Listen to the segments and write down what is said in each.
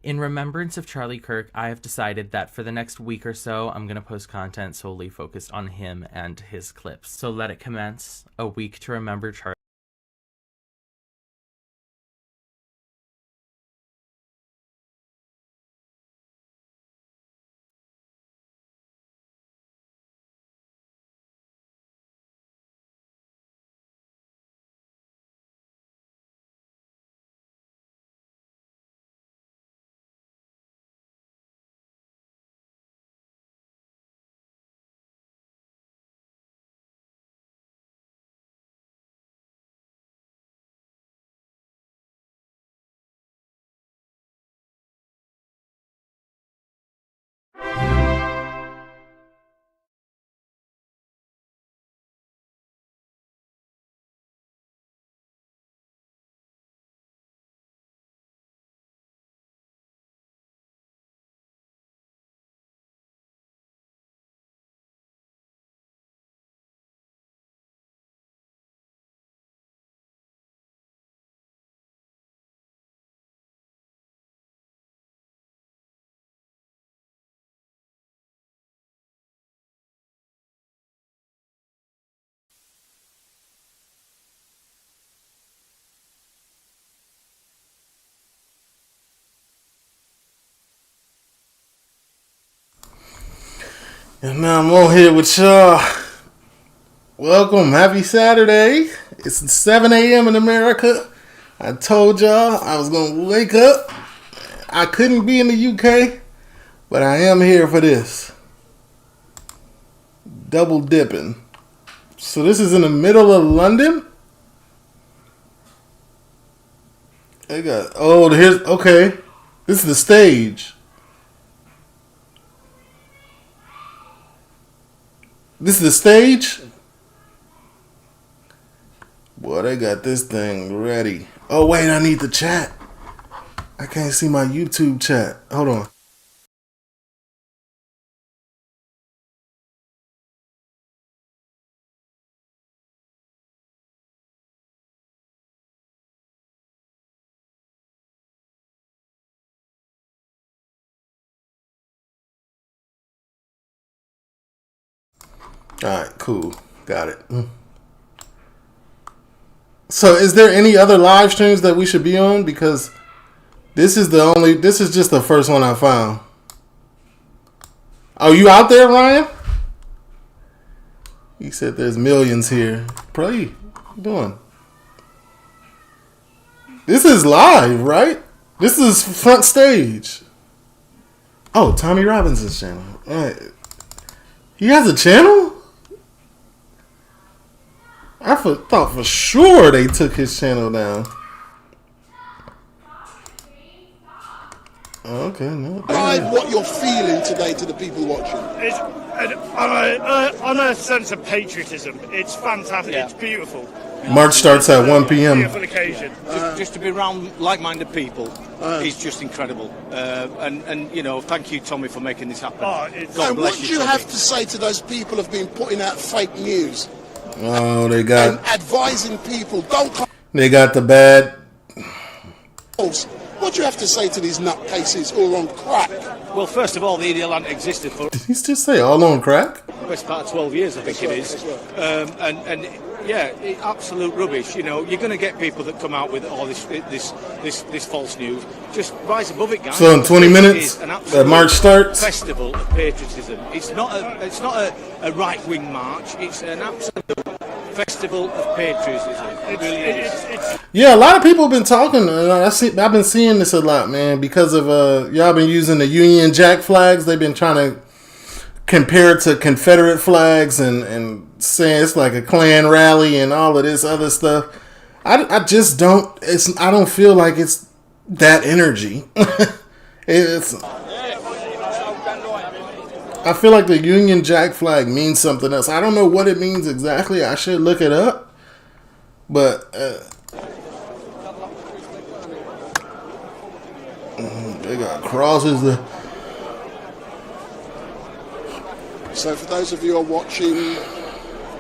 In remembrance of Charlie Kirk, I have decided that for the next week or so, I'm going to post content solely focused on him and his clips. So let it commence. A week to remember Charlie. And now I'm on here with y'all. Welcome, happy Saturday. It's 7 a.m. in America. I told y'all I was going to wake up. I couldn't be in the UK, but I am here for this. Double dipping. So this is in the middle of London. They got, here's, okay. This is the stage. This is the stage? Boy, they got this thing ready. Oh, wait, I need the chat. I can't see my YouTube chat. Hold on. Alright, cool. Got it. So is there any other live streams that we should be on? Because this is just the first one I found. Oh, you out there, Ryan? He said there's millions here. Pray. What you doing? This is live, right? This is front stage. Oh, Tommy Robinson's channel. All right. He has a channel? I thought for sure they took his channel down. Okay, no. Describe what you're feeling today to the people watching. It's on a sense of patriotism. It's fantastic. Yeah. It's beautiful. March starts at 1 p.m. Beautiful occasion. Just to be around like-minded people is just incredible. And you know, thank you, Tommy, for making this happen. God bless you. What do you have to say to those people who've been putting out fake news? Oh, they got and advising people don't come. They got the bad. What do you have to say to these nutcases who are on crack? Well, first of all, the idiot hadn't existed for. Did he just say all on crack? Best part of 12 years, I think it is. And yeah, absolute rubbish. You know, you're going to get people that come out with all this false news. Just rise above it, guys. So in 20 minutes, the march starts. Festival of patriotism. It's not a right-wing march. It's an absolute festival of patriotism. It really is. Yeah, a lot of people have been talking. I've been seeing this a lot, man, because of y'all been using the Union Jack flags. They've been trying to compare it to Confederate flags and saying it's like a Klan rally and all of this other stuff. I just don't. I don't feel like it's that energy. I feel like the Union Jack flag means something else. I don't know what it means exactly. I should look it up. But they got crosses. So for those of you who are watching,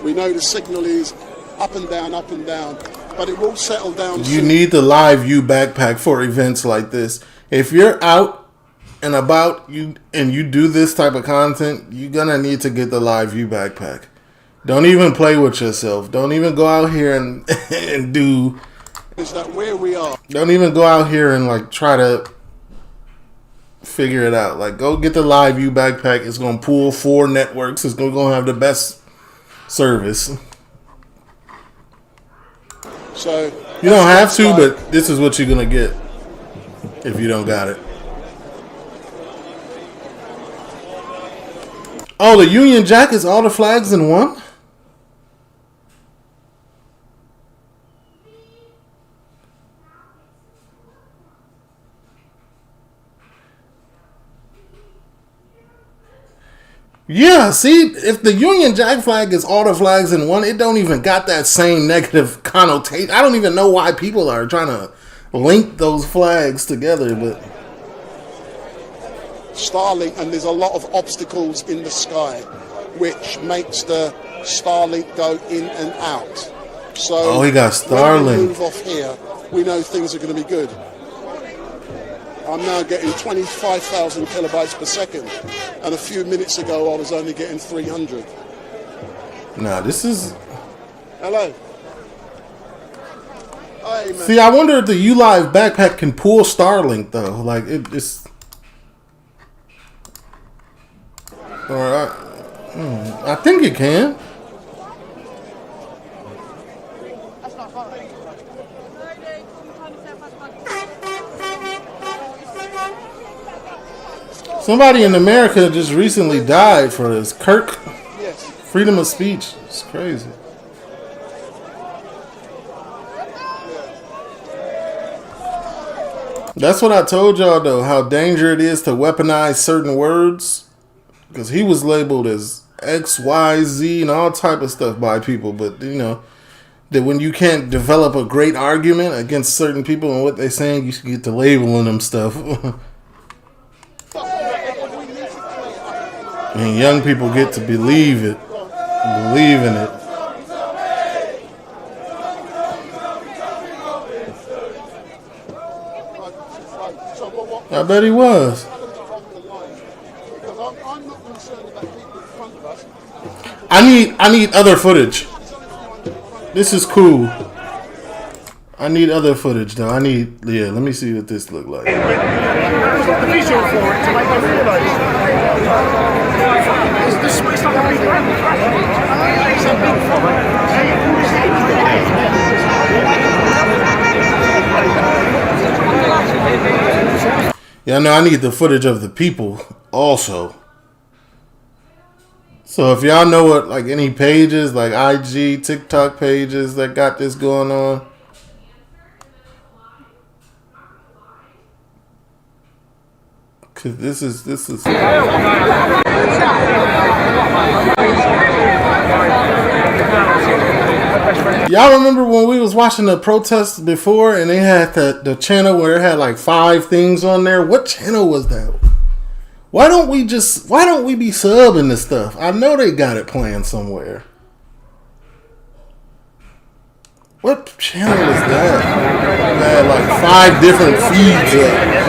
we know the signal is up and down, but it will settle down You soon. need the live view backpack for events like this. if you're out and about you and you do this type of content, you're gonna need to get the Live View backpack. Don't even play with yourself. Don't even go out here and and do. Is that where we are? Don't even go out here and like try to figure it out. Like, go get the Live View backpack. It's gonna pull 4 networks. It's gonna have the best service. So you don't have to, but this is what you're gonna get if you don't got it. Oh, the Union Jack is all the flags in one? Yeah, see, if the Union Jack flag is all the flags in one, it don't even got that same negative connotation. I don't even know why people are trying to link those flags together, but Starlink, and there's a lot of obstacles in the sky, which makes the Starlink go in and out. So he got Starlink. When we move off here, we know things are going to be good. I'm now getting 25,000 kilobytes per second, and a few minutes ago I was only getting 300. Nah, this is... Hello. Hey, man. See, I wonder if the ULive backpack can pull Starlink, though. Like, it's... Or I think it can. Somebody in America just recently died for this. Kirk. Yes. Freedom of speech. It's crazy. That's what I told y'all, though, how dangerous it is to weaponize certain words. Because he was labeled as X, Y, Z, and all type of stuff by people. But, you know, that when you can't develop a great argument against certain people and what they're saying, you should get to labeling them stuff. And young people get to believe it. Believe in it. I bet he was. I need other footage. This is cool. I need other footage though. Let me see what this look like. The visual for it to make me realise. It's not a big it's a big Yeah, no, I need the footage of the people also. So if y'all know what, like, any pages, like IG, TikTok pages that got this going on, cause this is. Y'all remember when we was watching the protests before, and they had the channel where it had like 5 things on there? What channel was that? Why don't we be subbing this stuff? I know they got it playing somewhere. What channel is that? It had like 5 different feeds up.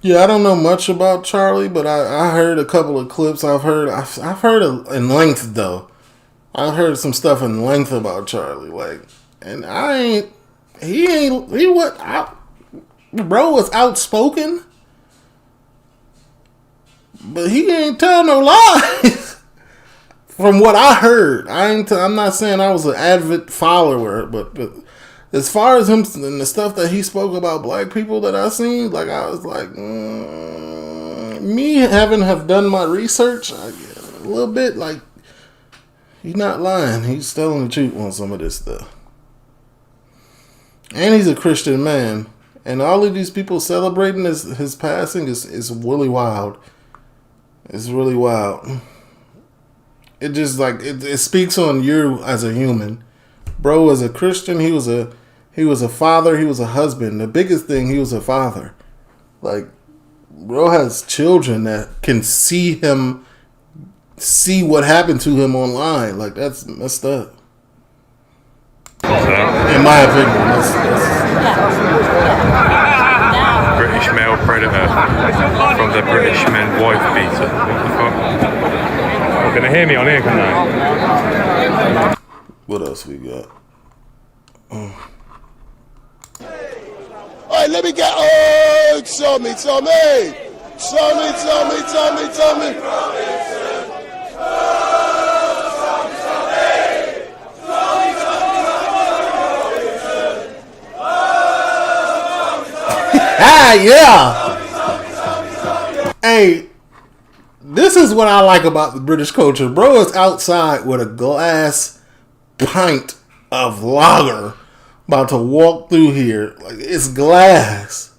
Yeah, I don't know much about Charlie, but I heard a couple of clips. I've heard in length though. I heard some stuff in length about Charlie, bro was outspoken, but he ain't tell no lies. From what I heard, I'm not saying I was an avid follower, but as far as him and the stuff that he spoke about black people that I seen, like, I was like, me having have done my research, a little bit, like, he's not lying. He's telling the truth on some of this stuff. And he's a Christian man. And all of these people celebrating his passing is really wild. It's really wild. It just, like, it speaks on you as a human. Bro was a Christian. He was a father. He was a husband. The biggest thing, he was a father. Like, bro has children that can see what happened to him online. Like, that's messed up. In my opinion, that's British male predator from the British men wife beater. What the fuck? Oh, can they hear me on here, can they? What else we got? Alright, let me get. Oh, Tommy. Yeah. Hey, this is what I like about the British culture. Bro is outside with a glass pint of lager, about to walk through here. Like, it's glass.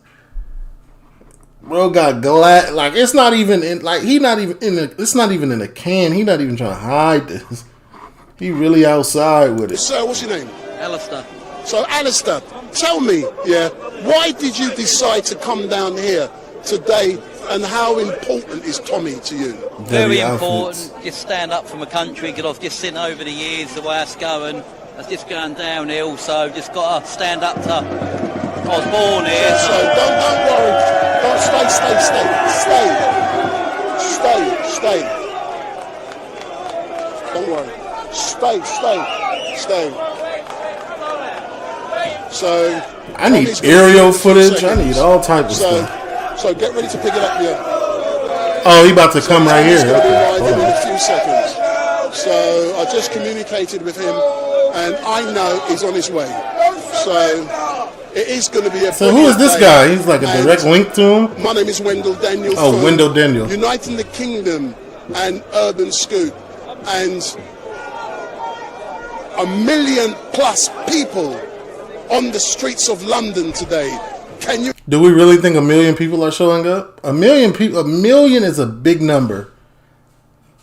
Bro got glass. Like, it's not even in. Like, he not even in. It's not even in a can. He not even trying to hide this. He really outside with it. So, what's your name? Alistair. So, Alistair, tell me, why did you decide to come down here today, and how important is Tommy to you? Very important. Just stand up for my country, because I've just seen over the years the way it's going. It's just going downhill, so just got to stand up to... I was born here. So don't worry. Don't stay. Don't worry. Stay. So I need aerial footage. I need all types of stuff. So get ready to pick it up here. Oh, he about to come right here. He's going to be Okay, arriving in a few seconds. So I just communicated with him, and I know he's on his way. So it is going to be a. So who is this guy? He's like a direct link to him. My name is Wendell Daniel. Oh, Wendell Daniel. Uniting the Kingdom and Urban Scoop, and 1 million plus people on the streets of London today. Can you? Do we really think 1 million people are showing up? 1 million people. 1 million is a big number.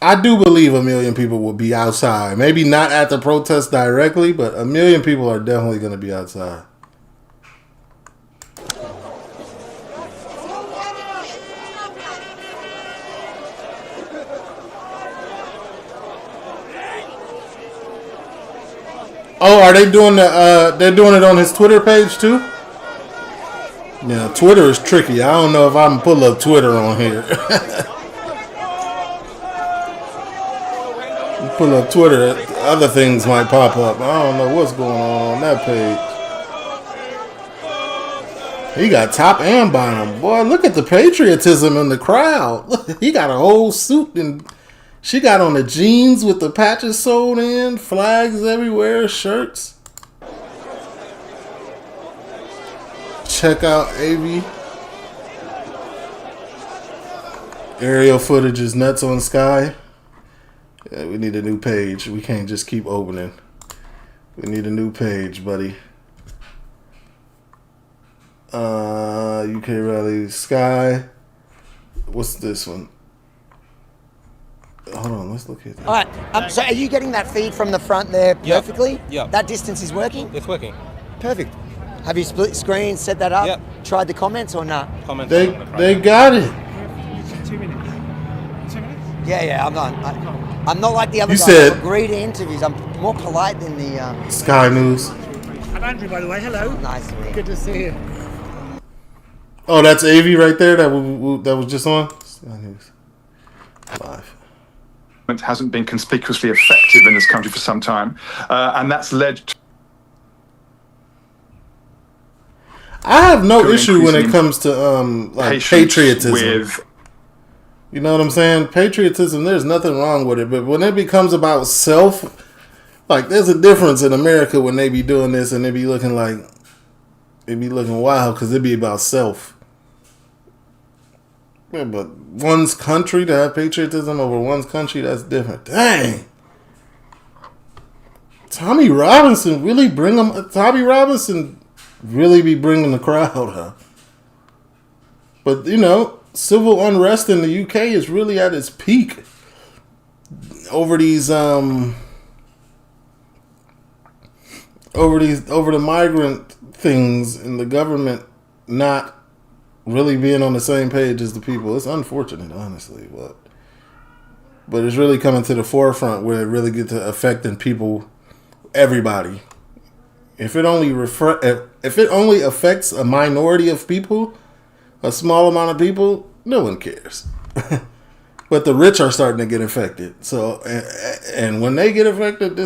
I do believe 1 million people will be outside. Maybe not at the protest directly, but 1 million people are definitely going to be outside. Oh, are they doing they're doing it on his Twitter page too? Yeah, Twitter is tricky. I don't know if I can pull up Twitter on here. Pull up Twitter, other things might pop up. I don't know what's going on that page. He got top and bottom. Boy, look at the patriotism in the crowd. Look, he got a whole suit, and she got on the jeans with the patches sewed in, flags everywhere, shirts. Check out AV. Aerial footage is nuts on Sky. Yeah, we need a new page. We can't just keep opening. We need a new page, buddy. UK Rally Sky. What's this one? Hold on, let's look at that. All right. So are you getting that feed from the front there perfectly? Yeah. That distance is working? It's working. Perfect. Have you split screen, set that up? Yep. Tried the comments or not? Comments They got it. 2 minutes. 2 minutes? Yeah. I'm not like the other You guys. said- I'm great at interviews. I'm more polite than the. Sky News. I'm Andrew, by the way. Hello. Nice to meet you. Good to see you. Oh, that's AV right there that was just on? Sky News. Live. Hasn't been conspicuously effective in this country for some time, and that's led to I have no to issue when it increasing comes to like patience patriotism. with You know what I'm saying? Patriotism, there's nothing wrong with it. But when it becomes about self, like there's a difference in America when they be doing this and they be looking like, it be looking wild because it be about self. Yeah, but one's country, to have patriotism over one's country, that's different. Dang. Tommy Robinson really be bringing the crowd, huh? But, you know, civil unrest in the UK is really at its peak over these over the migrant things and the government not really being on the same page as the people. It's unfortunate, honestly, but it's really coming to the forefront where it really gets to affecting people, everybody. If it only affects a minority of people, a small amount of people, no one cares. But the rich are starting to get affected. So, and when they get affected,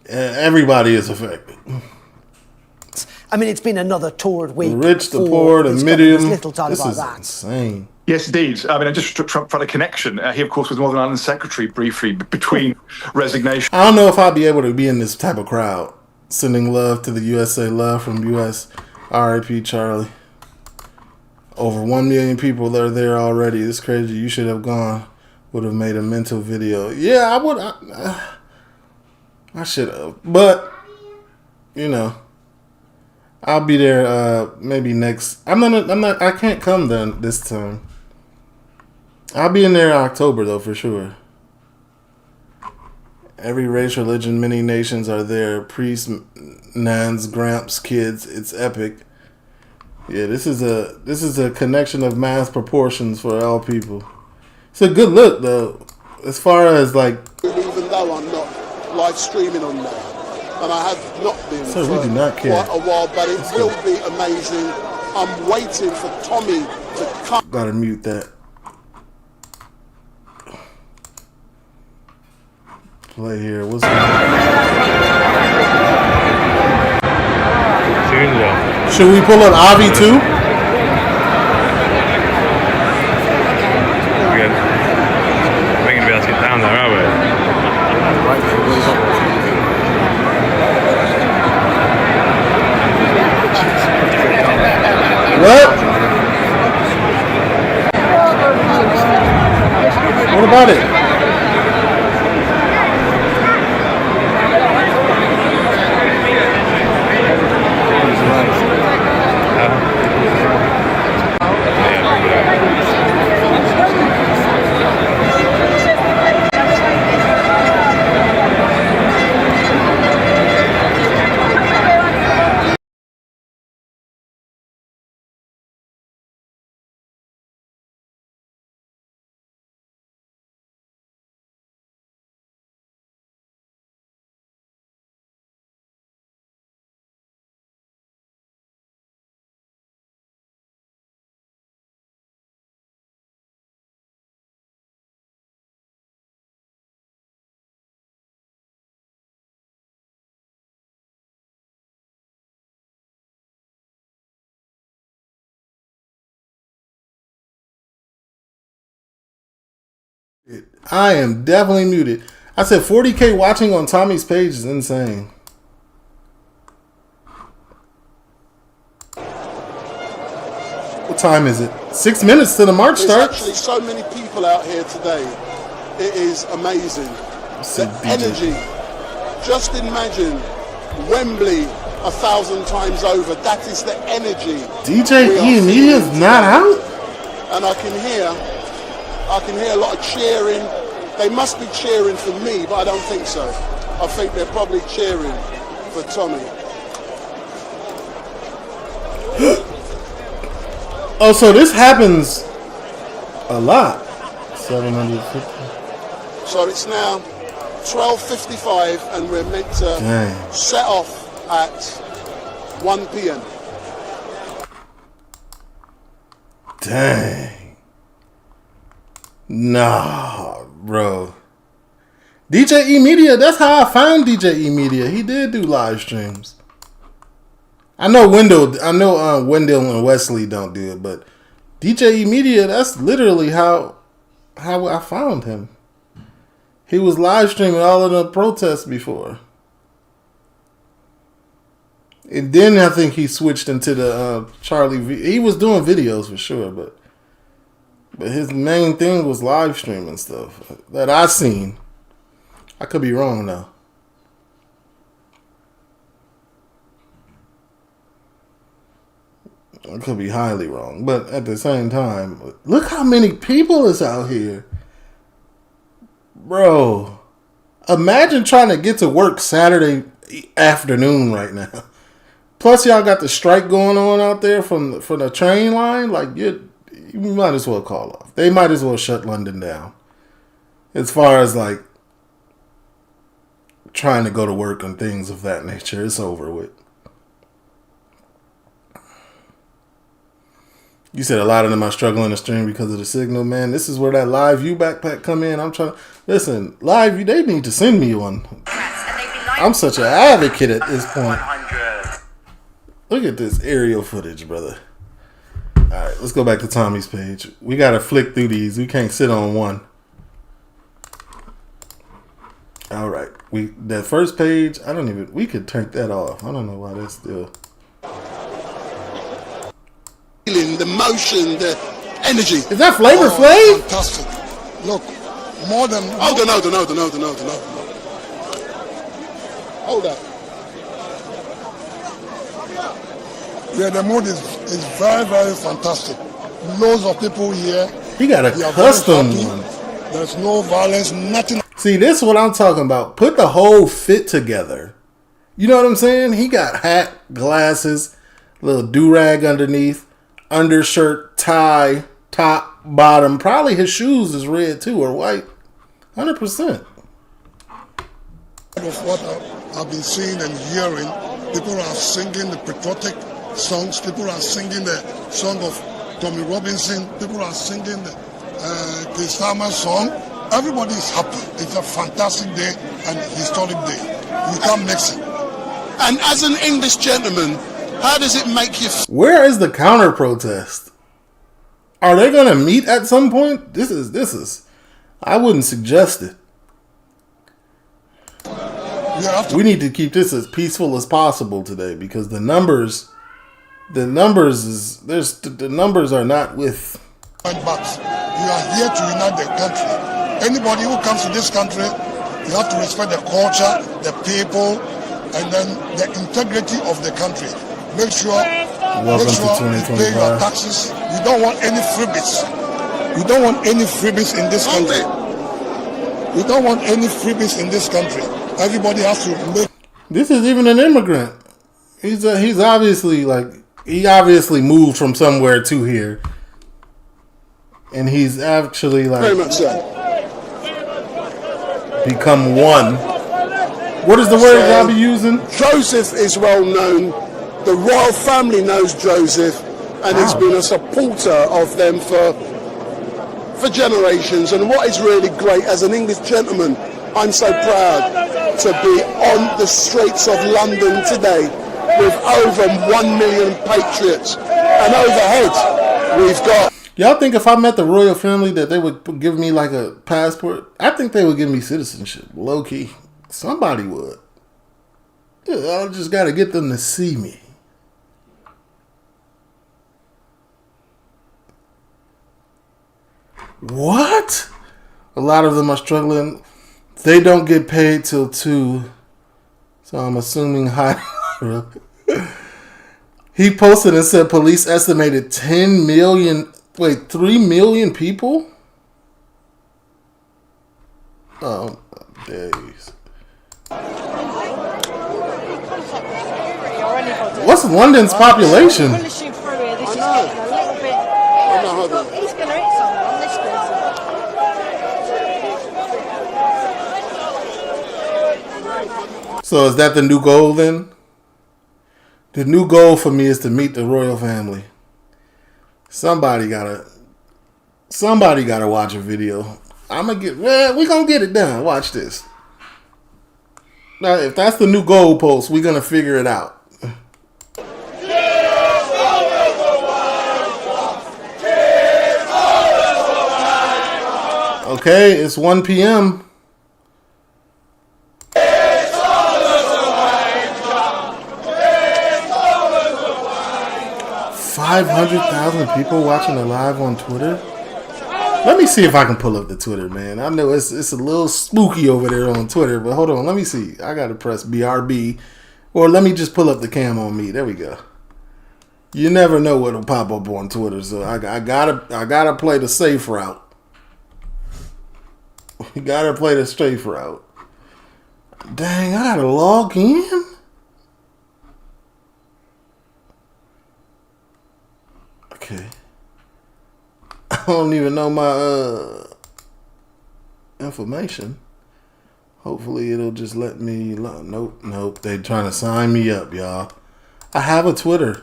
everybody is affected. I mean, it's been another torrid week. The rich, the poor, the medium. Little time this about is that. insane. Yes, indeed. I mean, I just trying a connection. He, of course, was Northern Ireland Secretary briefly between resignation. I don't know if I'll be able to be in this type of crowd. Sending love to the USA. Love from US. R.I.P. Charlie. Over 1 million people that are there already. It's crazy. You should have gone. Would have made a mental video. Yeah, I would. I should have. But, you know, I'll be there maybe next. I can't come then this time. I'll be in there in October though, for sure. Every race, religion, many nations are there. Priests, nuns, gramps, kids. It's epic. Yeah, this is a connection of mass proportions for all people. It's a good look though, as far as like. Even though I'm not live streaming on there, and I have not been So for we do not care. quite a while, but it will be amazing. I'm waiting for Tommy to come. Gotta mute that. Play here. What's going on? Should we pull up Avi too? We're going to be able to get down there, are we? What? What about it? I am definitely muted. I said 40K watching on Tommy's page is insane. What time is it? 6 minutes till the march starts. There's actually so many people out here today. It is amazing. The energy. Just imagine Wembley 1,000 times over. That is the energy. DJ E Media is not out? And I can hear a lot of cheering. They must be cheering for me, but I don't think so. I think they're probably cheering for Tommy. Oh, so this happens a lot. 750. So it's now 12:55 and we're meant to set off at 1 p.m. Dang. Nah, bro. DJ E Media, that's how I found DJ E Media. He did do live streams. I know Wendell and Wesley don't do it, but DJ E Media, that's literally how I found him. He was live streaming all of the protests before. And then I think he switched into the Charlie V. He was doing videos for sure, but his main thing was live streaming stuff that I seen. I could be wrong though. I could be highly wrong, but at the same time, look how many people is out here. Bro, imagine trying to get to work Saturday afternoon right now. Plus, y'all got the strike going on out there from the train line. Like, you might as well call off. They might as well shut London down. As far as, like, trying to go to work and things of that nature, it's over with. You said a lot of them are struggling to stream because of the signal, man. This is where that Live View backpack come in. I'm trying to listen. Live View, they need to send me one. I'm such an advocate at this point. Look at this aerial footage, brother. All right, let's go back to Tommy's page. We got to flick through these. We can't sit on one. All right. That first page, we could turn that off. I don't know why that's still. The motion, the energy. Is that Flavor Flav? Fantastic. Look, more than... Hold on. Hold up. Yeah, the mood is very, very fantastic. Loads of people here. He got a custom one. There's no violence, nothing. See, this is what I'm talking about. Put the whole fit together. You know what I'm saying? He got hat, glasses, little do-rag underneath, undershirt, tie, top, bottom. Probably his shoes is red too, or white. 100%. Of what I've been seeing and hearing, people are singing the patriotic songs. People are singing the song of Tommy Robinson. People are singing the Chris Farmer song. Everybody is happy. It's a fantastic day and historic day. You can't mix it. And as an English gentleman, how does it make you feel? Where is the counter protest? Are they going to meet at some point? This is. I wouldn't suggest it. We need to keep this as peaceful as possible today because the numbers are not with. But you are here to unite the country. Anybody who comes to this country, you have to respect the culture, the people, and then the integrity of the country. Make sure you pay your taxes. You don't want any freebies. You don't want any freebies in this country. You don't want any freebies in this country. Everybody has to make. This is even an immigrant. He's obviously he obviously moved from somewhere to here, and he's actually very much so. Become one. What is the word I'll be using? Joseph is well known. The royal family knows Joseph, and he's been a supporter of them for generations. And what is really great, as an English gentleman, I'm so proud to be on the streets of London today with over 1 million patriots, and overhead we've got. Y'all think if I met the royal family that they would give me like a passport? I think they would give me citizenship, low key. Somebody would. I just got to get them to see me. What? A lot of them are struggling. They don't get paid till 2. So I'm assuming high. He posted and said police estimated 3 million people? Oh, days. What's London's population? So is that the new goal then? The new goal for me is to meet the royal family. Somebody gotta watch a video. We're gonna get it done. Watch this. Now, if that's the new goalpost, we're gonna figure it out. Okay, it's 1 p.m. 500,000 people watching it live on Twitter. Let me see if I can pull up the Twitter, man. I know it's a little spooky over there on Twitter, but hold on. Let me see. I got to press BRB. Or let me just pull up the cam on me. There we go. You never know what'll pop up on Twitter, so I gotta play the safe route. You gotta play the safe route. Dang, I gotta log in? Okay. I don't even know my information. Hopefully it'll just let me. Nope. They trying to sign me up, y'all. I have a Twitter.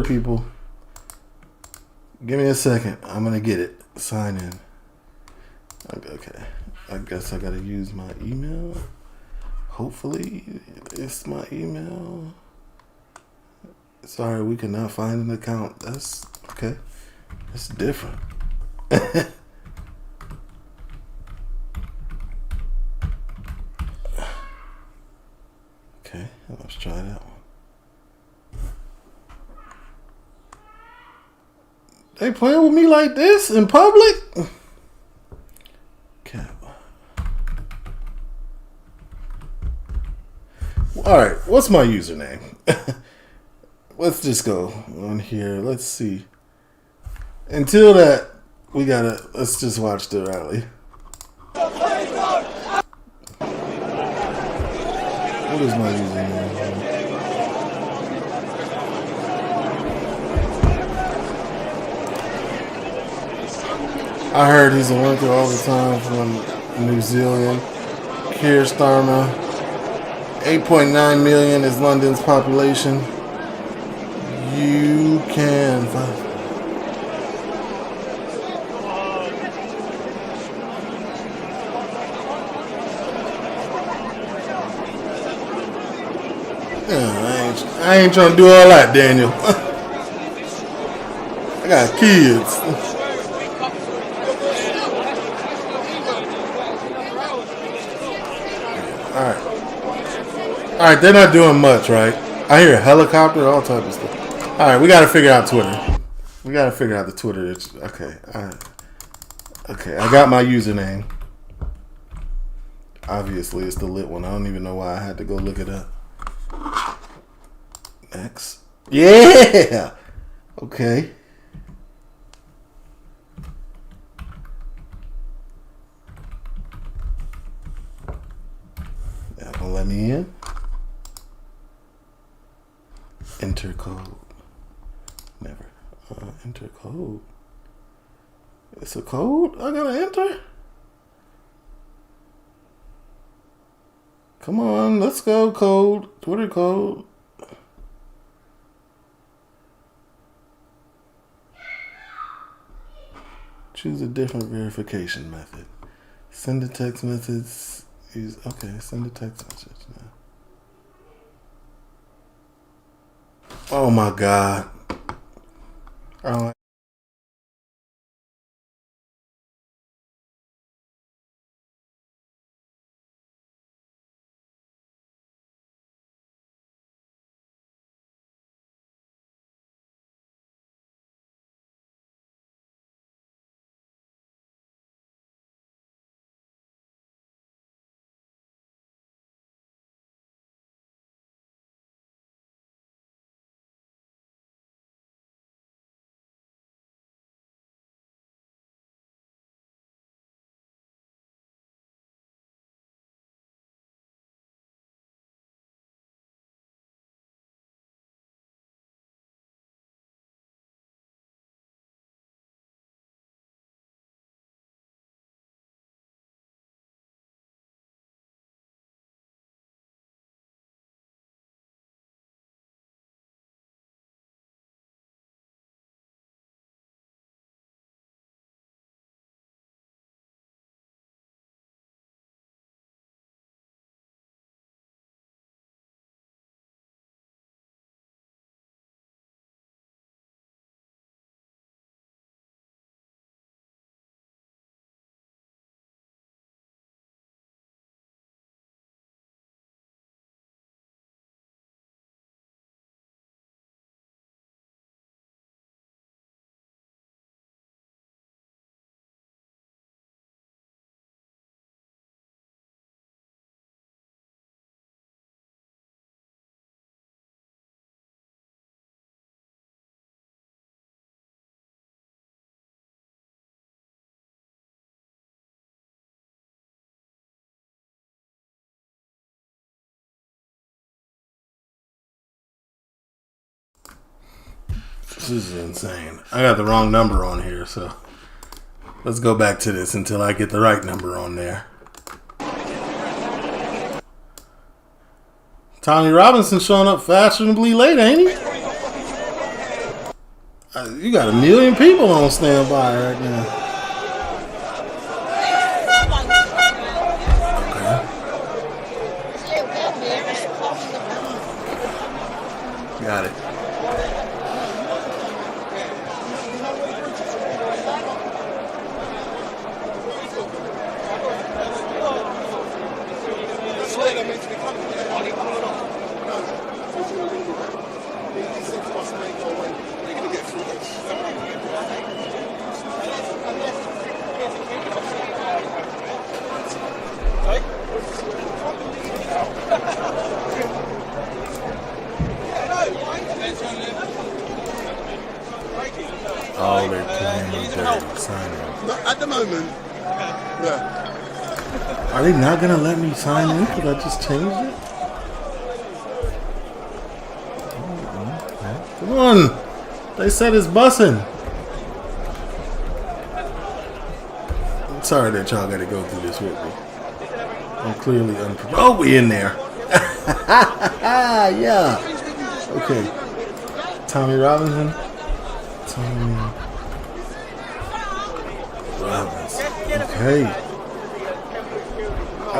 People. Give me a second. I'm gonna get it. Sign in. Okay. I guess I gotta use my email. Hopefully it's my email. Sorry, we cannot find an account. That's okay. That's different. Okay, let's try that one. They playing with me like this in public? Okay. Alright, what's my username? Let's just go on here. Let's see. Until that, let's just watch the rally. What is my username? I heard he's a worker all the time from New Zealand. Keir Starmer. 8.9 million is London's population. You can find. I ain't trying to do all that, Daniel. I got kids. Alright, they're not doing much, right? I hear a helicopter, all type of stuff. Alright, we gotta figure out Twitter. We gotta figure out the Twitter. Okay, I got my username. Obviously, it's the lit one. I don't even know why I had to go look it up. Next. Yeah! Okay. Y'all gonna let me in? Enter code. Never. Enter code. It's a code I gotta enter? Come on, let's go. Code. Twitter code. Choose a different verification method. Send a text message. Send a text message now. Oh my God. Oh, This is insane. I got the wrong number on here, so let's go back to this until I get the right number on there. Tommy Robinson showing up fashionably late, ain't he? You got 1 million people on standby right now. Okay. Got it. Oh, they're playing dirty. Sign in. At the moment, yeah. Are they not gonna let me sign in because I just changed it? Come on! They said it's bussing. I'm sorry that y'all gotta go through this with me. I'm clearly unprepared. Oh, we in there. Yeah. Okay. Tommy Robinson. Tommy Robinson. Okay.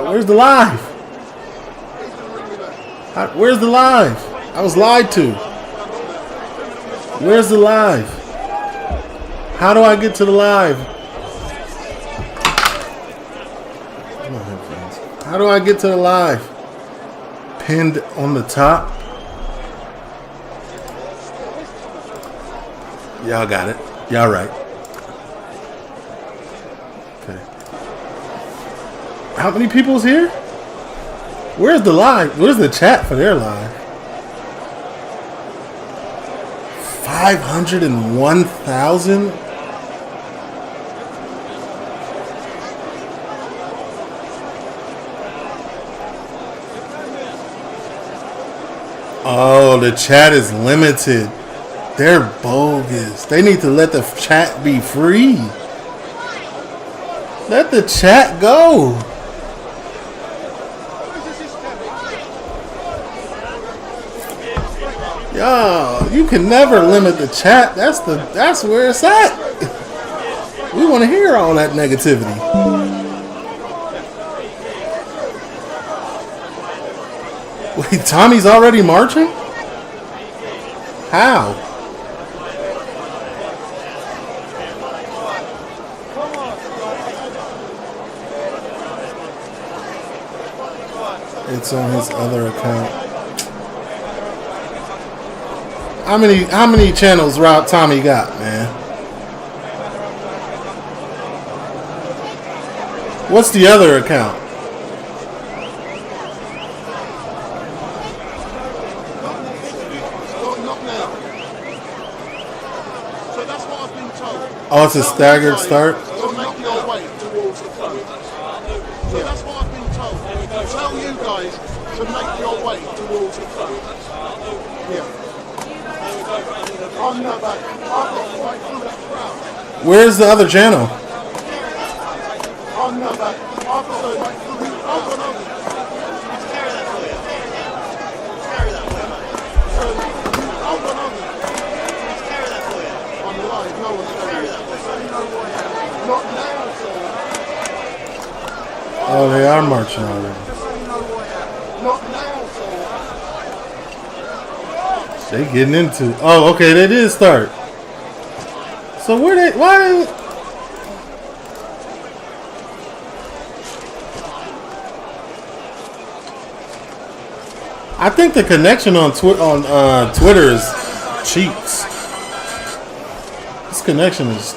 Where's the live? Where's the live? I was lied to. Where's the live? How do I get to the live? How do I get to the live? Pinned on the top. Y'all got it. Y'all right. Okay. How many people's here? Where's the live? Where's the chat for their live? 501,000? Oh, the chat is limited. They're bogus. They need to let the chat be free. Let the chat go. Yo, you can never limit the chat. That's where it's at. We want to hear all that negativity. Wait, Tommy's already marching? How? It's on his other account. How many channels Rob Tommy got, man? What's the other account? Oh, it's a staggered start? So make your way towards the front. So that's what I've been told. Tell you guys to make your way towards the front. Yeah. I'm not back. I've got right through that crowd. Where's the other channel? I'm not back. I've got right through the crowd. I'm live. No one's carrying that. Not now, sir. Oh, they are marching already. Not now, sir. They getting into. Oh, okay, they did start. So why they? I think the connection on Twitter is cheats. This connection is.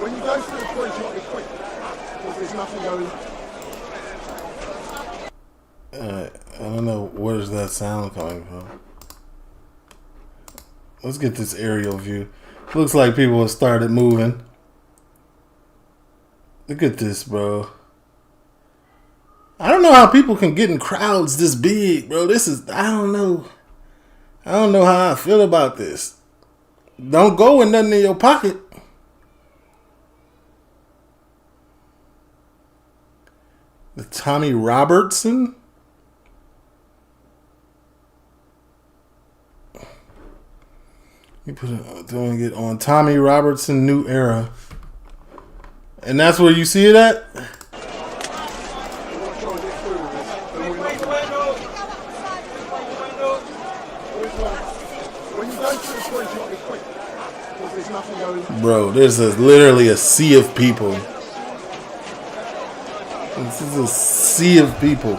When you go through the bridge, you'll be quick. Because there's nothing going. I don't know where's that sound coming from. Let's get this aerial view. Looks like people have started moving. Look at this, bro. I don't know know how people can get in crowds this big, bro. This is, I don't know how I feel about this. Don't go with nothing in your pocket. The Tommy Robertson. You put it, doing it on Tommy Robertson New Era. And that's where you see it at? Bro, there's literally a sea of people. This is a sea of people.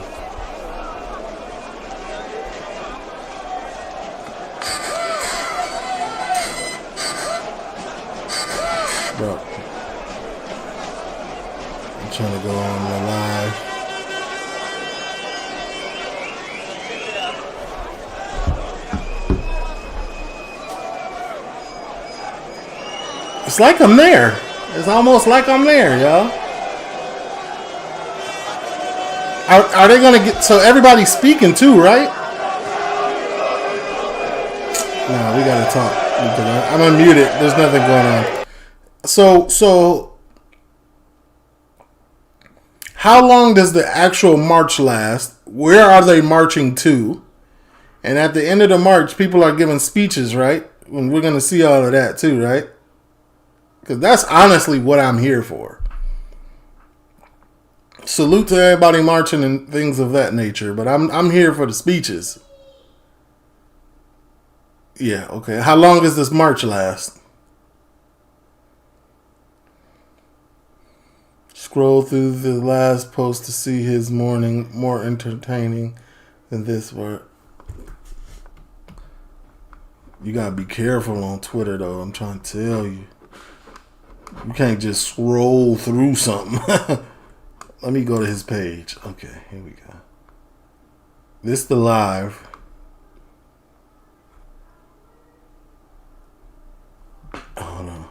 Bro, I'm trying to go on the live. It's like I'm there. It's almost like I'm there, y'all. Are they gonna get? So everybody's speaking too, right? No, we gotta talk. I'm unmuted. There's nothing going on. So, how long does the actual march last? Where are they marching to? And at the end of the march, people are giving speeches, right? And we're gonna see all of that too, right? Because that's honestly what I'm here for. Salute to everybody marching and things of that nature, but I'm here for the speeches. Yeah, okay. How long does this march last? Scroll through the last post to see his morning more entertaining than this one. You gotta be careful on Twitter, though. I'm trying to tell you. You can't just scroll through something. Let me go to his page. Okay, here we go. This the live. Hold on.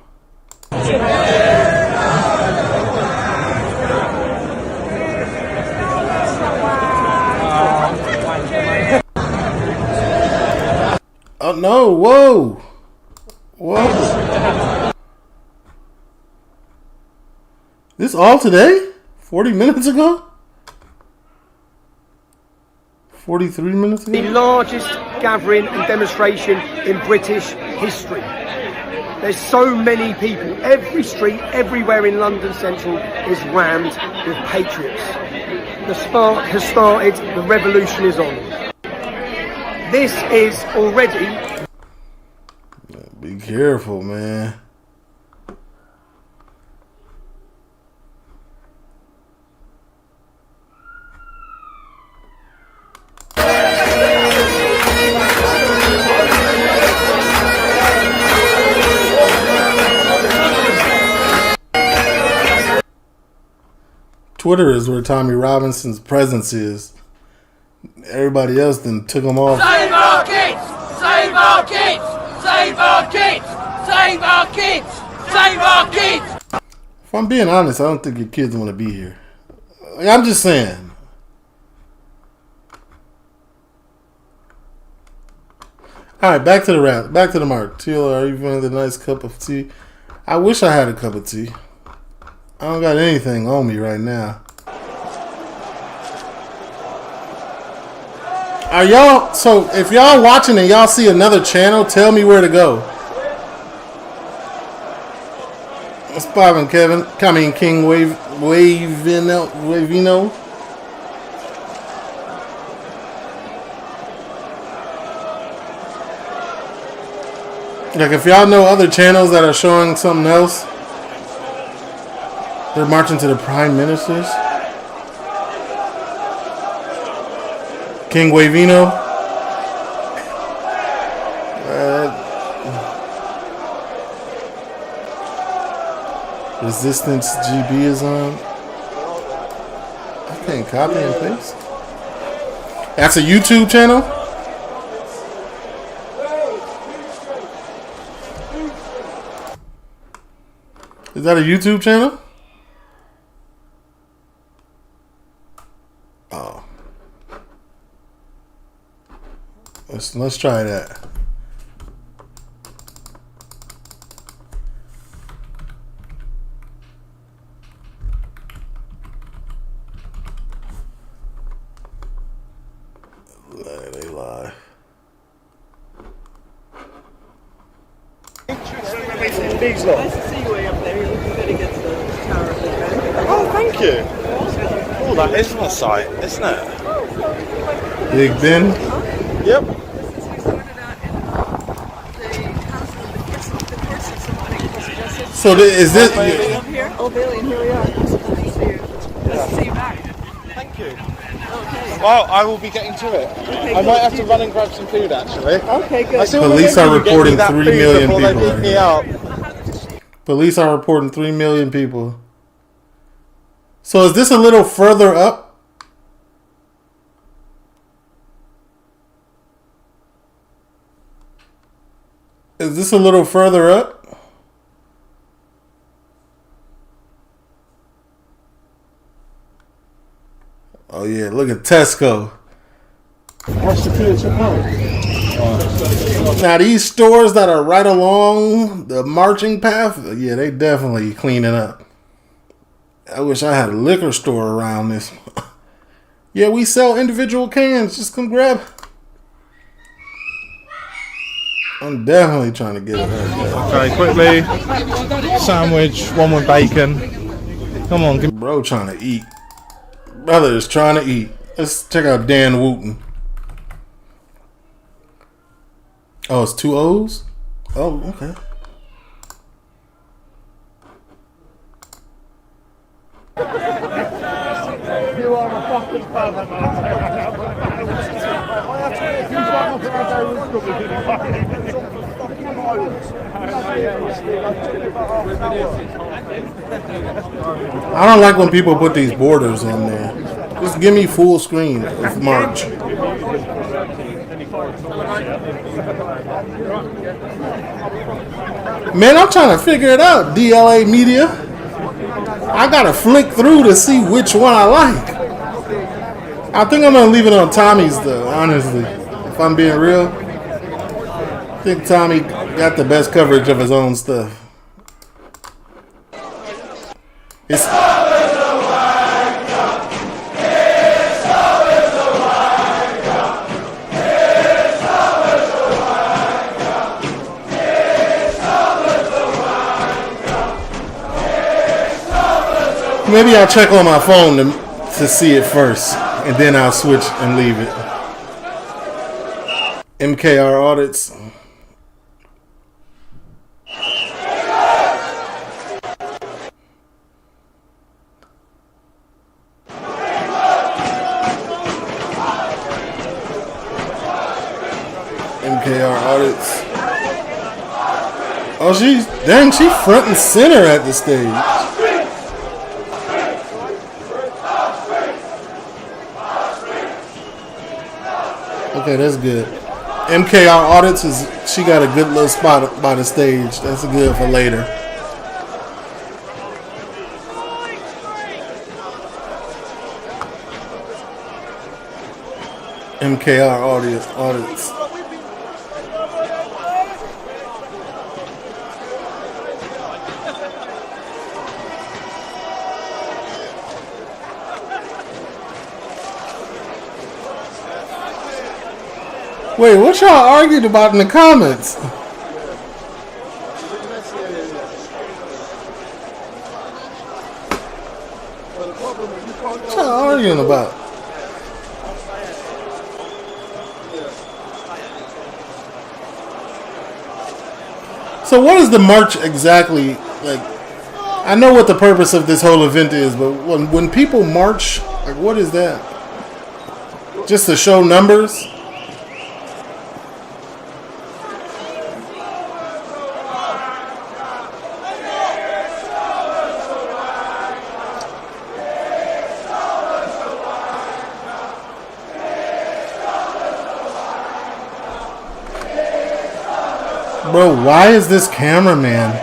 Oh no! Whoa! Whoa! This all today? 40 minutes ago? 43 minutes ago? The largest gathering and demonstration in British history. There's so many people. Every street, everywhere in London Central is rammed with patriots. The spark has started, the revolution is on. This is already... Be careful, man. Twitter is where Tommy Robinson's presence is. Everybody else then took him off. Save our kids! Save our kids! Save our kids! Save our kids! Save our kids! If I'm being honest, I don't think your kids want to be here. I'm just saying. All right, back to the rap. Back to the mark. Teal, are you feeling a nice cup of tea? I wish I had a cup of tea. I don't got anything on me right now. Are y'all, so if y'all watching and y'all see another channel, tell me where to go. What's poppin', Kevin? Coming King Wavino. Like if y'all know other channels that are showing something else. They're marching to the prime ministers. King Wavino. Resistance GB is on. I can't copy and paste. That's a YouTube channel? Is that a YouTube channel? Oh. Let's try that. They lie. Oh, thank you. Oh, that is a sight, isn't it? Big Ben? Yep. So is this... Old Bailey, and here we are. Nice to see you. Nice to see you back. Thank you. Okay. Well, I will be getting to it. Okay, I might have to run and grab some food, actually. Okay, good. Police are reporting 3 million people. They beat me up. Police are reporting 3 million people. So is this a little further up? Is this a little further up? Oh yeah, look at Tesco. Now these stores that are right along the marching path, yeah, they definitely cleaning up. I wish I had a liquor store around this. Yeah, we sell individual cans. Just come grab. I'm definitely trying to get it. Okay, quickly. Sandwich, one with bacon. Come on, bro, trying to eat. Brother is trying to eat. Let's check out Dan Wooten. Oh, it's 2 O's? Oh, okay. You are a fucking pervert, I don't like when people put these borders on there. Just give me full screen of March. Man, I'm trying to figure it out, DLA Media. I gotta flick through to see which one I like. I think I'm gonna leave it on Tommy's though, honestly. If I'm being real. I think Tommy got the best coverage of his own stuff. It's maybe I'll check on my phone to see it first, and then I'll switch and leave it. MKR audits. MKR audits. Oh, she front and center at the stage. Okay, that's good. MKR audits she got a good little spot by the stage. That's good for later. MKR audits. Wait, what y'all argued about in the comments? What y'all arguing about? So what is the march exactly like? I know what the purpose of this whole event is, but when people march, like what is that? Just to show numbers? Bro, why is this cameraman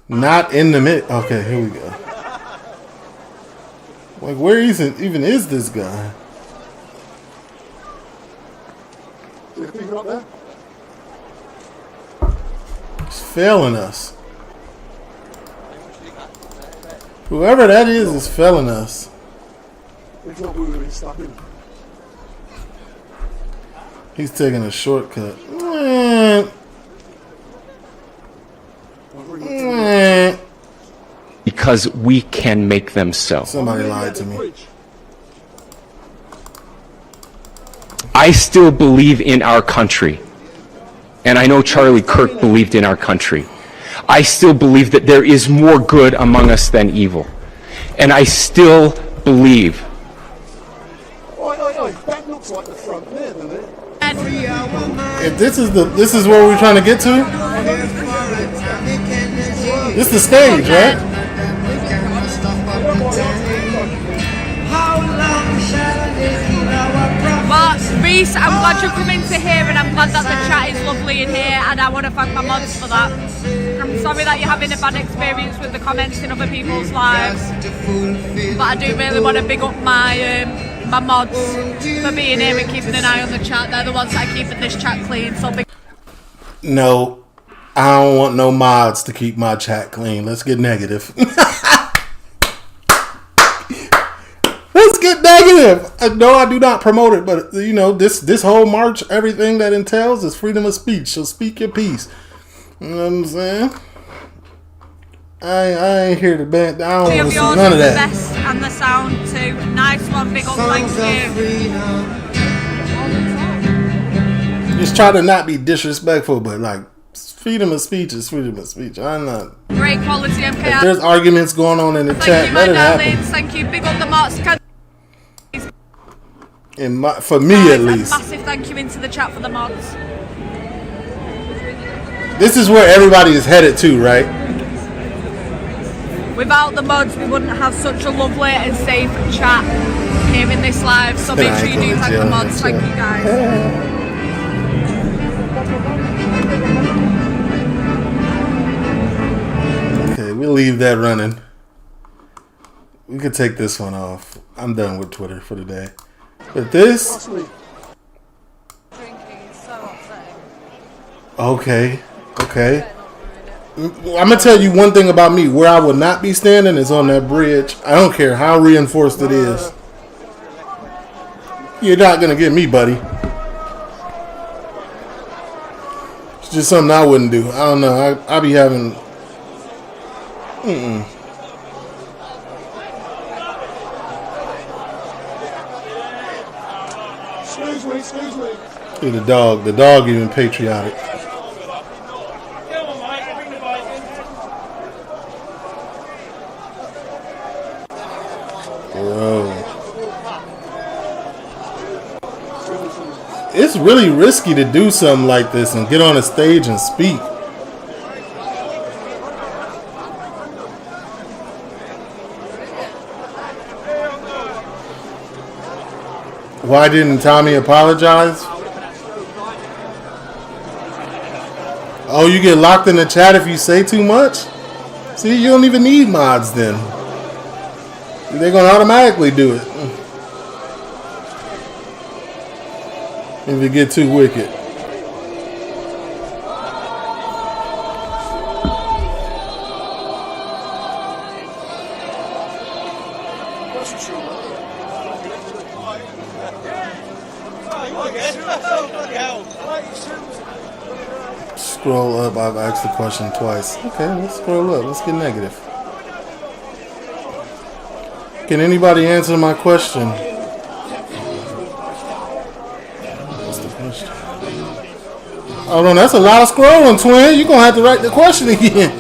not in the mid? Okay, here we go. Like, where even is this guy? up there? It's failing us. Whoever that is failing us. If not, we would have been stuck in. He's taking a shortcut. Because we can make them so. Somebody lied to me. I still believe in our country. And I know Charlie Kirk believed in our country. I still believe that there is more good among us than evil. And I still believe. That looks like the front there, doesn't it? If this is where we're trying to get to, this is the stage, right? Well, Reese, I'm glad you're coming to here, and I'm glad that the chat is lovely in here, and I want to thank my mods for that. I'm sorry that you're having a bad experience with the comments in other people's lives, but I do really want to big up my my mods for being here and keeping an eye on the chat. They're the ones that are keeping this chat clean. So big. No, I don't want no mods to keep my chat clean. Let's get negative. Let's get negative. No, I do not promote it, but you know, this whole march, everything that entails is freedom of speech. So speak your piece. You know what I'm saying? I ain't here to bend. I don't want to see none of that. The best and the sound too. Nice one, big up, thank you. Just try to not be disrespectful, but like freedom of speech is freedom of speech. I'm not. Great quality MK. If there's arguments going on in the chat, you, let it darlings. happen. Thank you, big up the mods. For me at least. Massive thank you into the chat for the mods. This is where everybody is headed to, right? Without the mods, we wouldn't have such a lovely and safe chat here in this live. So make sure you do thank the mods. Thank you guys. Okay, we'll leave that running. We could take this one off. I'm done with Twitter for the day. But this... Okay. I'm going to tell you one thing about me. Where I will not be standing is on that bridge. I don't care how reinforced it is. You're not going to get me, buddy. It's just something I wouldn't do. I don't know. I be having... Excuse me. See the dog even patriotic. Bro. It's really risky to do something like this and get on a stage and speak. Why didn't Tommy apologize? Oh, you get locked in the chat if you say too much? See, you don't even need mods then. They're going to automatically do it. If you get too wicked. Scroll up. I've asked the question twice. Okay, let's scroll up. Let's get negative. Can anybody answer my question? What's the question? Hold on, that's a lot of scrolling, twin. You're going to have to write the question again.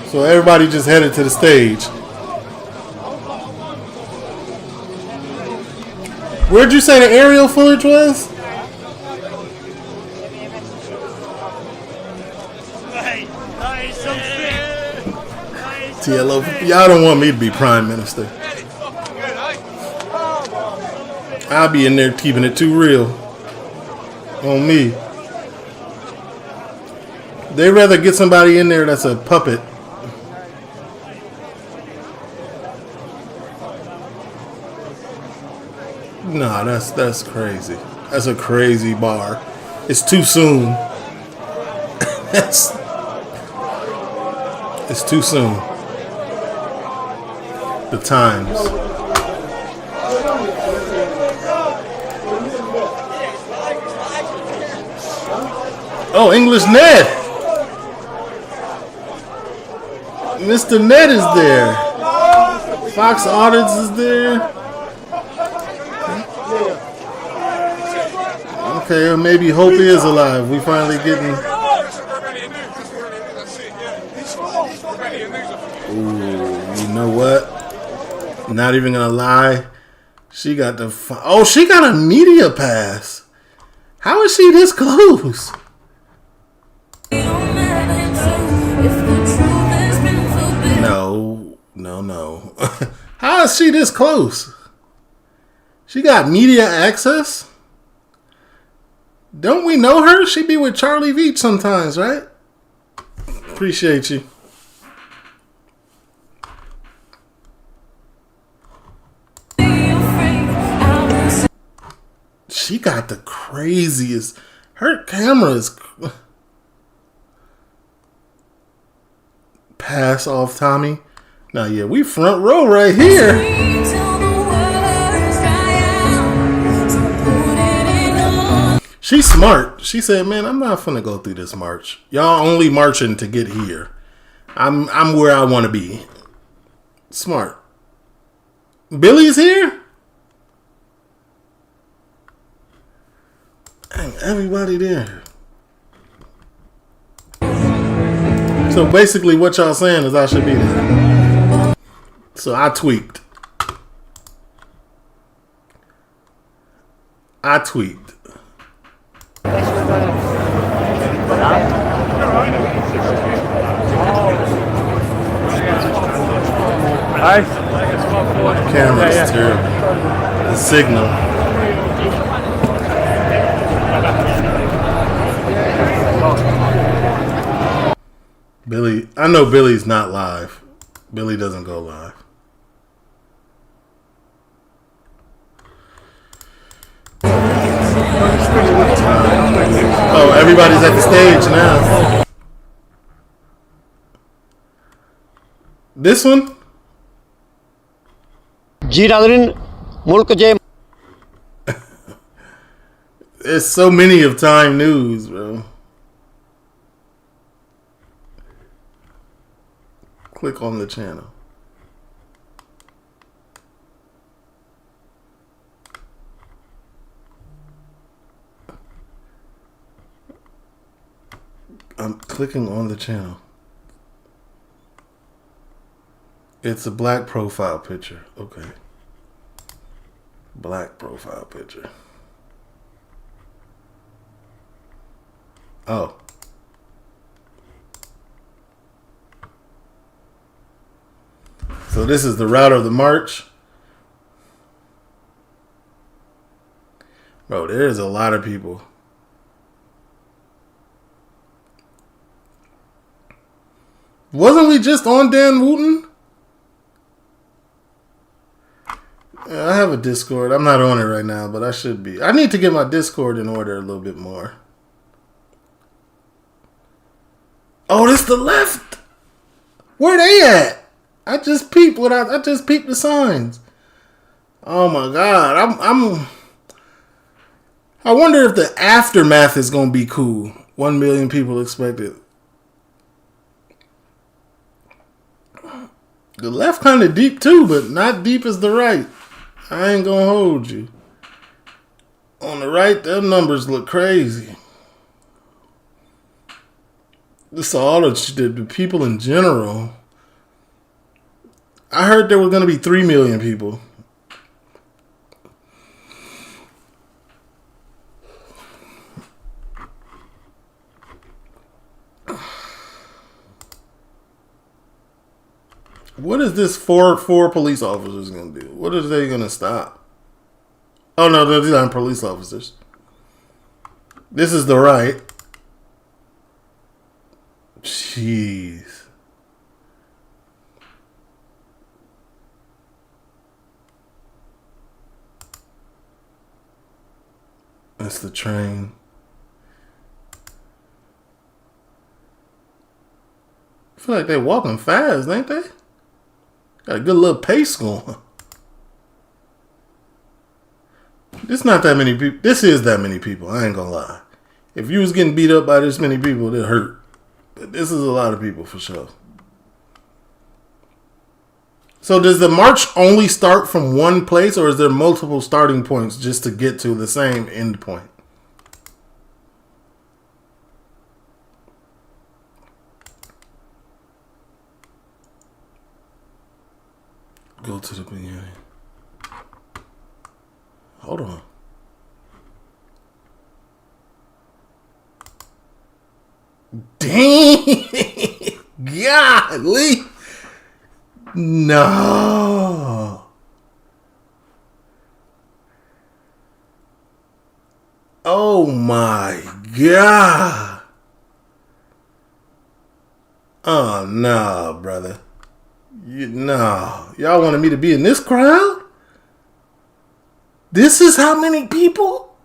So everybody just headed to the stage. Where'd you say the aerial footage was? TLO, y'all don't want me to be prime minister. I'll be in there keeping it too real. On me. They'd rather get somebody in there that's a puppet. No, that's crazy. That's a crazy bar. It's too soon. It's too soon. The times. Oh, English Ned. Mr. Ned is there. Fox Audits is there. Okay, maybe Hope is alive. We finally getting. Ooh, you know what? Not even gonna lie. She got the. Oh, she got a media pass. How is she this close? No. How is she this close? She got media access? Don't we know her? She be with Charlie Veach sometimes, right? Appreciate you. She got the craziest. Her camera is. Pass off, Tommy. Now, yeah, we front row right here. She's smart. She said, man, I'm not finna go through this march. Y'all only marching to get here. I'm where I want to be. Smart. Billy's here? Dang, everybody there. So basically what y'all saying is I should be there. So I tweaked. Hi. Camera is terrible. The signal. Billy, I know Billy's not live. Billy doesn't go live. Oh, everybody's at the stage now. This one? There's so many of Time News, bro. Click on the channel. I'm clicking on the channel. It's a black profile picture. Okay. Black profile picture. Oh. So this is the route of the march. Bro, there's a lot of people. Wasn't we just on Dan Wooten? Yeah, I have a Discord. I'm not on it right now, but I should be. I need to get my Discord in order a little bit more. Oh, this the left. Where they at? I just peeped I just peeped the signs. Oh my god. I wonder if the aftermath is gonna be cool. 1 million people expected. The left kind of deep too, but not deep as the right. I ain't gonna hold you. On the right, their numbers look crazy. This all the people in general. I heard there were going to be 3 million people. What is this four police officers going to do? What are they going to stop? Oh, no, these aren't police officers. This is the right. Jeez. missed the train. I feel like they're walking fast, ain't they? Got a good little pace going. This not that many people. This is that many people. I ain't gonna lie. If you was getting beat up by this many people, it hurt. But this is a lot of people for sure. So does the march only start from one place, or is there multiple starting points just to get to the same end point? Go to the beginning. Hold on. Dang! Golly! No! Oh my God! Oh no, brother. No. Y'all wanted me to be in this crowd? This is how many people?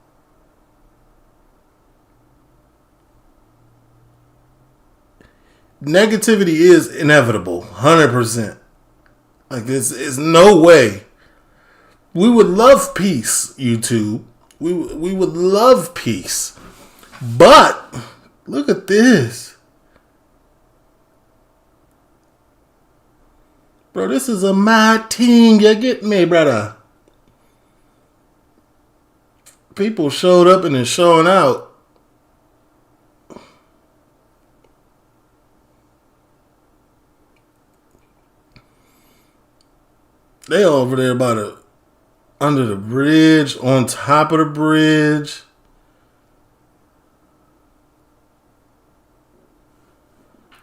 Negativity is inevitable, 100%. Like, there's no way. We would love peace, YouTube. We would love peace. But, look at this. Bro, this is a mad team. You get me, brother? People showed up and they're showing out. They over there under the bridge, on top of the bridge.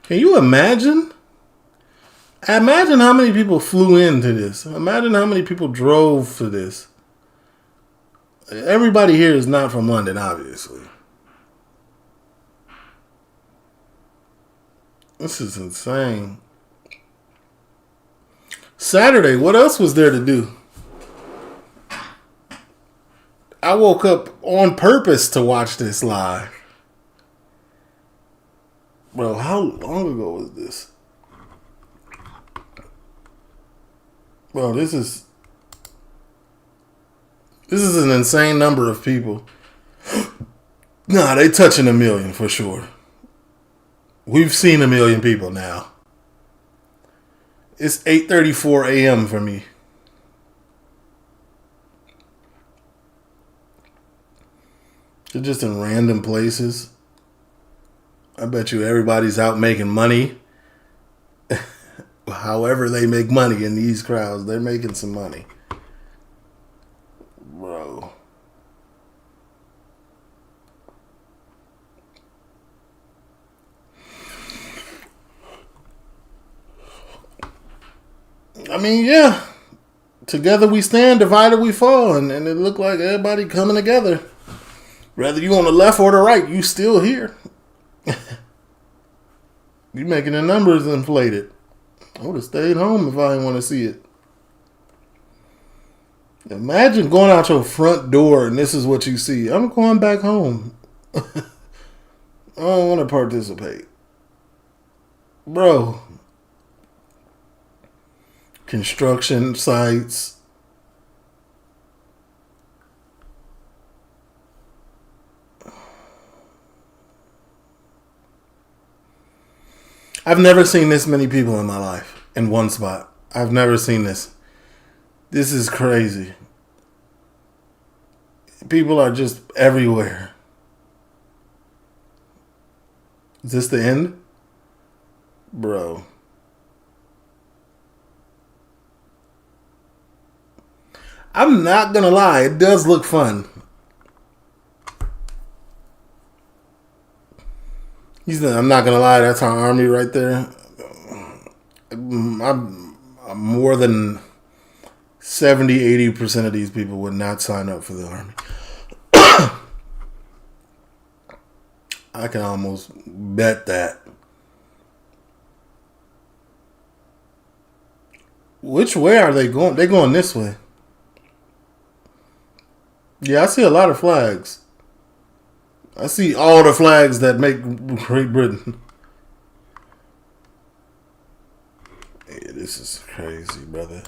Can you imagine? Imagine how many people flew into this. Imagine how many people drove to this. Everybody here is not from London, obviously. This is insane. Saturday, what else was there to do? I woke up on purpose to watch this live. Bro, how long ago was this? Bro, this is an insane number of people. Nah, they touching 1 million for sure. We've seen 1 million people now. It's 8:34 a.m. for me. They're just in random places. I bet you everybody's out making money. However they make money in these crowds, they're making some money. Bro. I mean, yeah. Together we stand, divided we fall. And it looked like everybody coming together. Whether you on the left or the right, you still here. You making the numbers inflated. I would have stayed home if I didn't want to see it. Imagine going out your front door and this is what you see. I'm going back home. I don't want to participate. Bro. Construction sites. I've never seen this many people in my life in one spot. I've never seen this. This is crazy. People are just everywhere. Is this the end? Bro. I'm not gonna lie, it does look fun. I'm not gonna lie, that's our army right there. I'm more than 70-80% of these people would not sign up for the army. I can almost bet that. Which way are they going? They're going this way. Yeah, I see a lot of flags. I see all the flags that make Great Britain. Yeah, this is crazy, brother.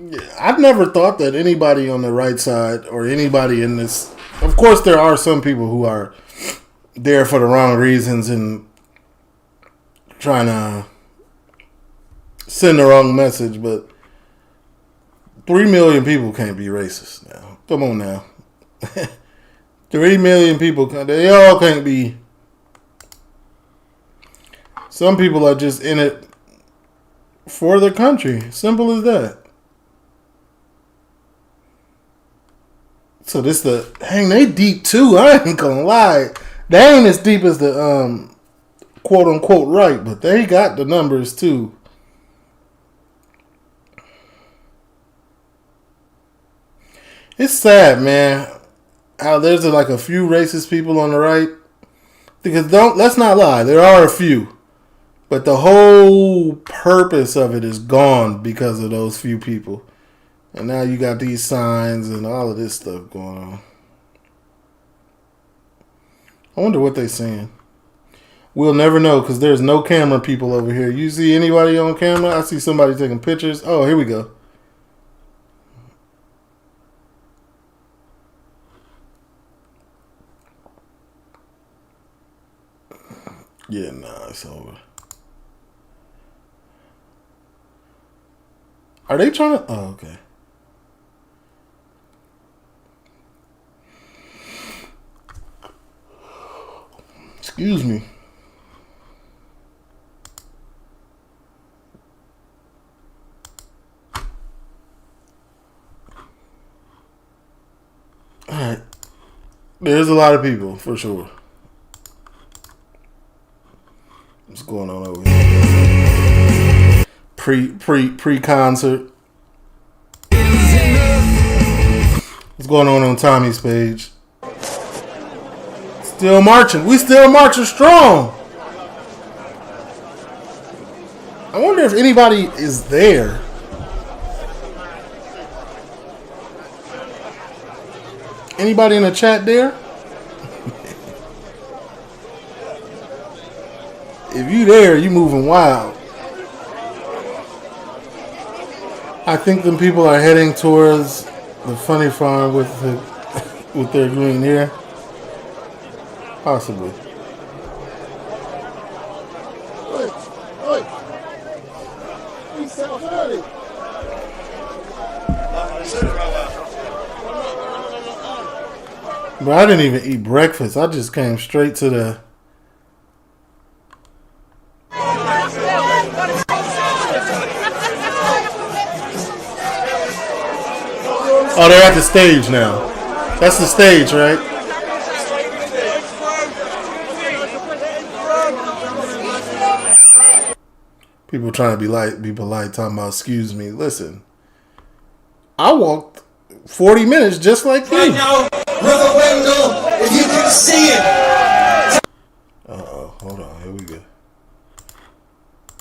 Yeah, I've never thought that anybody on the right side or anybody in this. Of course, there are some people who are there for the wrong reasons and trying to send the wrong message, but 3 million people can't be racist now. Come on now. 3 million people, they all can't be. Some people are just in it for the country. Simple as that. So this they deep too. I ain't gonna lie. They ain't as deep as the quote unquote right, but they got the numbers too. It's sad, man, how there's like a few racist people on the right. Because let's not lie, there are a few. But the whole purpose of it is gone because of those few people. And now you got these signs and all of this stuff going on. I wonder what they're saying. We'll never know because there's no camera people over here. You see anybody on camera? I see somebody taking pictures. Oh, here we go. Yeah, nah, it's over. Are they trying to... Oh, okay. Excuse me. Alright. There's a lot of people, for sure. What's going on over here? Pre-concert. What's going on Tommy's page? Still marching. We still marching strong. I wonder if anybody is there. Anybody in the chat there? If you there, you moving wild. I think them people are heading towards the funny farm with their green hair. Possibly. But I didn't even eat breakfast. I just came straight to the... Oh, they're at the stage now. That's the stage, right? People trying to be polite, talking about, excuse me. Listen, I walked 40 minutes just like you. Right now, Brother Wendell, if you can see it. Uh-oh, hold on, here we go.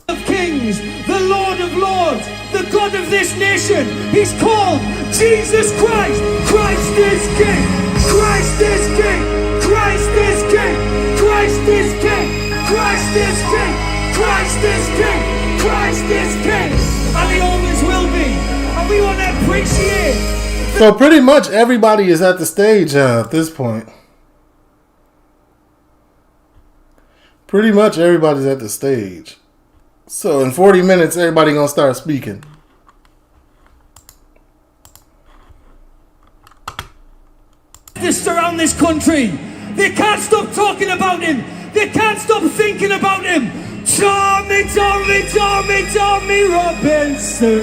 Of kings, the Lord of lords, the God of this nation, he's called Jesus Christ. Christ is King. Christ is King. Christ is King. Christ is King. Christ is King. Christ is King. Christ is King. And he always will be. And we want to appreciate. So pretty much everybody is at the stage at this point. Pretty much everybody's at the stage. So in 40 minutes, everybody gonna start speaking. This around this country, they can't stop talking about him. They can't stop thinking about him. Tommy, Tommy, Tommy, Tommy Robinson.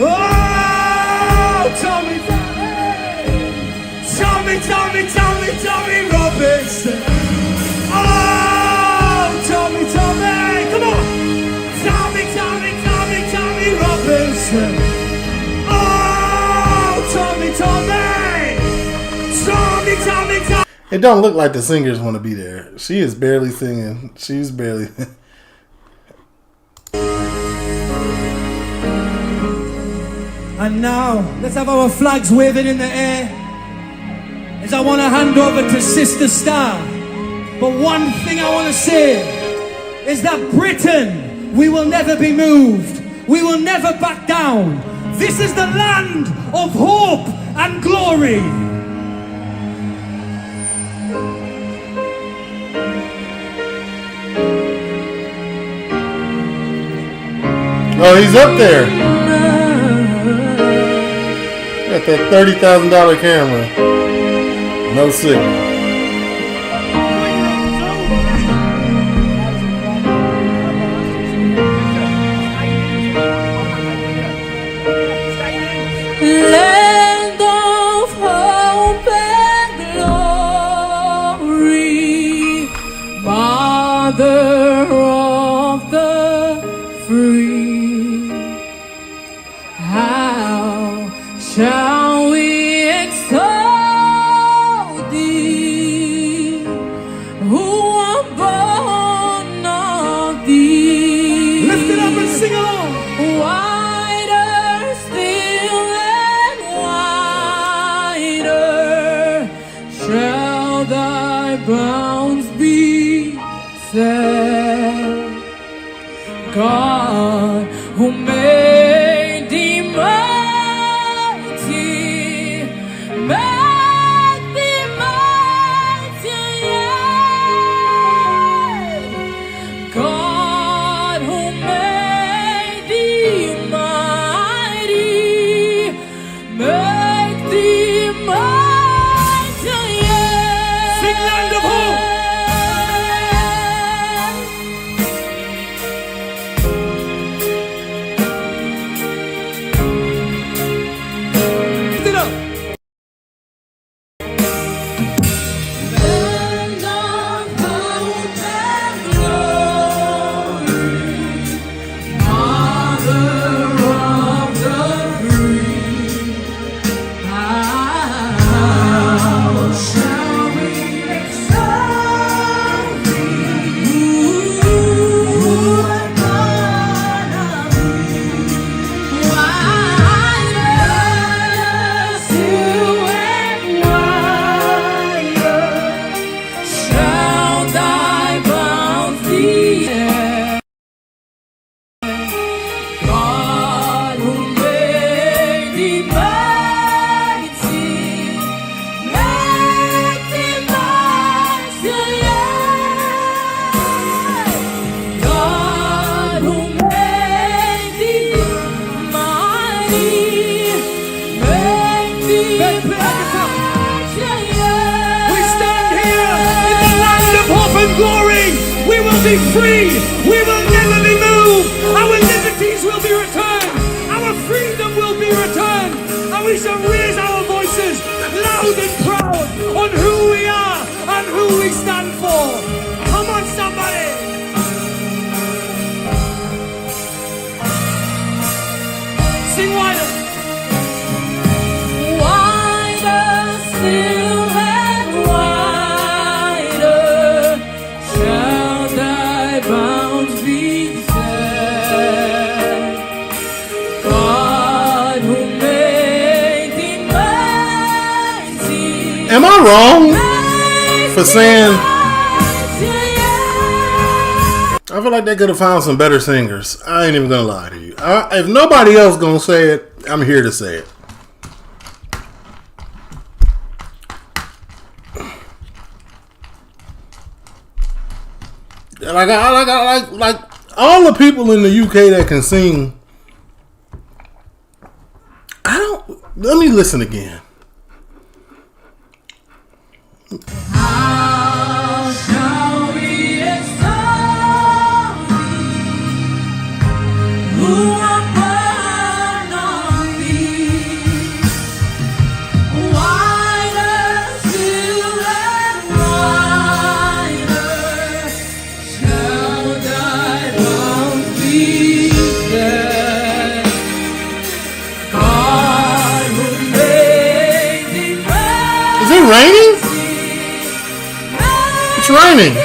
Oh, Tommy, Tommy, Tommy, Tommy, Tommy Robinson. Oh, Tommy, Tommy, come on. Tommy, Tommy, Tommy, Tommy Robinson. Oh, Tommy, Tommy. Tommy, Tommy, Tommy. It don't look like the singers want to be there. She is barely singing. She's barely. And now, let's have our flags waving in the air as I want to hand over to Sister Star. But one thing I want to say is that Britain, we will never be moved. We will never back down. This is the land of hope and glory. Oh, he's up there. Got that $30,000 camera. No signal. Land of hope and glory, Mother of the free, how shall we extol thee, who are born of thee? Lift it up and sing along. Wider still and wider shall thy bounds be set. God, who made thee mighty, make thee mighty yet. God, who made thee mighty, make thee mighty yet. Sing Land of Hope. Lift it up. Land of hope and glory, Mother of the free, how shall we extol thee, who are born of thee? Wider still and wider shall thy bounds be set. God, who made thee mighty, make thee mighty yet. God, who made thee mighty, make thee mighty yet. We stand here in the land of hope and glory. We will be free. We will never be moved. Our liberties will be returned. Our freedom will be returned. And we shall raise our voices loud and proud on who we are and who we stand for. Come on, somebody. Sing wider. Wider still and wider shall thy bounds be set. God, who made thee mighty, Am I wrong for saying? I feel like they could have found some better singers. I ain't even gonna lie to you. If nobody else gonna say it, I'm here to say it. Like all the people in the UK that can sing. Let me listen again. how shall we extol thee, who are born of thee? Wider still and wider shall thy bounds be set. God, who made thee Is it raining? raining.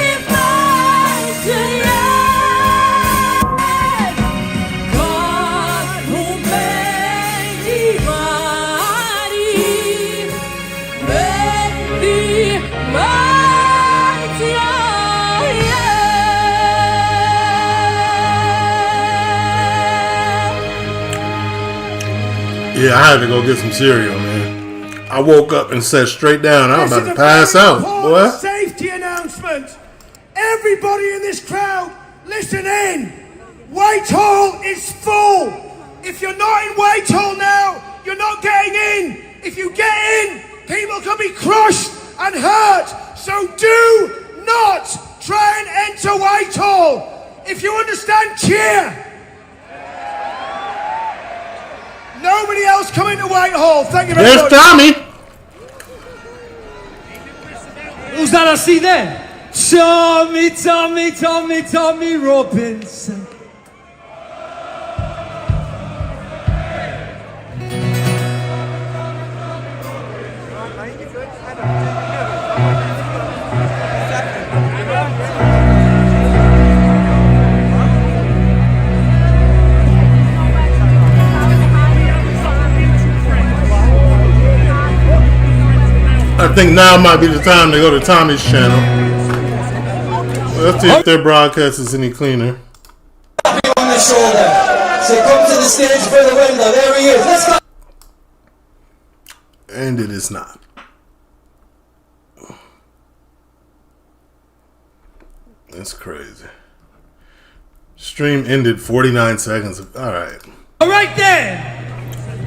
Yeah, I had to go get some cereal, man. I woke up and sat straight down. I was about to pass out, boy. Safety announcement. Everybody in this crowd, listen in. Whitehall is full. If you're not in Whitehall now, you're not getting in. If you get in, people can be crushed and hurt. So do not try and enter Whitehall. If you understand, cheer. Nobody else coming to Whitehall. Thank you very much. There's Tommy. Who's that I see there? Tommy Robinson. I think now might be the time to go to Tommy's channel. Let's see if their broadcast is any cleaner. On the shoulder. So come to the stage for the window. There he is. Let's go. And it is not. That's crazy. Stream ended 49 seconds. All right. All right there.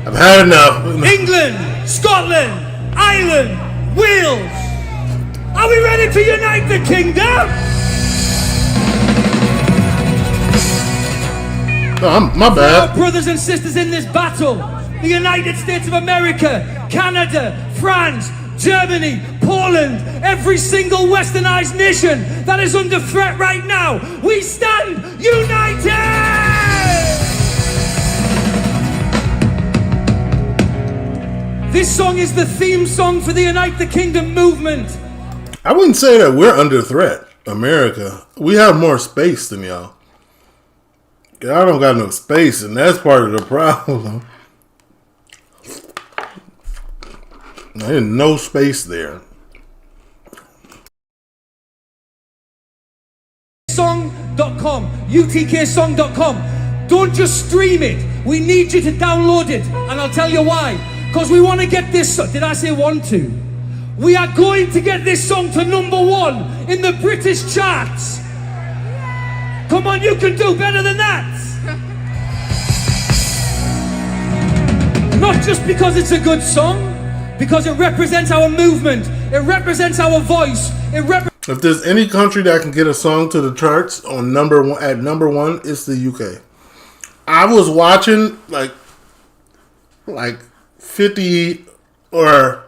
I've had enough. England, Scotland, Ireland, Wales. Are we ready to unite the kingdom? Oh, my bad. Our brothers and sisters in this battle, the United States of America, Canada, France, Germany, Poland, every single westernized nation that is under threat right now, we stand united! This song is the theme song for the Unite the Kingdom movement. I wouldn't say that we're under threat, America. We have more space than y'all. Y'all don't got no space, and that's part of the problem. There's no space there. Song.com, utksong.com. Don't just stream it. We need you to download it, and I'll tell you why. Because we want to get this song. Did I say want to? We are going to get this song to #1 in the British charts. Come on, you can do better than that. Not just because it's a good song, because it represents our movement. It represents our voice. If there's any country that can get a song to the charts on at number one, it's the UK. I was watching like 50 or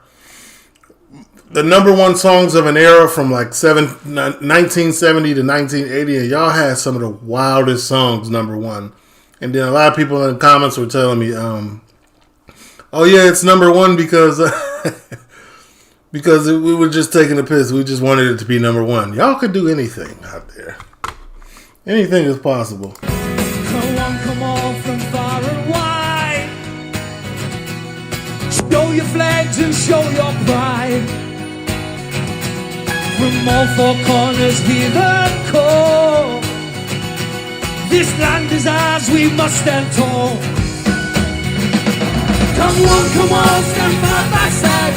the #1 songs of an era from like 1970 to 1980, and y'all had some of the wildest songs #1. And then a lot of people in the comments were telling me, oh yeah, it's #1 because because we were just taking a piss. We just wanted it to be #1. Y'all could do anything out there. Anything is possible. Come on from far and wide. Show your flags and show your pride. From all four corners hear the call. This land is ours, we must stand tall. Come on, stand side by side.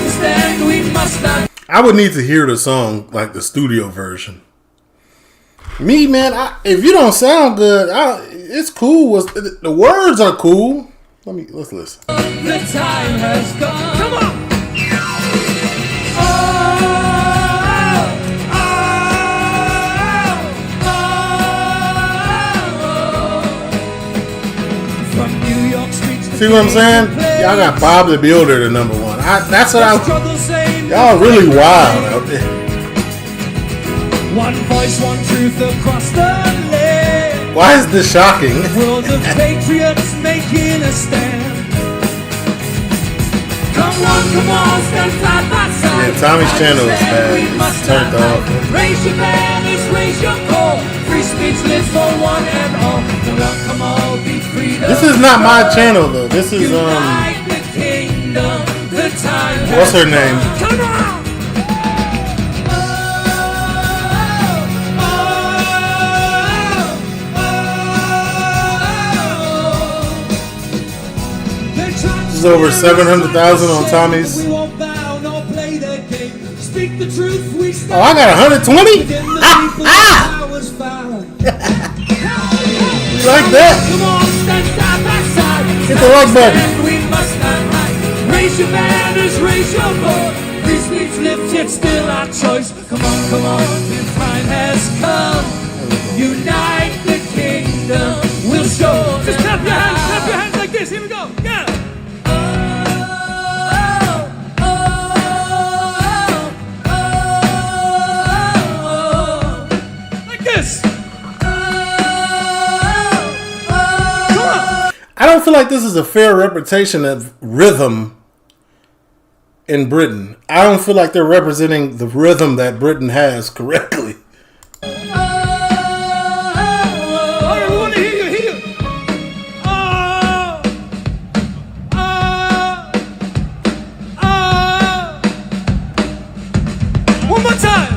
Stand, we must stand. I would need to hear the song, like the studio version. Me, man, if you don't sound good, it's cool. The words are cool. Let's listen. The time has gone. Come on. See what I'm saying? Y'all got Bob the Builder to #1. That's what y'all really wild out there. One voice, one truth across the land. Why is this shocking? World of patriots making a stand. come on, stand side by side. Yeah, Tommy's channel is bad. It's turned off. Raise your banners, raise your call. Free speech lives for one and all. Come on, be freedom. This is not my channel though. This is Unite the kingdom. The time what's her name? Come on. This is over 700,000 on Tommy's. We won't bow nor play their game. Speak the truth, we Oh, I got 120? You like that? Come on, stand side by side. Hit the like button. We must unite. Raise your banners, raise your voice. Free speech lives, yet still our choice. Come on, the time has come. Unite the kingdom. We'll show. Just clap your hands like this. Here we go. Yeah. I don't feel like this is a fair representation of rhythm in Britain. I don't feel like they're representing the rhythm that Britain has correctly. One more time.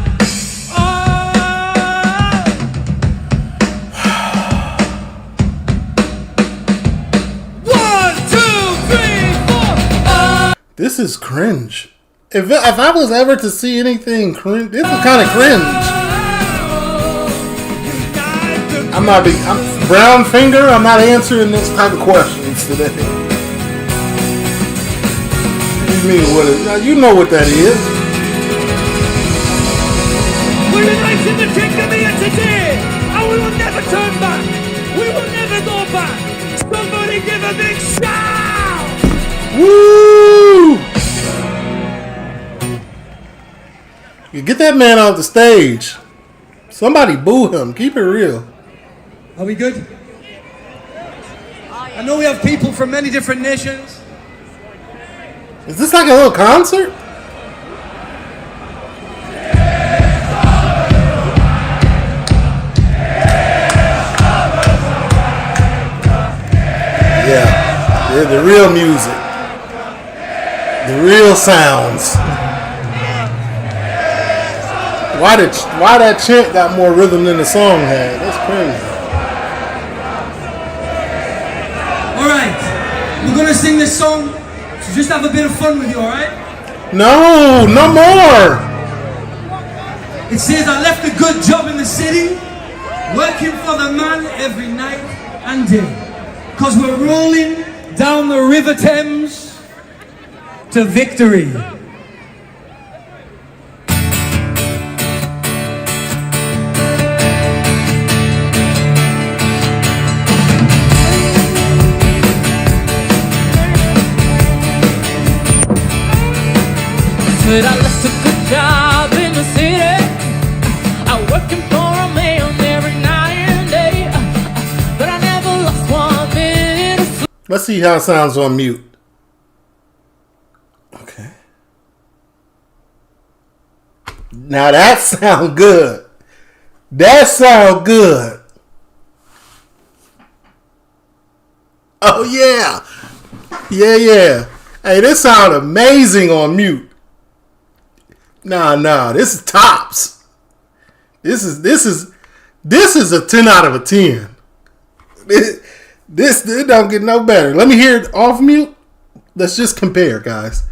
This is cringe. If I was ever to see anything cringe, this is kind of cringe. I'm brown finger. I'm not answering this type of questions today. You mean what? You know what that is. We're united the kingdom here today, and we will never turn back. We will never go back. Somebody give a big shout! Woo! You get that man off the stage. Somebody boo him. Keep it real. Are we good? I know we have people from many different nations. Is this like a little concert? Yeah, the real music. The real sounds. Why that chant got more rhythm than the song had? That's crazy. Alright, we're gonna sing this song, so just have a bit of fun with you, alright? No more! It says I left a good job in the city, working for the man every night and day. Cause we're rolling down the River Thames to victory. Said I left a good job in the city. I working for a man every night and day. But I never lost 1 minute of sleep. Let's see how it sounds on mute. Okay. Now that sound good. That sound good. Oh yeah. Yeah. Hey, this sound amazing on mute. Nah, this is tops. This is a 10 out of a 10. This it don't get no better. Let me hear it off mute. Let's just compare, guys.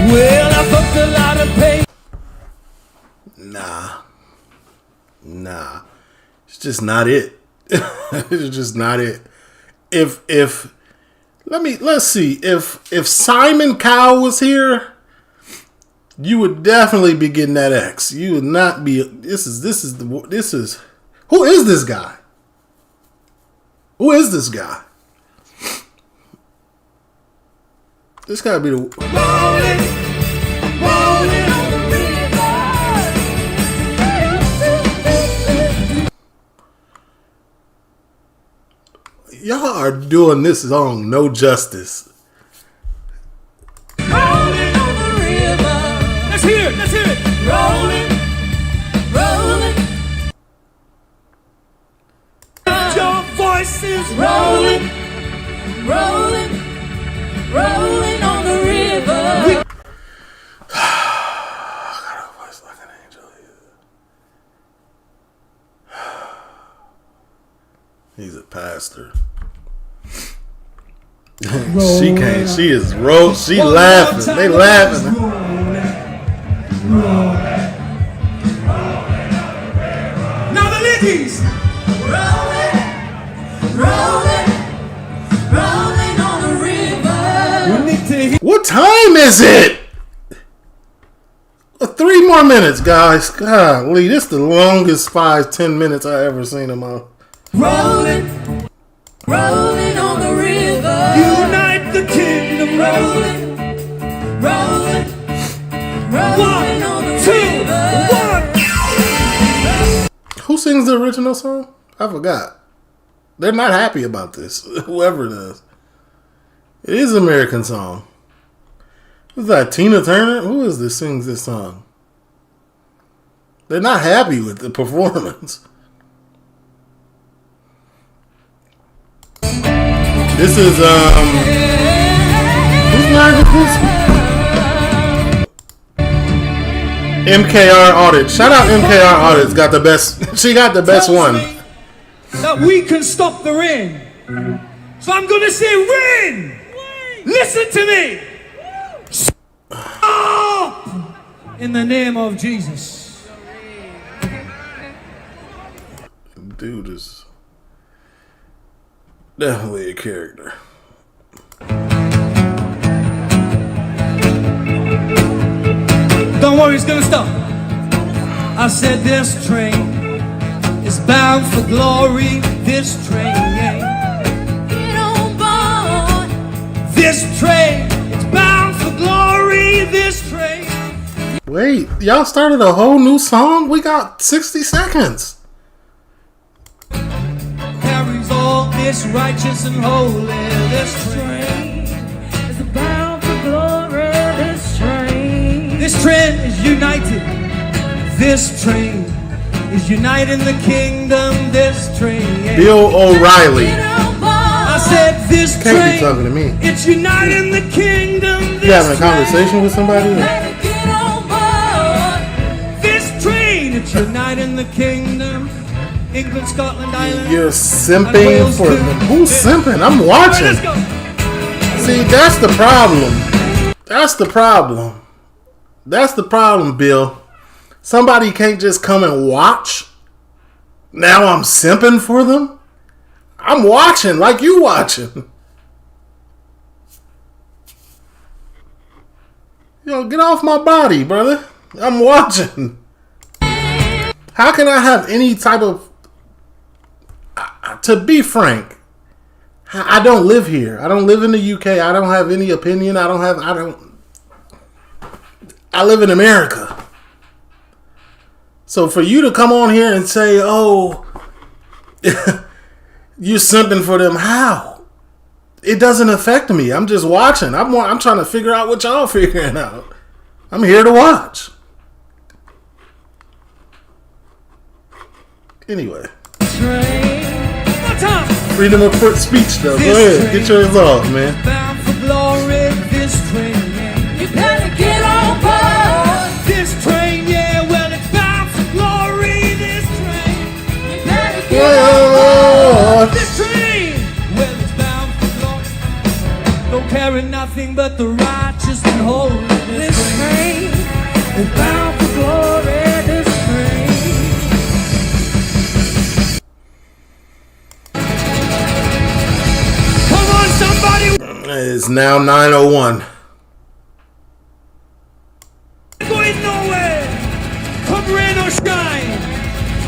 Well, I booked a lot of pay. Nah. It's just not it. It's just not it. Let's see. If Simon Cowell was here, you would definitely be getting that X. You would not be. This is. Who is this guy? Who is this guy? This gotta be the. Y'all are doing this song no justice. Rolling on the river. Let's hear it. Let's hear it. Rolling, rolling. Your voice is rolling, rolling, rolling on the river. He's a pastor. She can't. She is roll. She laughing. They laughing. Now the ladies. Rolling, rolling, rolling on the river. What time is it? 3 more minutes, guys. Golly, this is the longest 5-10 minutes I ever seen in my. Rolling, rolling on the river. Unite the kingdom. Rolling, rolling, rolling on the river. Who sings the original song? I forgot. They're not happy about this. Whoever it is. It is an American song. Who's that? Tina Turner? Who is this sings this song? They're not happy with the performance. This is who's not MKR Audit. Shout out MKR Audit's got the best. She got the best one. That we can stop the rain. So I'm gonna say rain. Listen to me. Stop in the name of Jesus. Dude is definitely a character. Don't worry, it's gonna stop. I said this train is bound for glory. This train, get on board. This train is bound for glory. This train. Wait, y'all started a whole new song? We got 60 seconds. Carries all this righteous and holy. This train is bound for glory. This train. This train is united. This train is uniting the kingdom. This train. Bill O'Reilly. I said this train. Can't be talking to me. It's uniting the kingdom. You having a conversation with somebody? This train, it's uniting the kingdom. England, Scotland, Ireland. You're simping for them. Who's simping? I'm watching. See, that's the problem. That's the problem. That's the problem, Bill. Somebody can't just come and watch. Now I'm simping for them. I'm watching like you watching. Yo, get off my body, brother. I'm watching. How can I have any type of... To be frank, I don't live here. I don't live in the UK. I don't have any opinion. I live in America. So for you to come on here and say, oh, you're simping for them, how? It doesn't affect me. I'm just watching. I'm trying to figure out what y'all figuring out. I'm here to watch. Anyway. Freedom of speech, though. Go ahead. Get yours off, man. Bound for glory, this train. You better get on board. This train, yeah, well, it's bound for glory, this train. You better get on board. This train, well, it's bound for glory. Don't carry nothing but the righteous and holy. This train is bound for glory, this train. It's now 9:01. Going nowhere. Come rain or shine,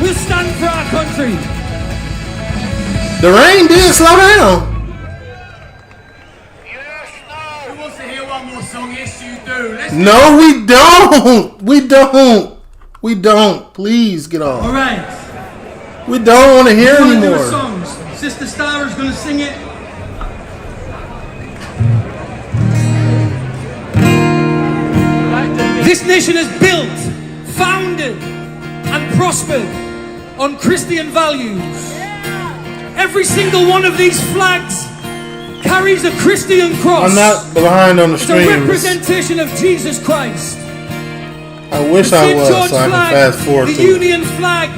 we'll stand for our country. The rain did slow down. Who wants to hear one more song? Yes, you do. No, we don't. We don't. We don't. Please get off. All right. We don't want to hear One of anymore. the songs. Sister Stara's going to sing it. This nation is built, founded, and prospered on Christian values. Every single one of these flags carries a Christian cross. I'm not behind on the streams. It's a representation of Jesus Christ. I wish I was, so I can fast forward to the Union flag.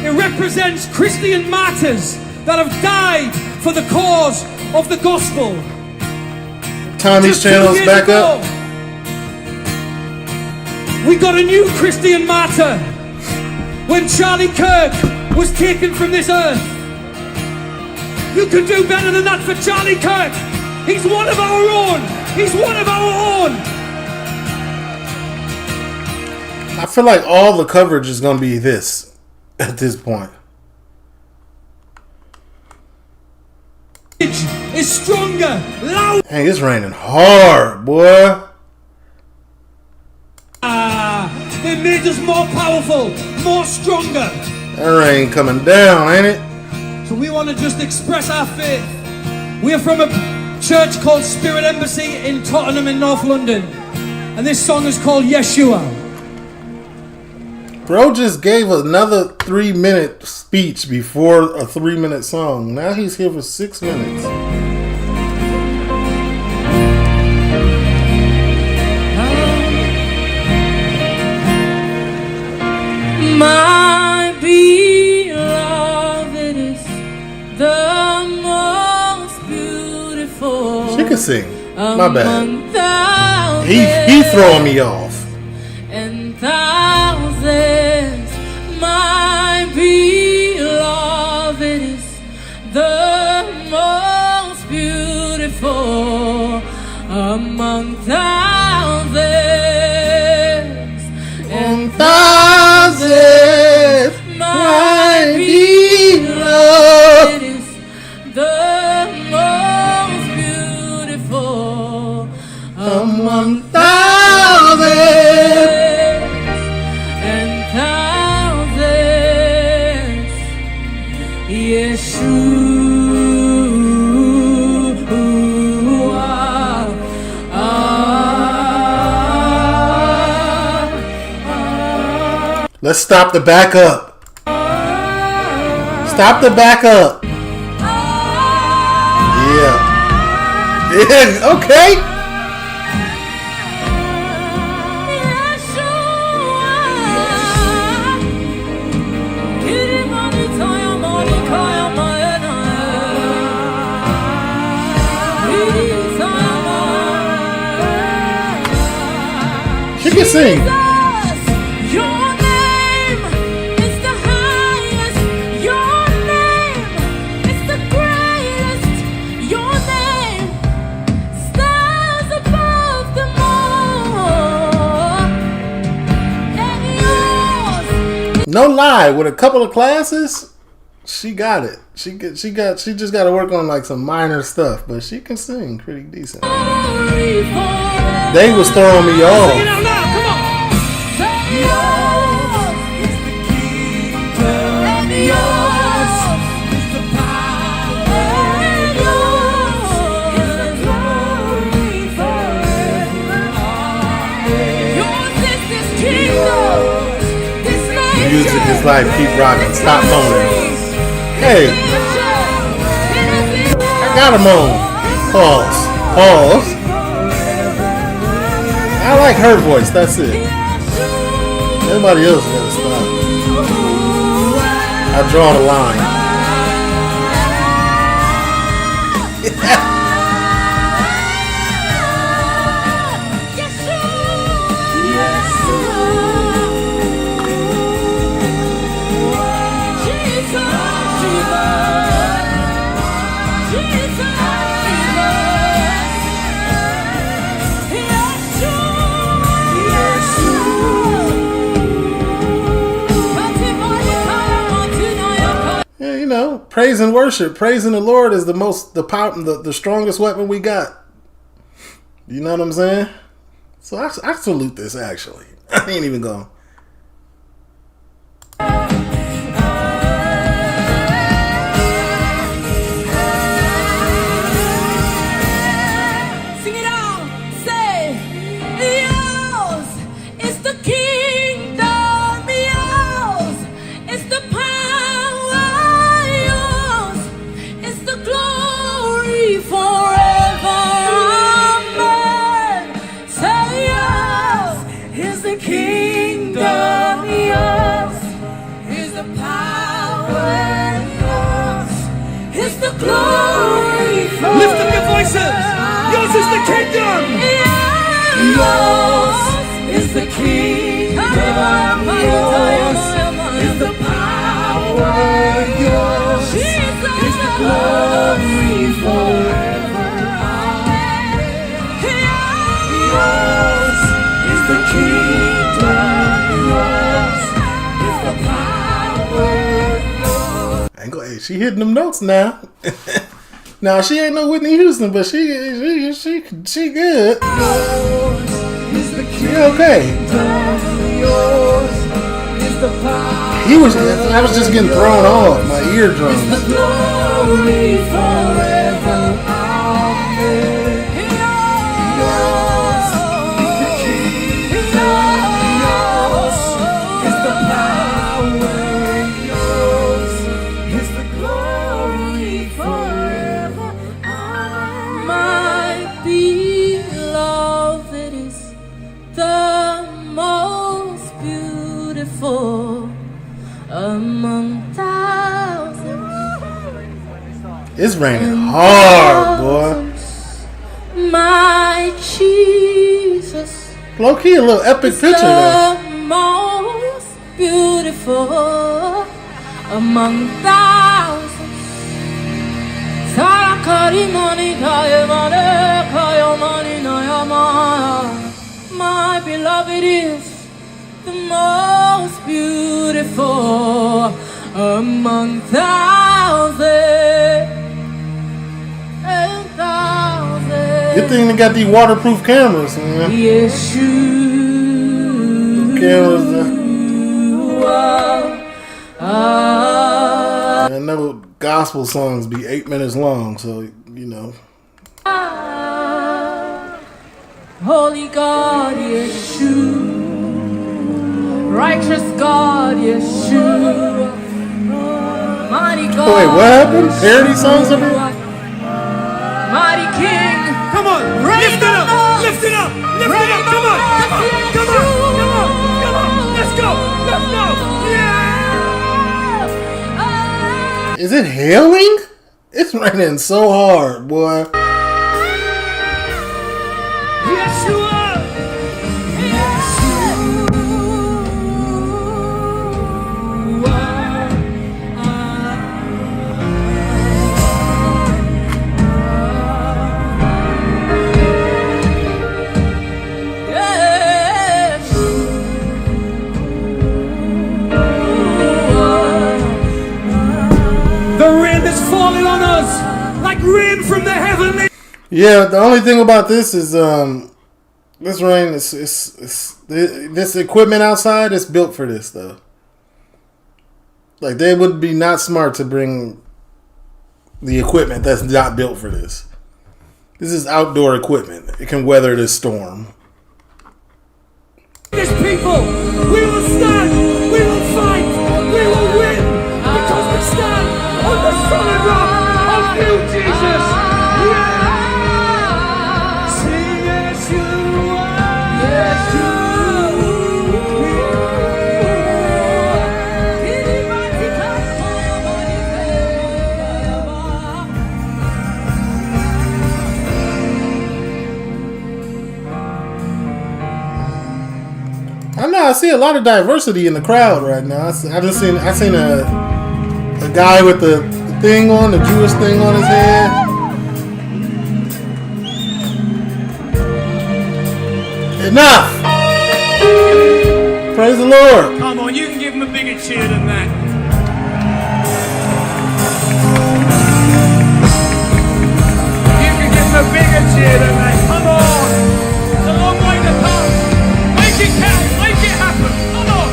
It represents Christian martyrs that have died for the cause of the gospel. Tommy's channel is back up. We got a new Christian martyr when Charlie Kirk was taken from this earth. You can do better than that for Charlie Kirk. He's one of our own. He's one of our own. I feel like all the coverage is going to be this at this point. Is stronger, louder. Hey, it's raining hard, boy. It made us more powerful, more stronger. That rain coming down, ain't it? So we want to just express our faith. We are from a church called Spirit Embassy in Tottenham in North London. And this song is called Yeshua. Bro just gave another 3-minute speech before a 3-minute song. Now he's here for 6 minutes. My beloved is the most beautiful. She can sing. My bad. Thousands He throwing me off. and thousands. My beloved is the most beautiful among thousands and thousands. My beloved is the most beautiful among thousands and thousands. Yeshua. Let's stop the backup. Stop the backup. Yeah. Yeah, okay. She can sing. No lie, with a couple of classes, she got it. She just got to work on like some minor stuff, but she can sing pretty decent. They was throwing me off. Music is life, keep rocking, stop moaning. Hey, I gotta moan. Pause. I like her voice, that's it. Everybody else gotta stop. I draw the line. Praise and worship, praising the Lord is the strongest weapon we got. You know what I'm saying? So I salute this actually. I ain't even going. the kingdom, yours is the power, yours is the glory forever. Yours is the kingdom, yours is the power. Hey, she hitting them notes now. Now she ain't no Whitney Houston, but she good. She okay. I was just getting thrown off my eardrums. It's raining hard, boy. My Jesus. Low key, a little epic picture though. Most beautiful among thousands. My beloved is the most beautiful among thousands. Good thing they got these waterproof cameras, man. Cameras. I know gospel songs be 8 minutes long, so you know. Holy God, Yeshua. Righteous God, Yeshua. Mighty God. Wait, what happened? Parody songs of it? Mighty King. Come on, lift it up, lift it up, lift it up. Come on, come on, come on, come on, come on. Let's go, let's go. Yeah. Is it hailing? It's raining so hard, boy. Yeshua. Like rain from the heavenly. Yeah, the only thing about this is this rain is this equipment outside is built for this though. Like they would be not smart to bring the equipment that's not built for this. This is outdoor equipment. It can weather this storm. This people, we will stand, we will fight, we will win because we stand on the solid rock. You, Jesus! Yeah! Sing Yeshua! I know. I see a lot of diversity in the crowd right now. I seen a guy with the thing on, the Jewish thing on his head. Enough! Praise the Lord. Come on, you can give him a bigger cheer than that. You can give him a bigger cheer than that. Come on. It's a long way to come. Make it count. Make it happen. Come on.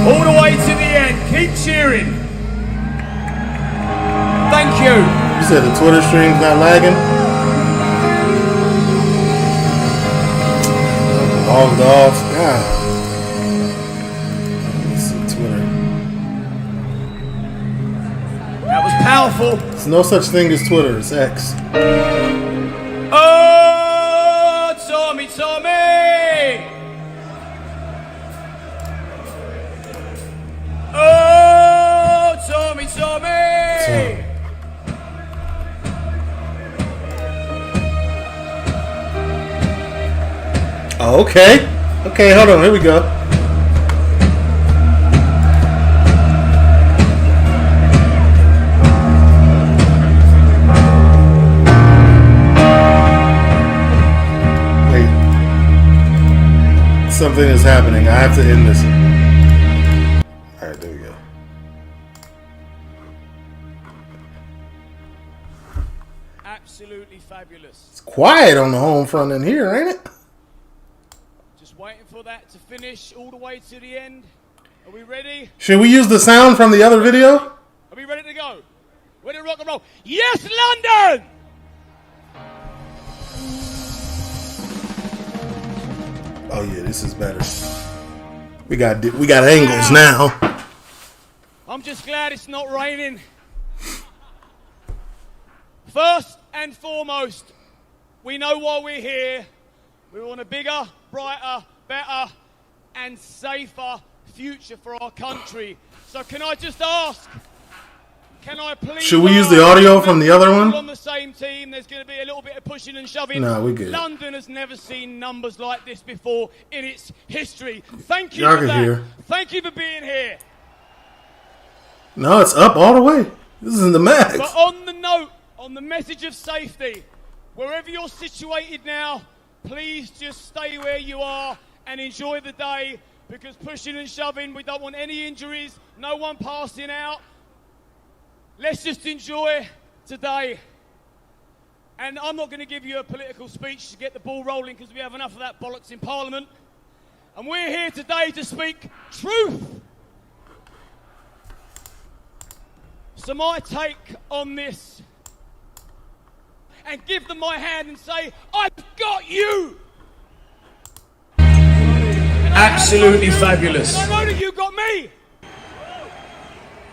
All the way to the end. Keep cheering. Thank you. You said the Twitter stream's not lagging? Logged off. God. Let's see Twitter. That was powerful. There's no such thing as Twitter. It's X. Oh! Okay. Okay, hold on. Here we go. Wait. Something is happening. I have to end this. Alright, there we go. Absolutely fabulous. It's quiet on the home front in here, ain't it? Just waiting for that to finish all the way to the end. Are we ready? Should we use the sound from the other video? Are we ready to go? Ready to rock and roll? Yes, London! Oh yeah, this is better. We got angles now. I'm just glad it's not raining. First and foremost, we know why we're here. We want a bigger, brighter, better, and safer future for our country. So can I just ask, can I please... Should we use the audio from the other one? On the same team, there's going to be a little bit of pushing and shoving. No, we good. London has never seen numbers like this before in its history. Thank you Y'all for can that. hear. Thank you for being here. No, it's up all the way. This is in the max. But on the note, on the message of safety, wherever you're situated now, please just stay where you are and enjoy the day, because pushing and shoving, we don't want any injuries, no one passing out. Let's just enjoy today. And I'm not going to give you a political speech to get the ball rolling, because we have enough of that bollocks in Parliament. And we're here today to speak truth. So my take on this, and give them my hand and say, I've got you! Absolutely fabulous. And I know that you got me!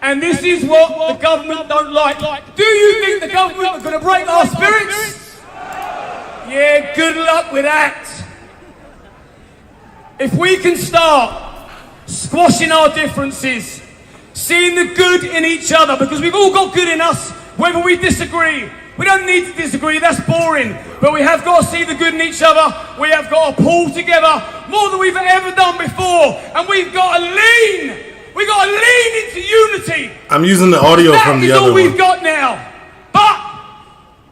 And this is what the government don't like. Do you think the government are going to break our spirits? Yeah, good luck with that. If we can start squashing our differences, seeing the good in each other, because we've all got good in us, whether we disagree. We don't need to disagree, that's boring. But we have got to see the good in each other. We have got to pull together more than we've ever done before. And we've got to lean. We've got to lean into unity. I'm using the audio from the other one. That is all we've got now. But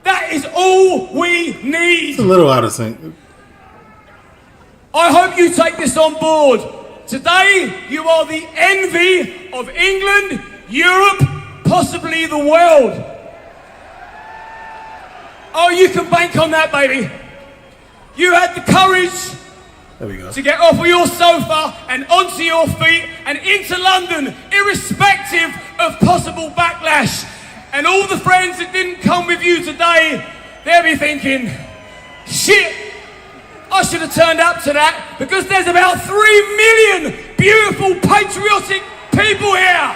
that is all we need. It's a little out of sync. I hope you take this on board. Today, you are the envy of England, Europe, possibly the world. Oh, you can bank on that, baby. You had the courage there we go. to get off of your sofa and onto your feet and into London, irrespective of possible backlash. And all the friends that didn't come with you today, they'll be thinking, shit, I should have turned up to that, because there's about 3 million beautiful, patriotic people here.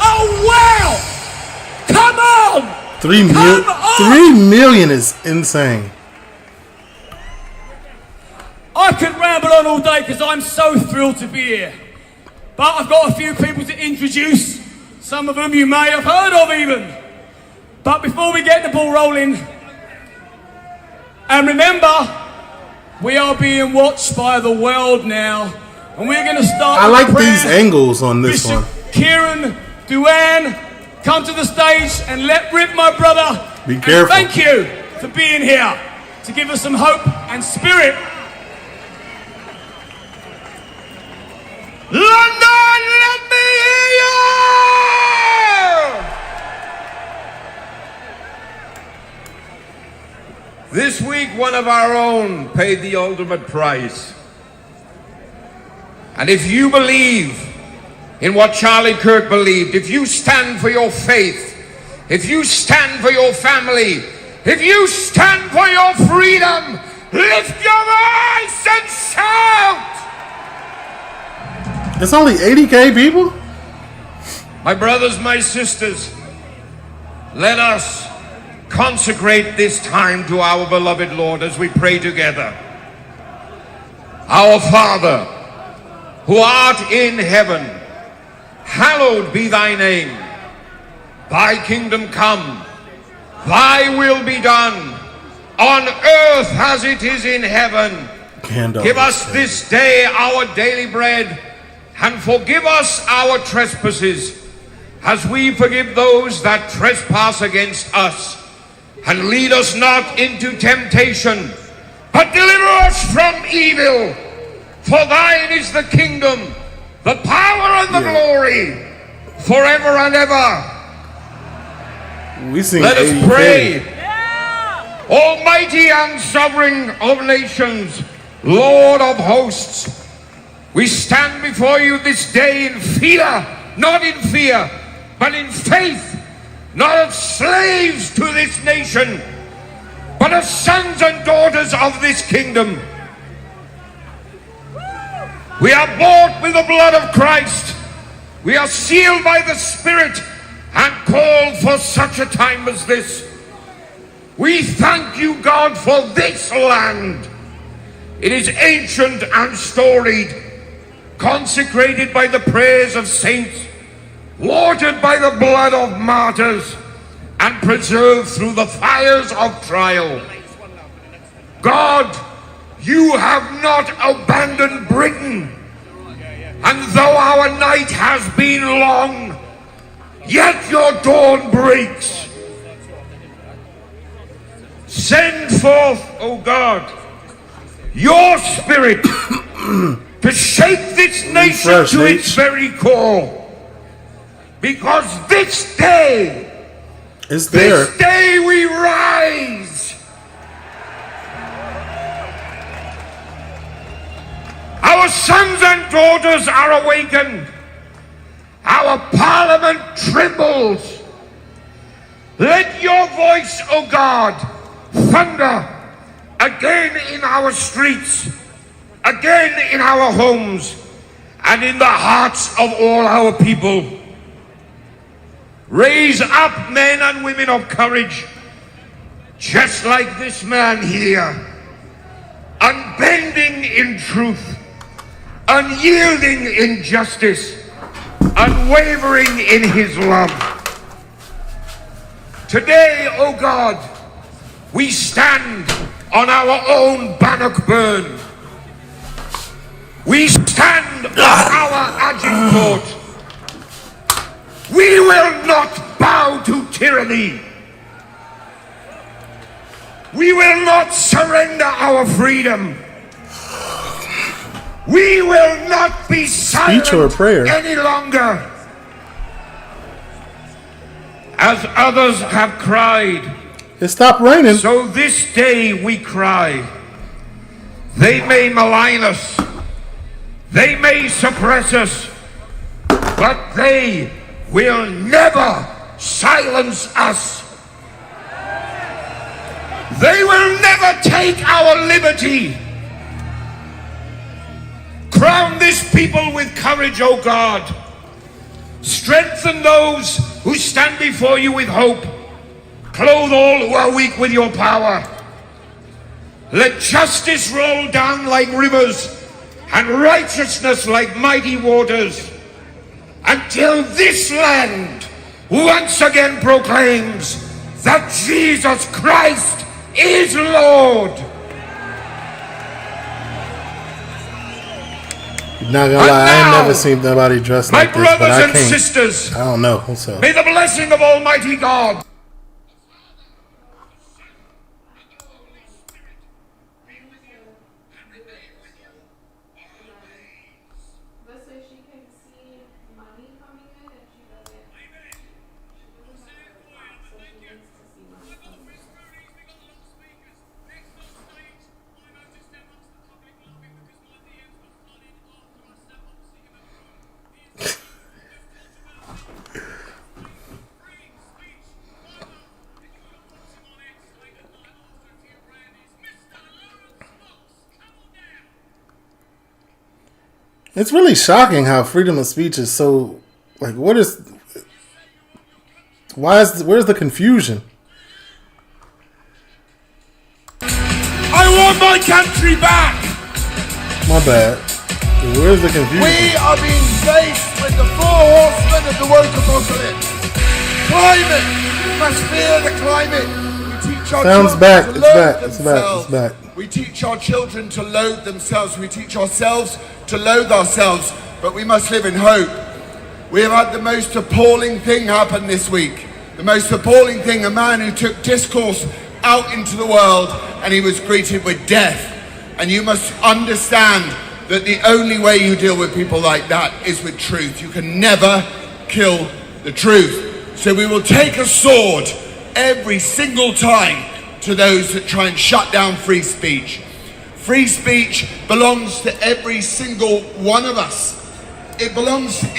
Oh, wow! Come on! 3 million is insane. I could ramble on all day because I'm so thrilled to be here. But I've got a few people to introduce. Some of them you may have heard of even. But before we get the ball rolling, and remember, we are being watched by the world now. And we're going to start I like with these prayer. angles on this Bishop one. Kieran Duane, come to the stage and let rip, my brother. Be careful. And thank you for being here to give us some hope and spirit. London, let me hear you! This week, one of our own paid the ultimate price. And if you believe in what Charlie Kirk believed, if you stand for your faith, if you stand for your family, if you stand for your freedom, lift your voice and shout! It's only 80K people? My brothers, my sisters, let us consecrate this time to our beloved Lord as we pray together. Our Father, who art in heaven, hallowed be thy name. Thy kingdom come, thy will be done, on earth as it is in heaven. Give us this day our daily bread, and forgive us our trespasses, as we forgive those that trespass against us. And lead us not into temptation, but deliver us from evil. For thine is the kingdom, the power, and the glory, forever and ever. Let us pray. Almighty and sovereign of nations, Lord of hosts, we stand before you this day in fear, not in fear, but in faith, not as slaves to this nation, but as sons and daughters of this kingdom. We are bought with the blood of Christ. We are sealed by the Spirit and called for such a time as this. We thank you, God, for this land. It is ancient and storied, consecrated by the prayers of saints, watered by the blood of martyrs, and preserved through the fires of trial. God, you have not abandoned Britain, and though our night has been long, yet your dawn breaks. Send forth, O God, your Spirit to shake this nation to its very core. Because this day, this day we rise. Our sons and daughters are awakened. Our parliament trembles. Let your voice, O God, thunder again in our streets, again in our homes, and in the hearts of all our people. Raise up men and women of courage, just like this man here, unbending in truth, unyielding in justice, unwavering in his love. Today, O God, we stand on our own Bannockburn. We stand on our Agincourt. We will not bow to tyranny. We will not surrender our freedom. We will not be silent any longer. As others have cried, it stopped raining. So this day we cry. They may malign us, they may suppress us, but they will never silence us. They will never take our liberty. Crown this people with courage, O God. Strengthen those who stand before you with hope. Clothe all who are weak with your power. Let justice roll down like rivers and righteousness like mighty waters, until this land once again proclaims that Jesus Christ is Lord. Not gonna lie, I ain't never seen nobody dressed like this, but I can't. Sisters, I don't know. So. May the blessing of Almighty God It's really shocking how freedom of speech is so, like, where's the confusion? I want my country back. My bad. Where's the confusion? We are being faced with the four horsemen of the woke apocalypse. Climate. We must fear the climate. We teach teach our Sounds children back. to It's loathe back. It's back. themselves. It's back. We teach our children to loathe themselves. We teach ourselves to loathe ourselves. But we must live in hope. We have had the most appalling thing happen this week. The most appalling thing, a man who took discourse out into the world and he was greeted with death. And you must understand that the only way you deal with people like that is with truth. You can never kill the truth. So we will take a sword every single time to those that try and shut down free speech. Free speech belongs to every single one of us. It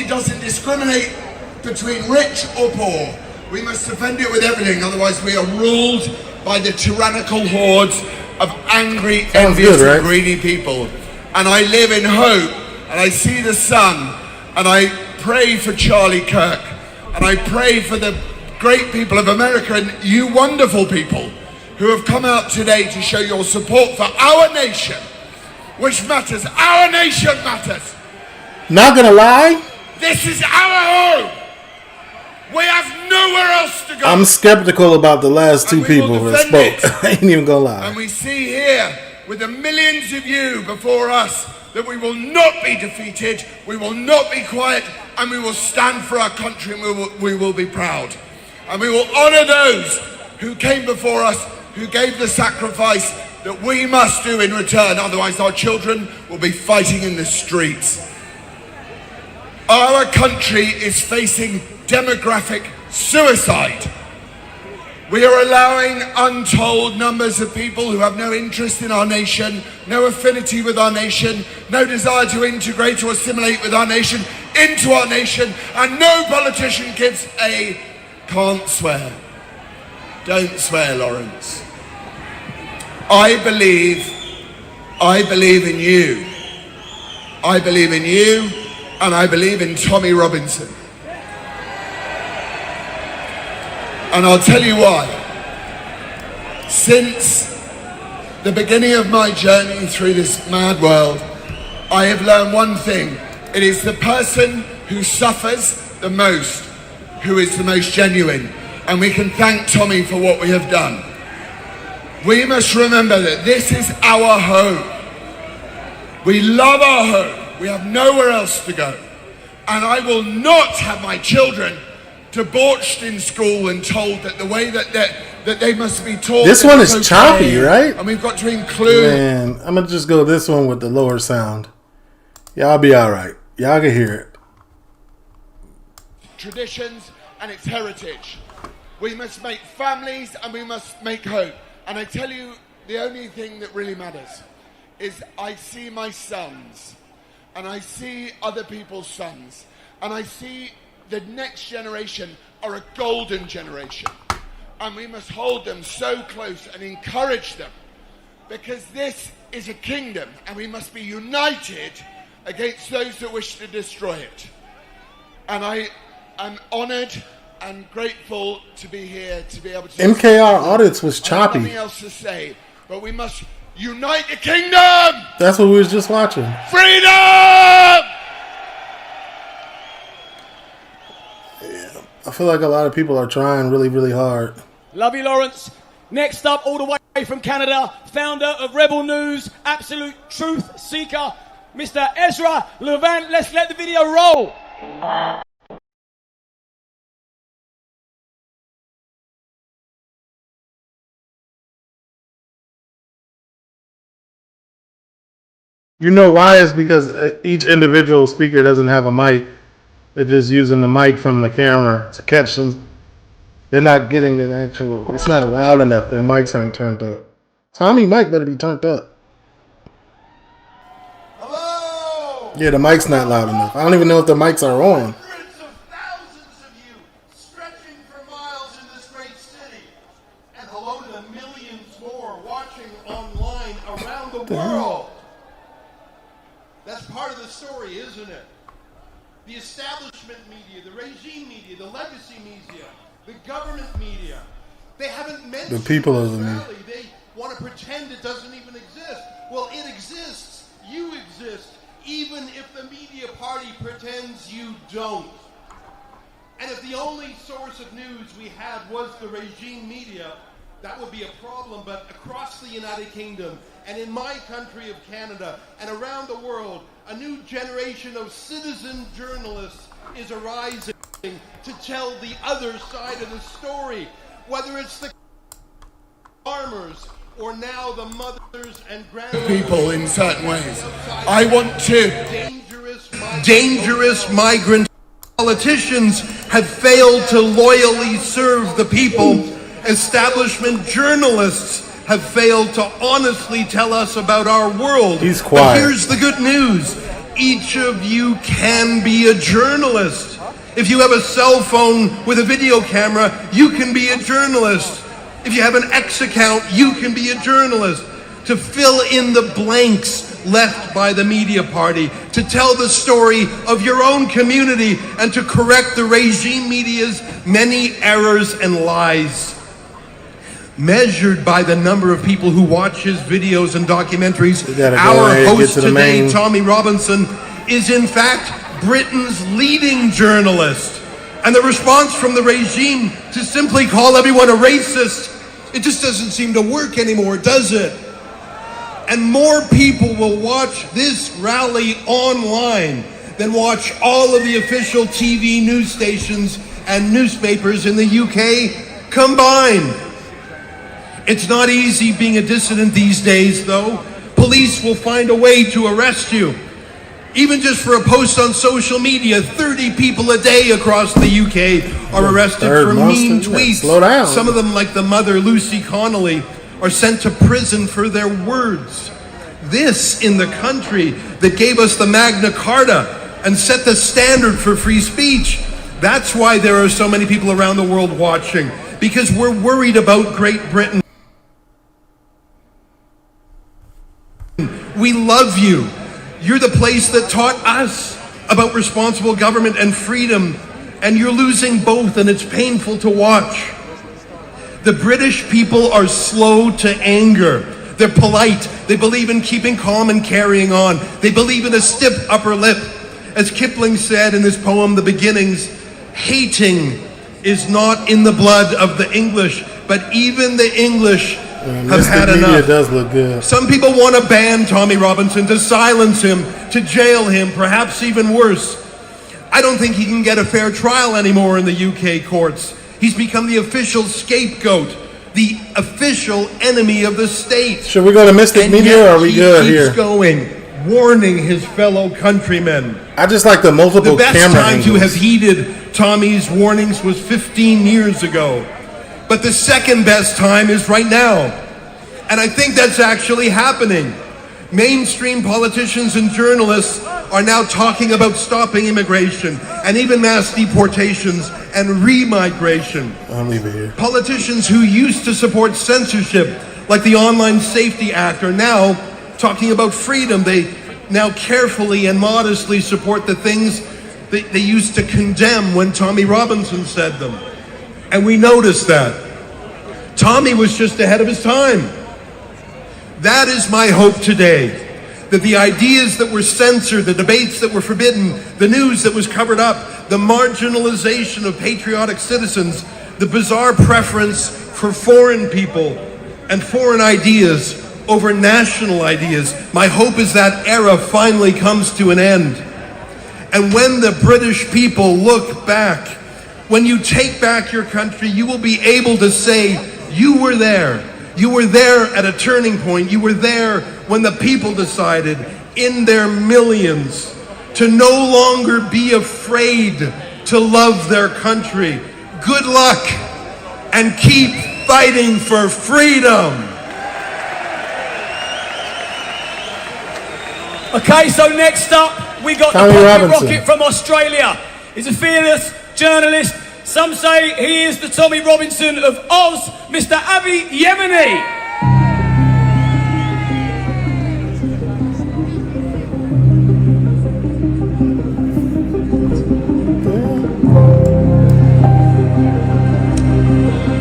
doesn't discriminate between rich or poor. We must defend it with everything, otherwise we are ruled by the tyrannical hordes of angry, envious, and greedy people. And I live in hope, and I see the sun, and I pray for Charlie Kirk, and I pray for the great people of America and you wonderful people who have come out today to show your support for our nation, which matters. Our nation matters. Not gonna lie, this is our home. We have nowhere else to go. I'm skeptical about the last two people that spoke. I ain't even gonna lie. And we see here, with the millions of you before us, that we will not be defeated, we will not be quiet, and we will stand for our country, and we will be proud. And we will honour those who came before us, who gave the sacrifice that we must do in return, otherwise our children will be fighting in the streets. Our country is facing demographic suicide. We are allowing untold numbers of people who have no interest in our nation, no affinity with our nation, no desire to integrate or assimilate with our nation, into our nation, and no politician gives a can't swear. Don't swear, Lawrence. I believe in you. I believe in you, and I believe in Tommy Robinson. And I'll tell you why. Since the beginning of my journey through this mad world, I have learned one thing. It is the person who suffers the most who is the most genuine. And we can thank Tommy for what we have done. We must remember that this is our home. We love our home. We have nowhere else to go. And I will not have my children debauched in school and told that the way that they must be taught. This one is choppy, right? And we've got to include. Man, I'm gonna just go this one with the lower sound. Y'all be all right. Y'all can hear it. Traditions and its heritage. We must make families and we must make hope. And I tell you, the only thing that really matters is I see my sons and I see other people's sons and I see the next generation are a golden generation, and we must hold them so close and encourage them, because this is a kingdom and we must be united against those that wish to destroy it. And I am honoured and grateful to be here to be able to. MKR audits was choppy. Nothing else to say, but we must unite the kingdom. That's what we was just watching. Freedom. I feel like a lot of people are trying really, really hard. Love you, Lawrence. Next up, all the way from Canada, founder of Rebel News, absolute truth seeker, Mr. Ezra Levant. Let's let the video roll. You know why? It's because each individual speaker doesn't have a mic. They're just using the mic from the camera to catch them. They're not getting the actual. It's not loud enough. Their mics aren't turned up. Tommy mic better be turned up. Hello. Yeah, the mic's not loud enough. I don't even know if the mics are on. Hundreds of thousands of you stretching for miles in this great city. And hello to the millions more watching online around the world. That's part of the story, isn't it? The establishment media, the regime media, the legacy media, the government media, they haven't mentioned the people of the media. media. They want to pretend it doesn't even exist. Well, it exists. You exist, even if the media party pretends you don't. And if the only source of news we had was the regime media, that would be a problem, but across the United Kingdom and in my country of Canada and around the world, a new generation of citizen journalists is arising to tell the other side of the story, whether it's the farmers or now the mothers and grandmothers. People in certain ways. I want to. Dangerous migrant politicians have failed to loyally serve the people. Establishment journalists have failed to honestly tell us about our world. He's quiet. But here's the good news. Each of you can be a journalist. If you have a cell phone with a video camera, you can be a journalist. If you have an X account, you can be a journalist. To fill in the blanks left by the media party, to tell the story of your own community, and to correct the regime media's many errors and lies. Measured by the number of people who watch his videos and documentaries, our host today, Tommy Robinson, is in fact Britain's leading journalist. And the response from the regime to simply call everyone a racist, it just doesn't seem to work anymore, does it? And more people will watch this rally online than watch all of the official TV news stations and newspapers in the UK combined. It's not easy being a dissident these days, though. Police will find a way to arrest you. Even just for a post on social media, 30 people a day across the UK are arrested for mean tweets. Slow down. Some of them, like the mother Lucy Connolly, are sent to prison for their words. This in the country that gave us the Magna Carta and set the standard for free speech. That's why there are so many people around the world watching, because we're worried about Great Britain. We love you. You're the place that taught us about responsible government and freedom, and you're losing both, and it's painful to watch. The British people are slow to anger. They're polite. They believe in keeping calm and carrying on. They believe in a stiff upper lip. As Kipling said in his poem, The Beginnings, hating is not in the blood of the English, but even the English have had enough. Does look good. Some people want to ban Tommy Robinson, to silence him, to jail him, perhaps even worse. I don't think he can get a fair trial anymore in the UK courts. He's become the official scapegoat, the official enemy of the state. Should we go to Mystic Media, or are we good here? He keeps going, warning his fellow countrymen. I just like the multiple camera angles. The best time to have heeded Tommy's warnings was 15 years ago. But the second best time is right now. And I think that's actually happening. Mainstream politicians and journalists are now talking about stopping immigration and even mass deportations and remigration. I'll leave it here. Politicians who used to support censorship, like the Online Safety Act, are now talking about freedom. They now carefully and modestly support the things that they used to condemn when Tommy Robinson said them. And we noticed that. Tommy was just ahead of his time. That is my hope today, that the ideas that were censored, the debates that were forbidden, the news that was covered up, the marginalization of patriotic citizens, the bizarre preference for foreign people and foreign ideas over national ideas, my hope is that era finally comes to an end. And when the British people look back, when you take back your country, you will be able to say, you were there. You were there at a turning point. You were there when the people decided in their millions to no longer be afraid to love their country. Good luck, and keep fighting for freedom. Okay, so next up, we got Tommy the Pocket Robinson. Rocket from Australia. He's a fearless journalist. Some say he is the Tommy Robinson of Oz, Mr. Avi Yemeni.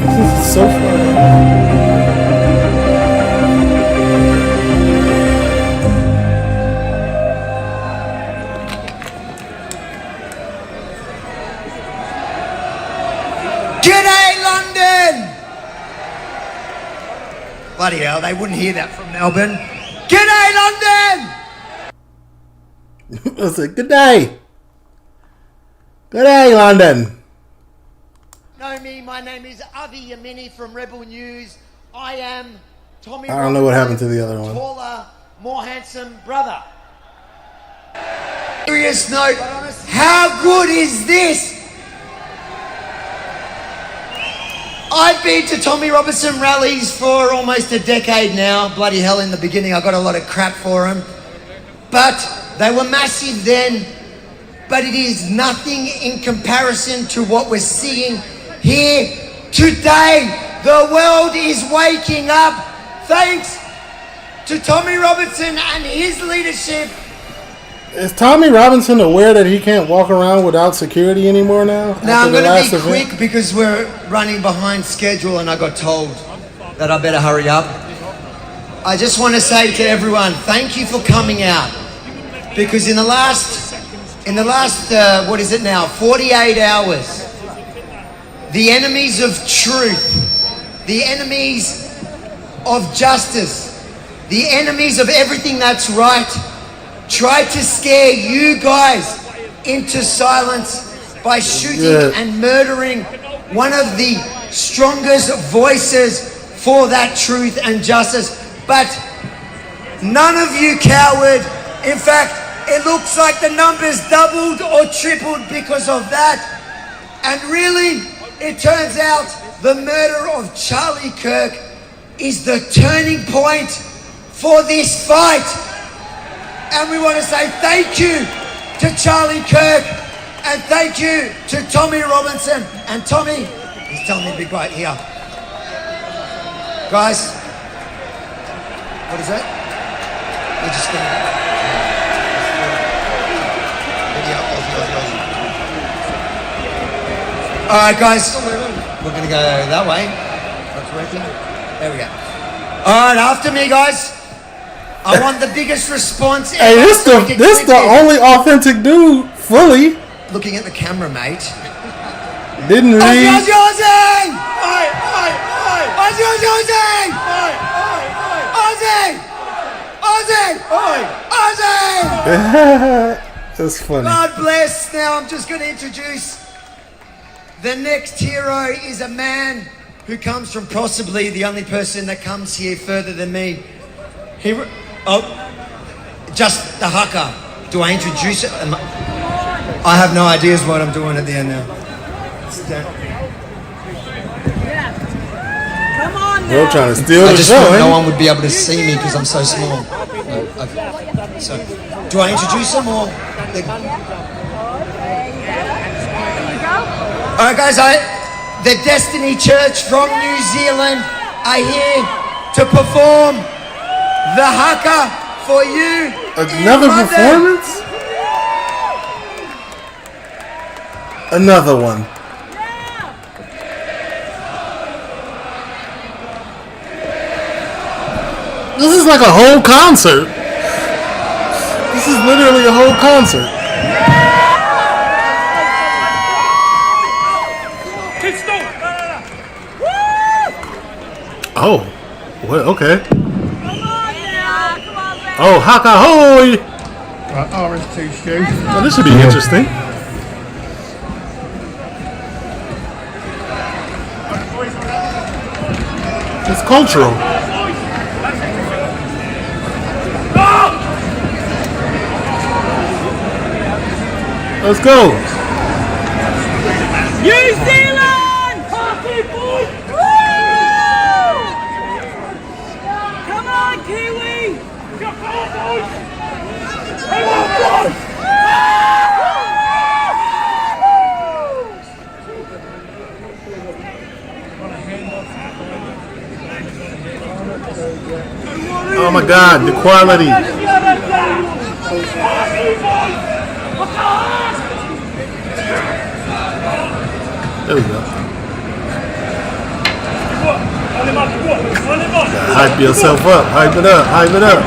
This is so fun. G'day, London! Bloody hell, they wouldn't hear that from Melbourne. G'day, London! I said, good day. Good day, London. Know me, my name is Avi Yamini from Rebel News. I am Tommy I don't know what happened to the other one. Taller, more handsome brother. Serious note, how good is this? I've been to Tommy Robinson rallies for almost a decade now. Bloody hell, in the beginning I got a lot of crap for them. But they were massive then. But it is nothing in comparison to what we're seeing here today. The world is waking up thanks to Tommy Robinson and his leadership. Is Tommy Robinson aware that he can't walk around without security anymore now? Now I'm going to be quick because we're running behind schedule and I got told that I better hurry up. I just want to say to everyone, thank you for coming out. Because in the last, what is it now, 48 hours, the enemies of truth, the enemies of justice, the enemies of everything that's right, tried to scare you guys into silence by shooting and murdering one of the strongest voices for that truth and justice. But none of you cowered. In fact, it looks like the numbers doubled or tripled because of that. And really, it turns out the murder of Charlie Kirk is the turning point for this fight. And we want to say thank you to Charlie Kirk and thank you to Tommy Robinson. And Tommy, he's telling me to be quiet here. Guys, what is that? We're just going to... Alright guys, we're going to go that way. That's working. There we go. Alright, after me guys. I want the biggest response ever. Hey, this the only authentic dude, fully. Looking at the camera, mate. Didn't read. Ozzy! Oi, oi, oi! Ozzy! That's funny. God bless. Now I'm just going to introduce the next hero. Is a man who comes from possibly the only person that comes here further than me. Just the haka. Do I introduce it? I have no idea what I'm doing at the end now. Come on We're trying to steal the just show, thought eh? no one would be able to see me because I'm so small. So, do I introduce them or? Alright guys, the Destiny Church from New Zealand are here to perform the haka for you. Another performance? Another one. This is like a whole concert. This is literally a whole concert. Oh, well, okay. Oh, haka hoy! RS2 Stu. Oh, this should be interesting. It's cultural. Let's go. New Zealand! Party boy! Woo! Come on, Kiwi! Come on, boys! Come on, boys! Oh my God, the quality. There we go. Hype yourself up. Hype it up. Hype it up.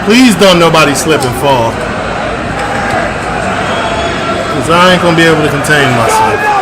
Please don't nobody slip and fall. Because I ain't going to be able to contain myself.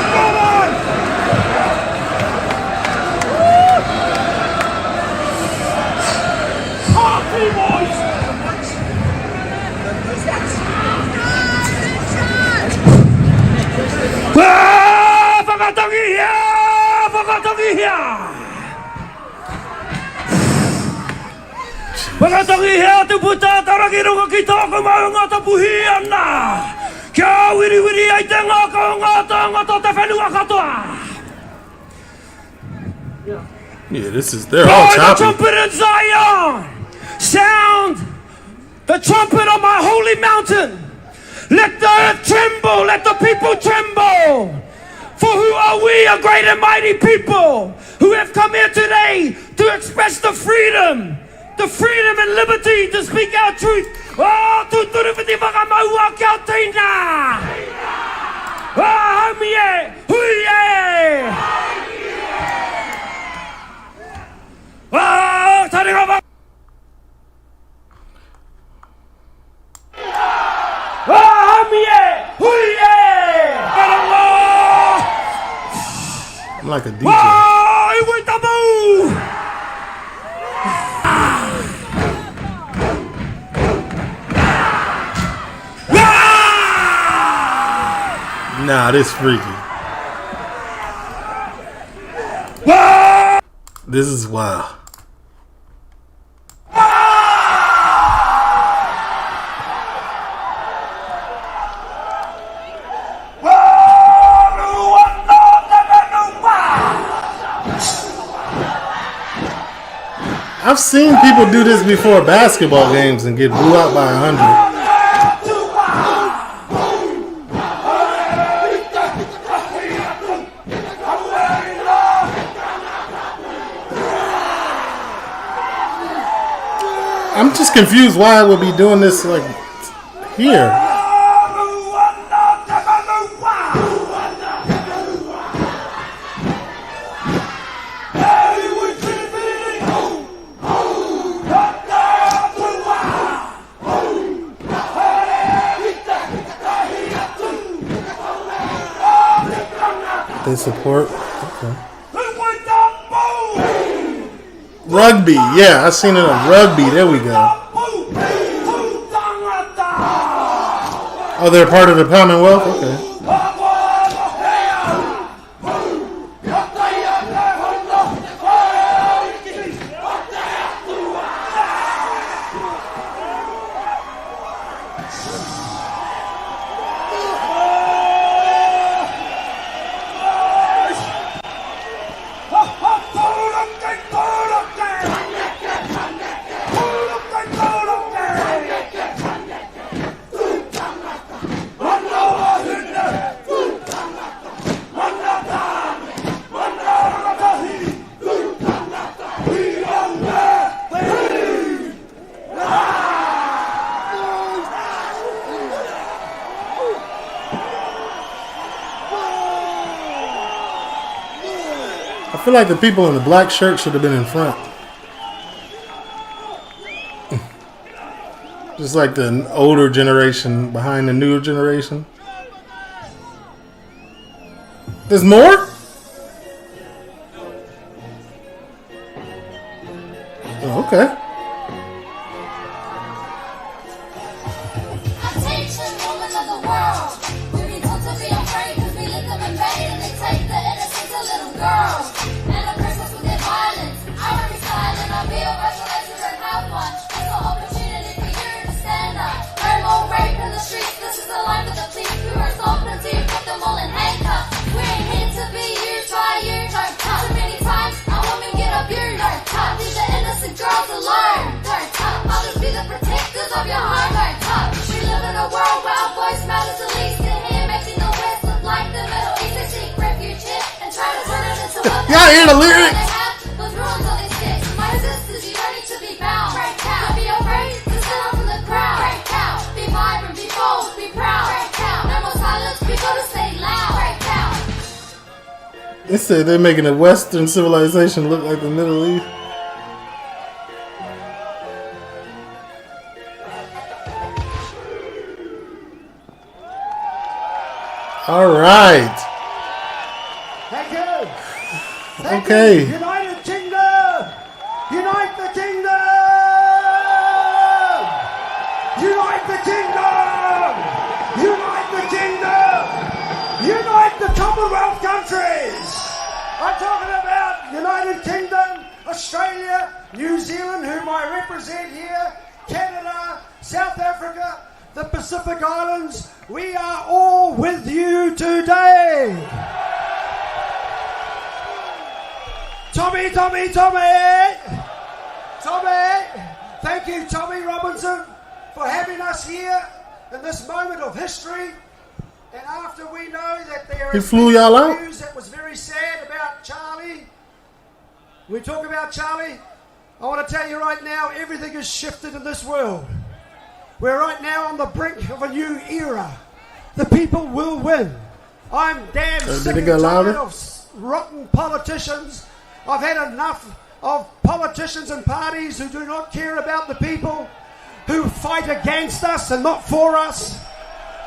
Pangatangi hea te puta tarakiro ka kita ko maunga tapuhian na. Kia wiri wiri ai te ngaka ngata te whenua katoa. Yeah, this is, they're all the choppy. trumpet in Zion, sound the trumpet on my holy mountain. Let the earth tremble, let the people tremble. For who are we, a great and mighty people, who have come here today to express the freedom and liberty to speak our truth. Oh, tu turuviti whakamaua kia teina. Oh, homie, huie. Oh, taringa wak. Oh, homie, huie. I'm like a DJ. Oh, it went taboo. Nah, this freaky. This is wild. I've seen people do this before basketball games and get blew out by 100. I'm just confused why I would be doing this like here. They support. Okay. Rugby, yeah, I seen it on rugby. There we go. Oh, they're part of the Commonwealth? Okay. I feel like the people in the black shirt should have been in front. Just like the older generation behind the newer generation. There's more? Oh, okay. Y'all hear the lyrics? They said they're making a Western civilization look like the Middle East. All right. Thank you. Okay. United Kingdom! Unite the Kingdom! Unite the Kingdom! Unite the Kingdom! Unite the Commonwealth countries! I'm talking about United Kingdom Australia, New Zealand, whom I represent here, Canada, South Africa, the Pacific Islands, we are all with you today. Tommy, thank you, Tommy Robinson, for having us here in this moment of history. And after we know that there He is flew y'all out? news that was very sad about Charlie, we talk about Charlie, I want to tell you right now, everything has shifted in this world. We're right now on the brink of a new era. The people will win. I'm damn sick and tired of rotten politicians. I've had enough of politicians and parties who do not care about the people, who fight against us and not for us,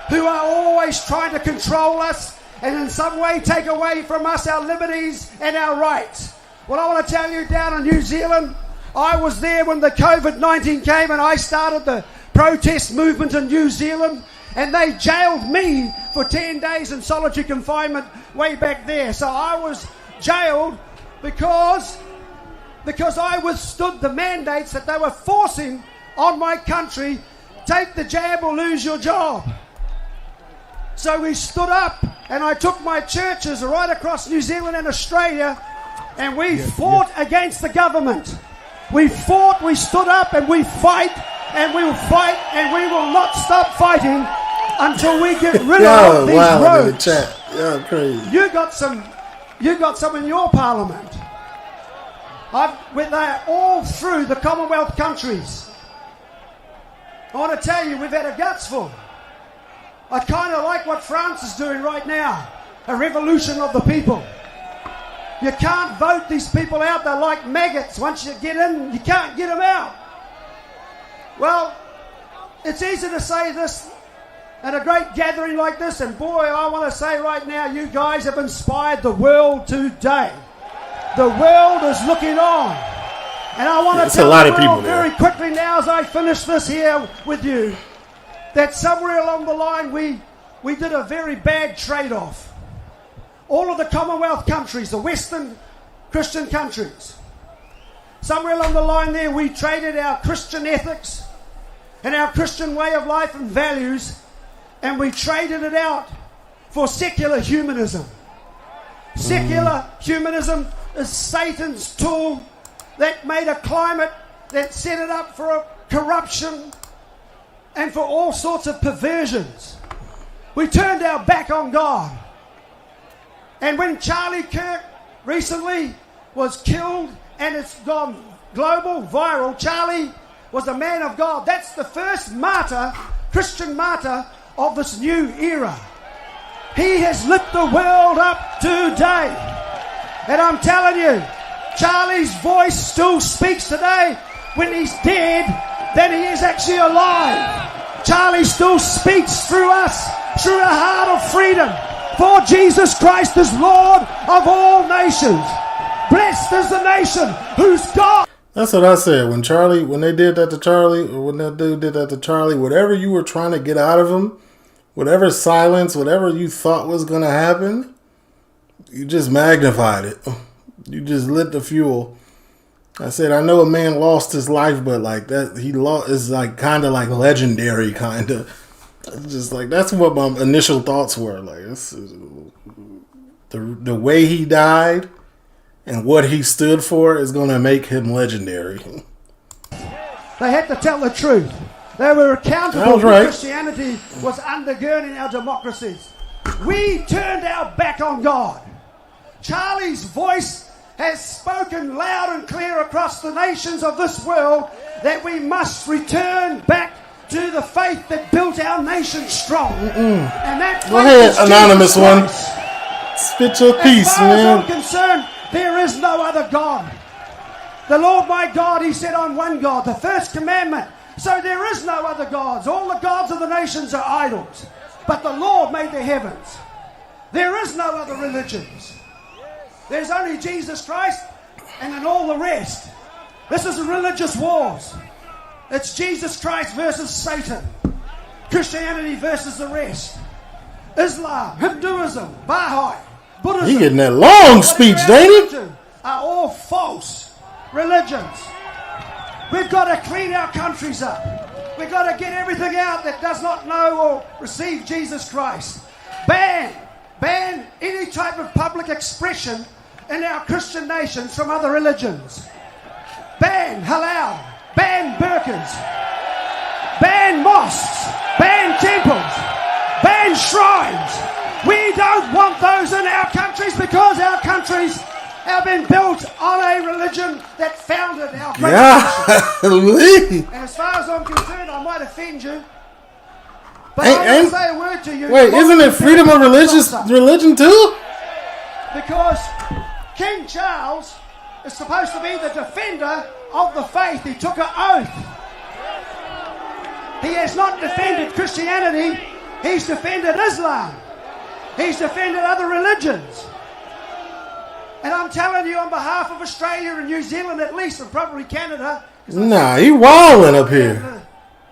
who are always trying to control us and in some way take away from us our liberties and our rights. Well, I want to tell you, down in New Zealand, I was there when the COVID-19 came and I started the protest movement in New Zealand, and they jailed me for 10 days in solitary confinement way back there. So I was jailed because I withstood the mandates that they were forcing on my country. Take the jab or lose your job. So we stood up, and I took my churches right across New Zealand and Australia, and we fought against the government. We fought, we stood up, and we fight, and we will fight, and we will not stop fighting until we get rid of these rogues. Yeah, crazy. You got some in your parliament. They're all through the Commonwealth countries. I want to tell you, we've had a gutsful. I kind of like what France is doing right now, a revolution of the people. You can't vote these people out. They're like maggots. Once you get in, you can't get them out. Well, it's easy to say this at a great gathering like this, and boy, I want to say right now, you guys have inspired the world today. The world is looking on. And I want to tell the world very quickly now, as I finish this here with you, that somewhere along the line we did a very bad trade-off. All of the Commonwealth countries, the Western Christian countries, somewhere along the line there we traded our Christian ethics and our Christian way of life and values, and we traded it out for secular humanism. Secular humanism is Satan's tool that made a climate that set it up for a corruption and for all sorts of perversions. We turned our back on God. And when Charlie Kirk recently was killed and it's gone global, viral, Charlie was a man of God. That's the first martyr, Christian martyr of this new era. He has lit the world up today. And I'm telling you, Charlie's voice still speaks today. When he's dead, then he is actually alive. Charlie still speaks through us, through a heart of freedom. For Jesus Christ is Lord of all nations. Blessed is the nation whose God. That's what I said. When they did that to Charlie, or when that dude did that to Charlie, whatever you were trying to get out of him, whatever silence, whatever you thought was going to happen, you just magnified it. You just lit the fuel. I said, I know a man lost his life, but like that, he lost is like kind of like legendary, kind of. Just like that's what my initial thoughts were. Like this is, the way he died and what he stood for is going to make him legendary. They had to tell the truth. They were accountable for Christianity was undergirding our democracies. We turned our back on God. Charlie's voice has spoken loud and clear across the nations of this world that we must return back to the faith that built our nation strong. And that go ahead, anonymous one. Spit your piece, man. As far as I'm concerned, there is no other God. The Lord my God, he said, I'm one God, the first commandment. So there is no other gods. All the gods of the nations are idols. But the Lord made the heavens. There is no other religions. There's only Jesus Christ and then all the rest. This is religious wars. It's Jesus Christ versus Satan. Christianity versus the rest. Islam, Hinduism, Baha'i, Buddhism. He getting that long speech, ain't he? Are all false. religions. We've got to clean our countries up. We've got to get everything out that does not know or receive Jesus Christ. Ban any type of public expression in our Christian nations from other religions. Ban halal, ban burqas, ban mosques, ban temples, ban shrines. We don't want those in our countries because our countries have been built on a religion that founded our great nation. And as far as I'm concerned, I might offend you, but I will say a word to you. Wait, isn't it freedom of religion too? Because King Charles is supposed to be the defender of the faith. He took an oath. He has not defended Christianity. He's defended Islam. He's defended other religions. And I'm telling you on behalf of Australia and New Zealand at least, and probably Canada. Nah, he wilding up here.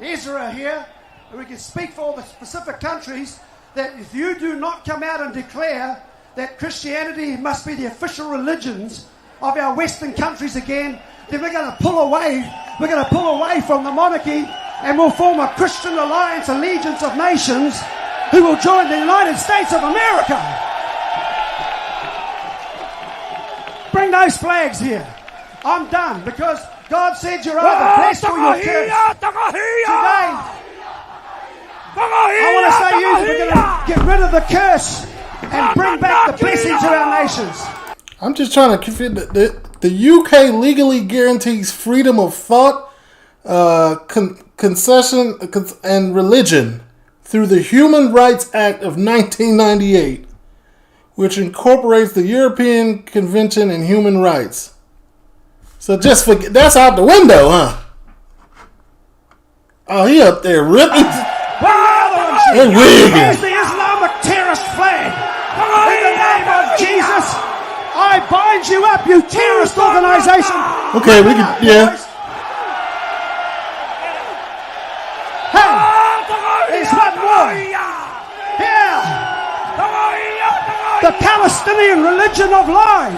Israel here, and we can speak for all the specific countries, that if you do not come out and declare that Christianity must be the official religions of our Western countries again, then we're going to pull away. We're going to pull away from the monarchy, and we'll form a Christian alliance, allegiance of nations, who will join the United States of America. Bring those flags here. I'm done, because God said you're either blessed or you're cursed. Today, I want to say we're going to get rid of the curse and bring back the blessing to our nations. I'm just trying to fit the UK legally guarantees freedom of thought, concession, and religion through the Human Rights Act of 1998, which incorporates the European Convention on Human Rights. So just forget, that's out the window, huh? Oh, he up there ripping and wigging. Here's the Islamic terrorist flag. In the name of Jesus, I bind you up, you terrorist organization. Okay, we can, yeah. Hey, there's one more. Here. The Palestinian religion of lies.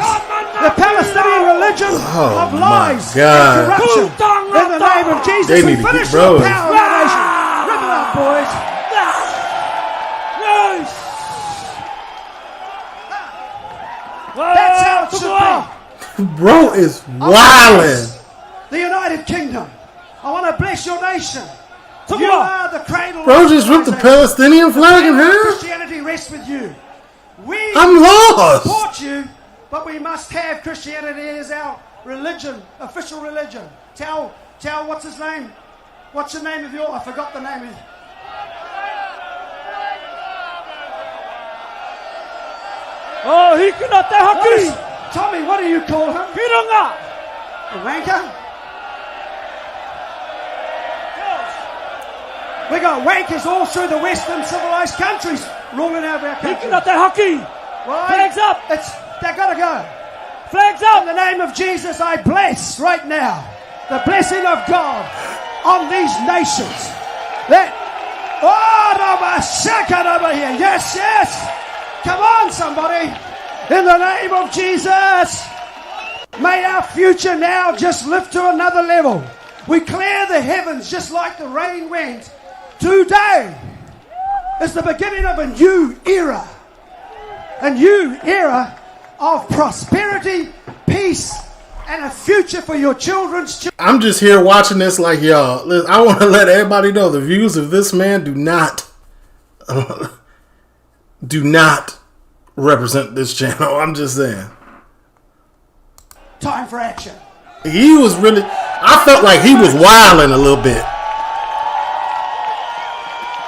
The Palestinian religion of lies and corruption. In the name of Jesus, we finish the power of the nation. Rip it up, boys. That's how it should be. Bro is wildin'. The United Kingdom. I want to bless your nation. You are the cradle. Bro just ripped the Palestinian flag in half. Christianity rests with you. I'm lost. Support you, but we must have Christianity as our religion, official religion. Tell what's his name? What's the name of your? I forgot the name of. Oh, he cannot hockey. Tommy, what do you call him? Piranga. A wanker? We got wankers all through the Western civilized countries ruling over our country. He cannot hockey. Flags up. They gotta go. Flags up. In the name of Jesus, I bless right now the blessing of God on these nations. Over here. Yes, yes. Come on, somebody. In the name of Jesus, may our future now just lift to another level. We clear the heavens just like the rain went. Today is the beginning of a new era. A new era of prosperity, peace, and a future for your children's children. I'm just here watching this like, y'all, I want to let everybody know the views of this man do not represent this channel. I'm just saying. Time for action. He was really, I felt like he was wilding a little bit.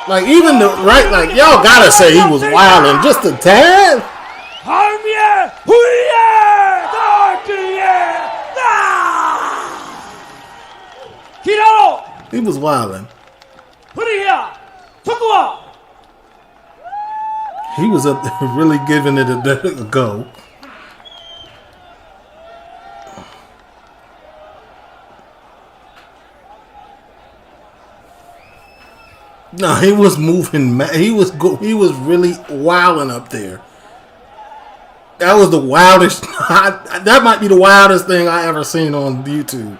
Like even the right, like y'all gotta say he was wilding just a tad. He was wilding. He was up there really giving it a go. No, he was moving. He was really wilding up there. That was the wildest. That might be the wildest thing I ever seen on YouTube.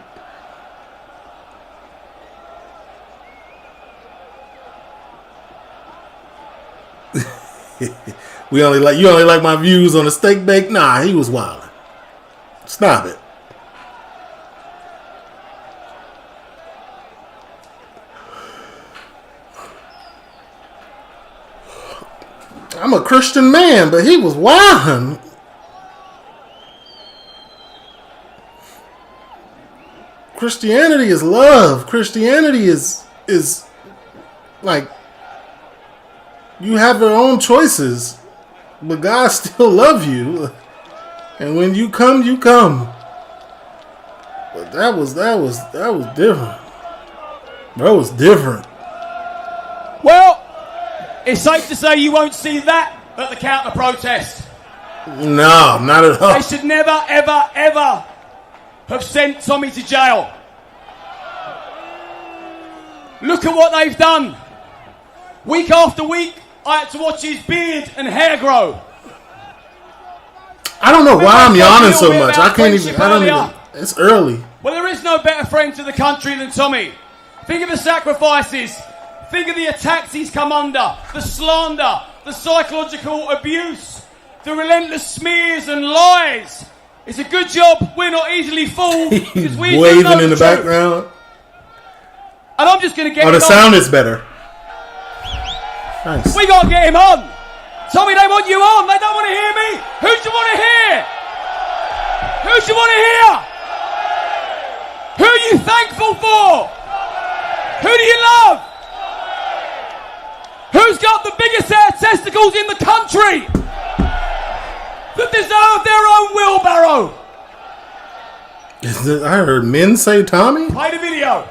You only like my views on the steak bake? Nah, he was wild. Stop it. I'm a Christian man, but he was wild. Christianity is love. Christianity is like you have your own choices, but God still loves you. And when you come, you come. But that was different. That was different. Well, it's safe to say you won't see that at the counter protest. No, not at all. They should never, ever, ever have sent Tommy to jail. Look at what they've done. Week after week, I had to watch his beard and hair grow. I don't know why I'm yawning so much. I don't even. It's early. Well, there is no better friend to the country than Tommy. Think of the sacrifices. Think of the attacks he's come under. The slander. The psychological abuse. The relentless smears and lies. It's a good job we're not easily fooled. He's we waving in the background. And I'm just going to get him on. The sound is better. Nice. We got to get him on. Tommy, they want you on. They don't want to hear me. Who do you want to hear? Who do you want to hear? Who are you thankful for? Who do you love? Who's got the biggest set of testicles in the country that deserve their own wheelbarrow? I heard men say Tommy. Play the video.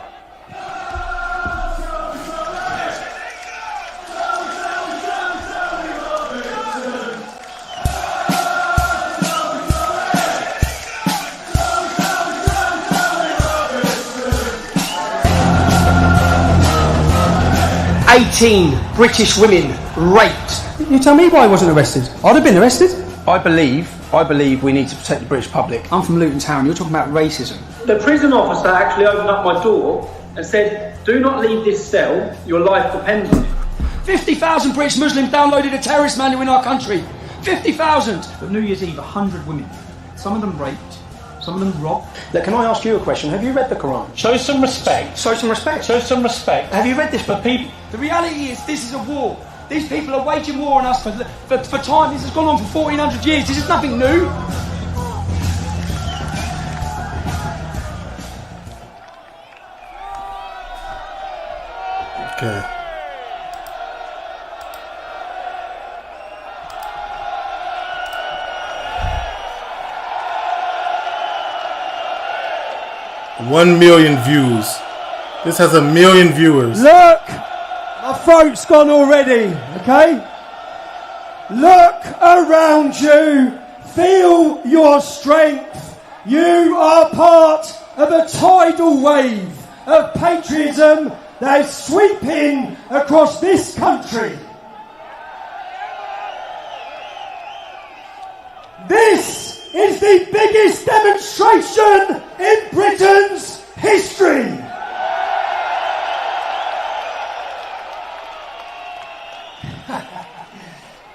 British women raped. You tell me why I wasn't arrested. I'd have been arrested. I believe we need to protect the British public. I'm from Luton Town. You're talking about racism. The prison officer actually opened up my door and said, "Do not leave this cell. Your life depends on it." 50,000 British Muslims downloaded a terrorist manual in our country. 50,000. But New Year's Eve, 100 women. Some of them raped. Some of them robbed. Look, can I ask you a question? Have you read the Quran? Show some respect. Show some respect. Show some respect. Have you read this for people? The reality is this is a war. These people are waging war on us for time. This has gone on for 1,400 years. This is nothing new. Okay. $1 million views. This has 1 million viewers. Look, my throat's gone already, okay? Look around you. Feel your strength. You are part of a tidal wave of patriotism that is sweeping across this country. This is the biggest demonstration in Britain's history.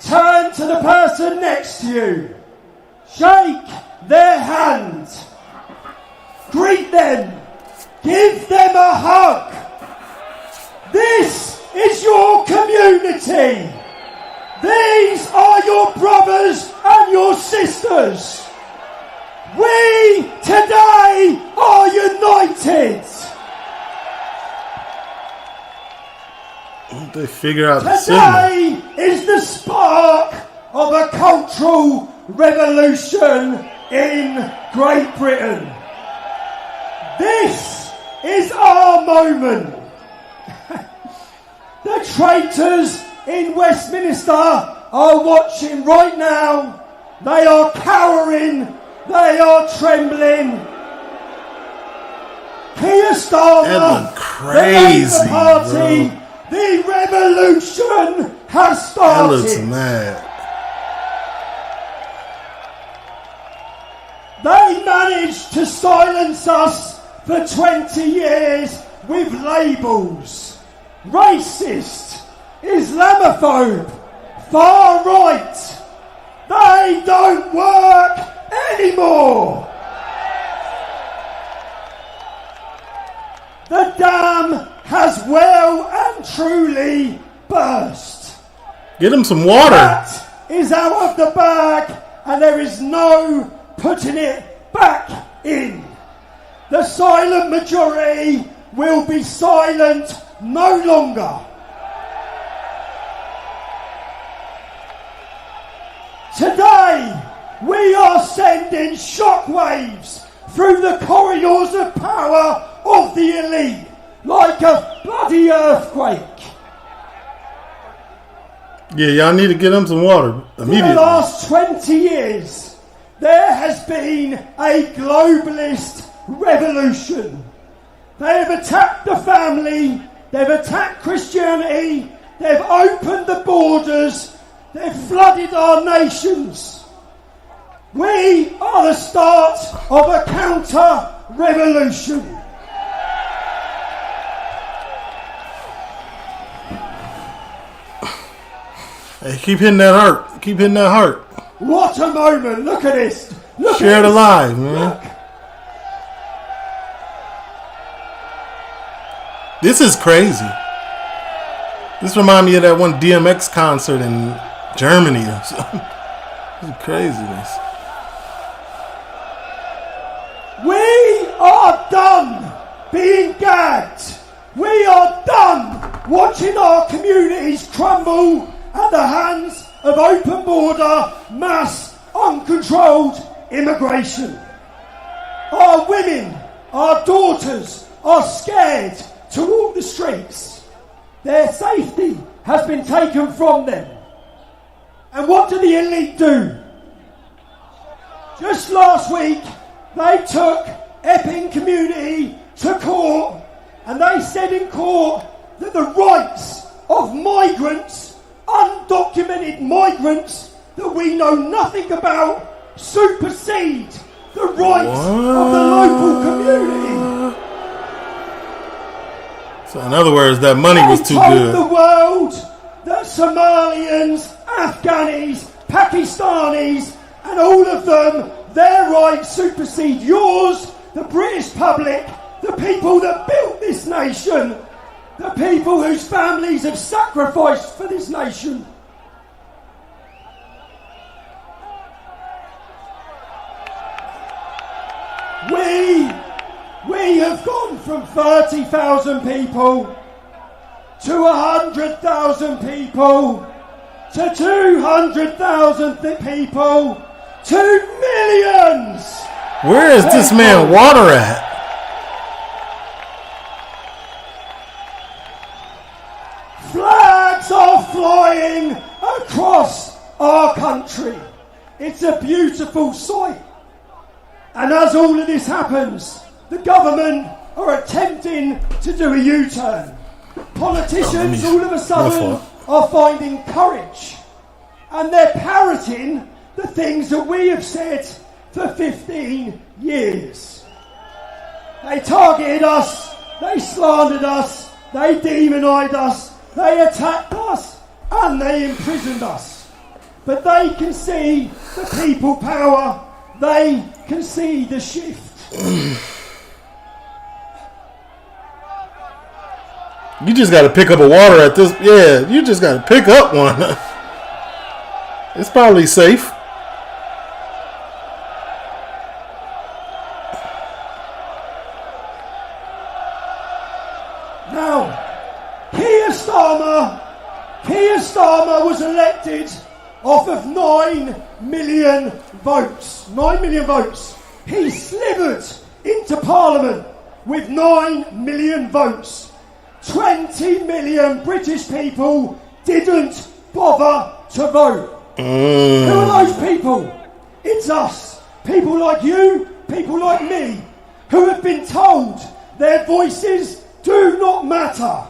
Turn to the person next to you. Shake their hand. Greet them. Give them a hug. This is your community. These are your brothers and your sisters. We today are united. They figure out the Today is the spark of a cultural revolution in Great Britain. This is our moment. The traitors in Westminster are watching right now. They are cowering. They are trembling. Keir Starmer, crazy, the Labour Party, bro. The revolution has That looks started. mad. They managed to silence us for 20 years with labels. Racist, Islamophobe, far right. They don't work anymore. The dam has well and truly burst. Get him some water. That is out of the bag, and there is no putting it back in. The silent majority will be silent no longer. Today, we are sending shockwaves through the corridors of power of the elite, like a bloody earthquake. Yeah, y'all need to get them some water immediately. For the last 20 years, there has been a globalist revolution. They have attacked the family, they've attacked Christianity, they've opened the borders, they've flooded our nations. We are the start of a counter-revolution. Hey, keep hitting that heart. Keep hitting that heart. What a moment. Look at this. Look Share at the this. live, man. Look. This is crazy. This reminds me of that one DMX concert in Germany or something. This is craziness. We are done being gagged. We are done watching our communities crumble at the hands of open border, mass, uncontrolled immigration. Our women, our daughters are scared to walk the streets. Their safety has been taken from them. And what do the elite do? Just last week, they took Epping community to court, and they said in court that the rights of migrants, undocumented migrants that we know nothing about, supersede the rights of the local community. So in other words, that money was too They good. told the world that Somalians, Afghanis, Pakistanis, and all of them, their rights supersede yours, the British public, the people that built this nation, the people whose families have sacrificed for this nation. We have gone from 30,000 people to 100,000 people to 200,000 people to millions. Where is this man water at? Flags are flying across our country. It's a beautiful sight. And as all of this happens, the government are attempting to do a U-turn. Politicians all of a sudden are finding courage. And they're parroting the things that we have said for 15 years. They targeted us, they slandered us, they demonised us, they attacked us, and they imprisoned us. But they can see the people power, they can see the shift. You just got to pick up a water at this. Yeah, you just got to pick up one. It's probably safe. Now, Keir Starmer was elected off of 9 million votes. 9 million votes. He slithered into Parliament with 9 million votes. 20 million British people didn't bother to vote. Who are those people? It's us. People like you, people like me, who have been told their voices do not matter.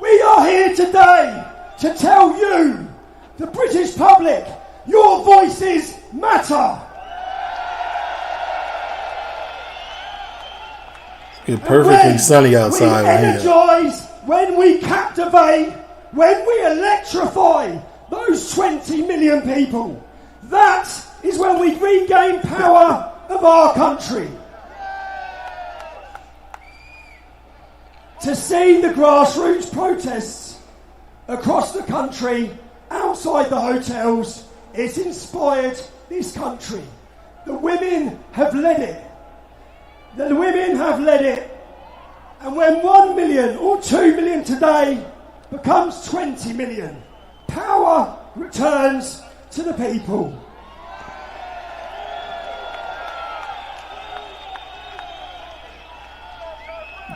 We are here today to tell you, the British public, your voices matter. It's perfectly sunny outside. We energise, when we captivate, when we electrify those 20 million people, that is when we regain power of our country. To see the grassroots protests across the country, outside the hotels, it's inspired this country. The women have led it. The women have led it. And when 1 million or 2 million today becomes 20 million, power returns to the people.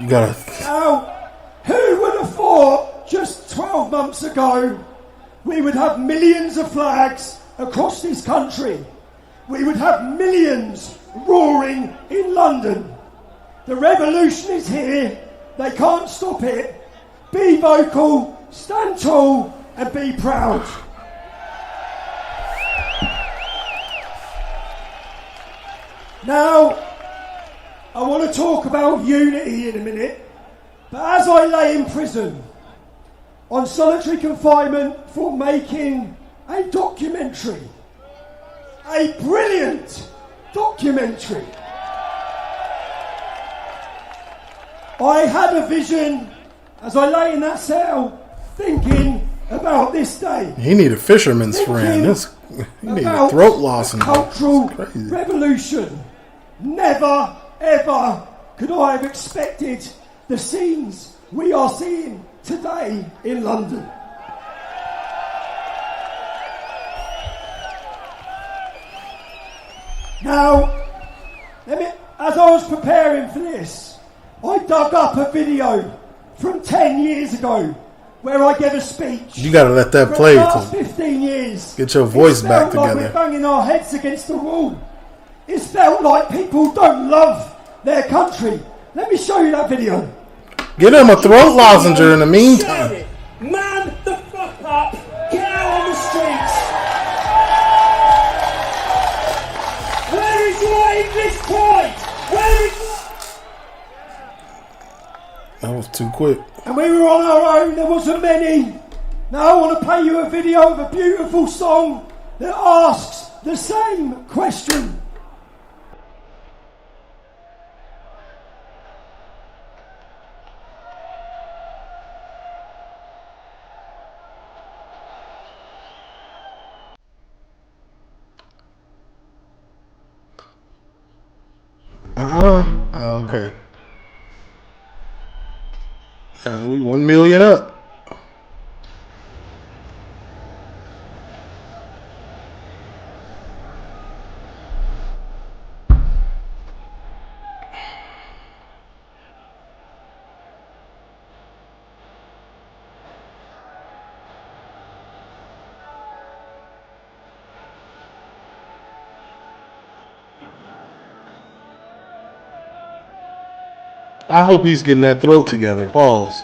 You gotta. Now, who would have thought just 12 months ago we would have millions of flags across this country? We would have millions roaring in London. The revolution is here. They can't stop it. Be vocal, stand tall, and be proud. Now, I want to talk about unity in a minute, but as I lay in prison on solitary confinement for making a documentary, a brilliant documentary, I had a vision as I lay in that cell thinking about this day. He need a fisherman's friend. He need a throat loss. Cultural revolution. Never, ever could I have expected the scenes we are seeing today in London. Now, as I was preparing for this, I dug up a video from 10 years ago where I gave a speech. You gotta let that play. For the last 15 years. Get your voice back It's felt like together. we're banging our heads against the wall. It's felt like people don't love their country. Let me show you that video. Get him a throat lozenge in the meantime. Man the fuck up! Get out on the streets! Where is your English pride? Where is... That was too quick. And we were on our own, there wasn't many. Now I want to play you a video of a beautiful song that asks the same question. Okay. We 1 million up. I hope he's getting that throat together. Pause.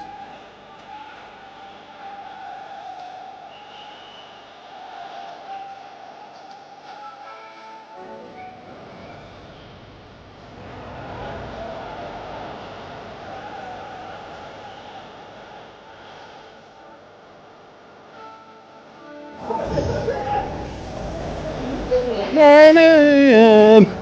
Man.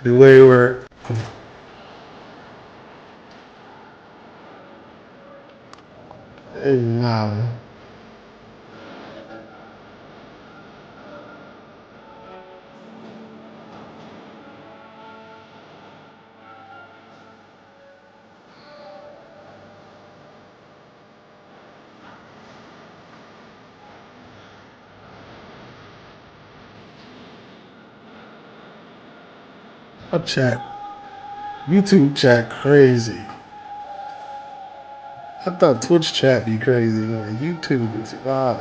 The way we're our chat. YouTube chat crazy. I thought Twitch chat be crazy, man. YouTube is wild.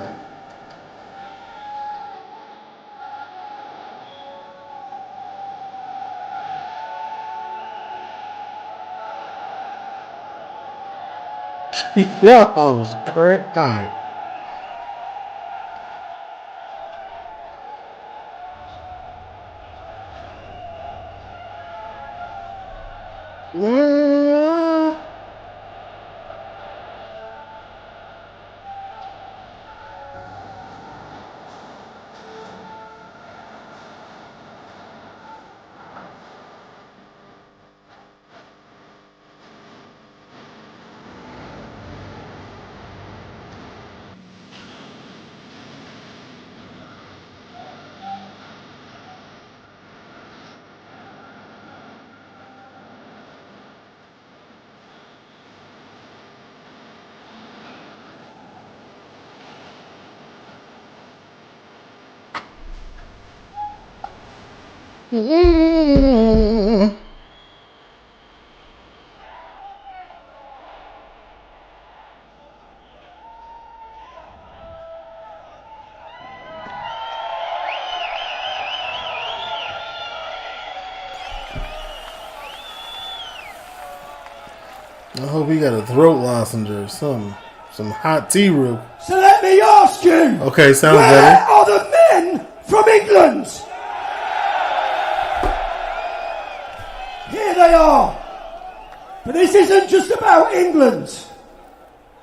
Yeah, I was great. God. I hope he got a throat lozenge or something. Some hot tea real. So let me ask you. Okay, sounds where better. are the men from England? Here they are. But this isn't just about England.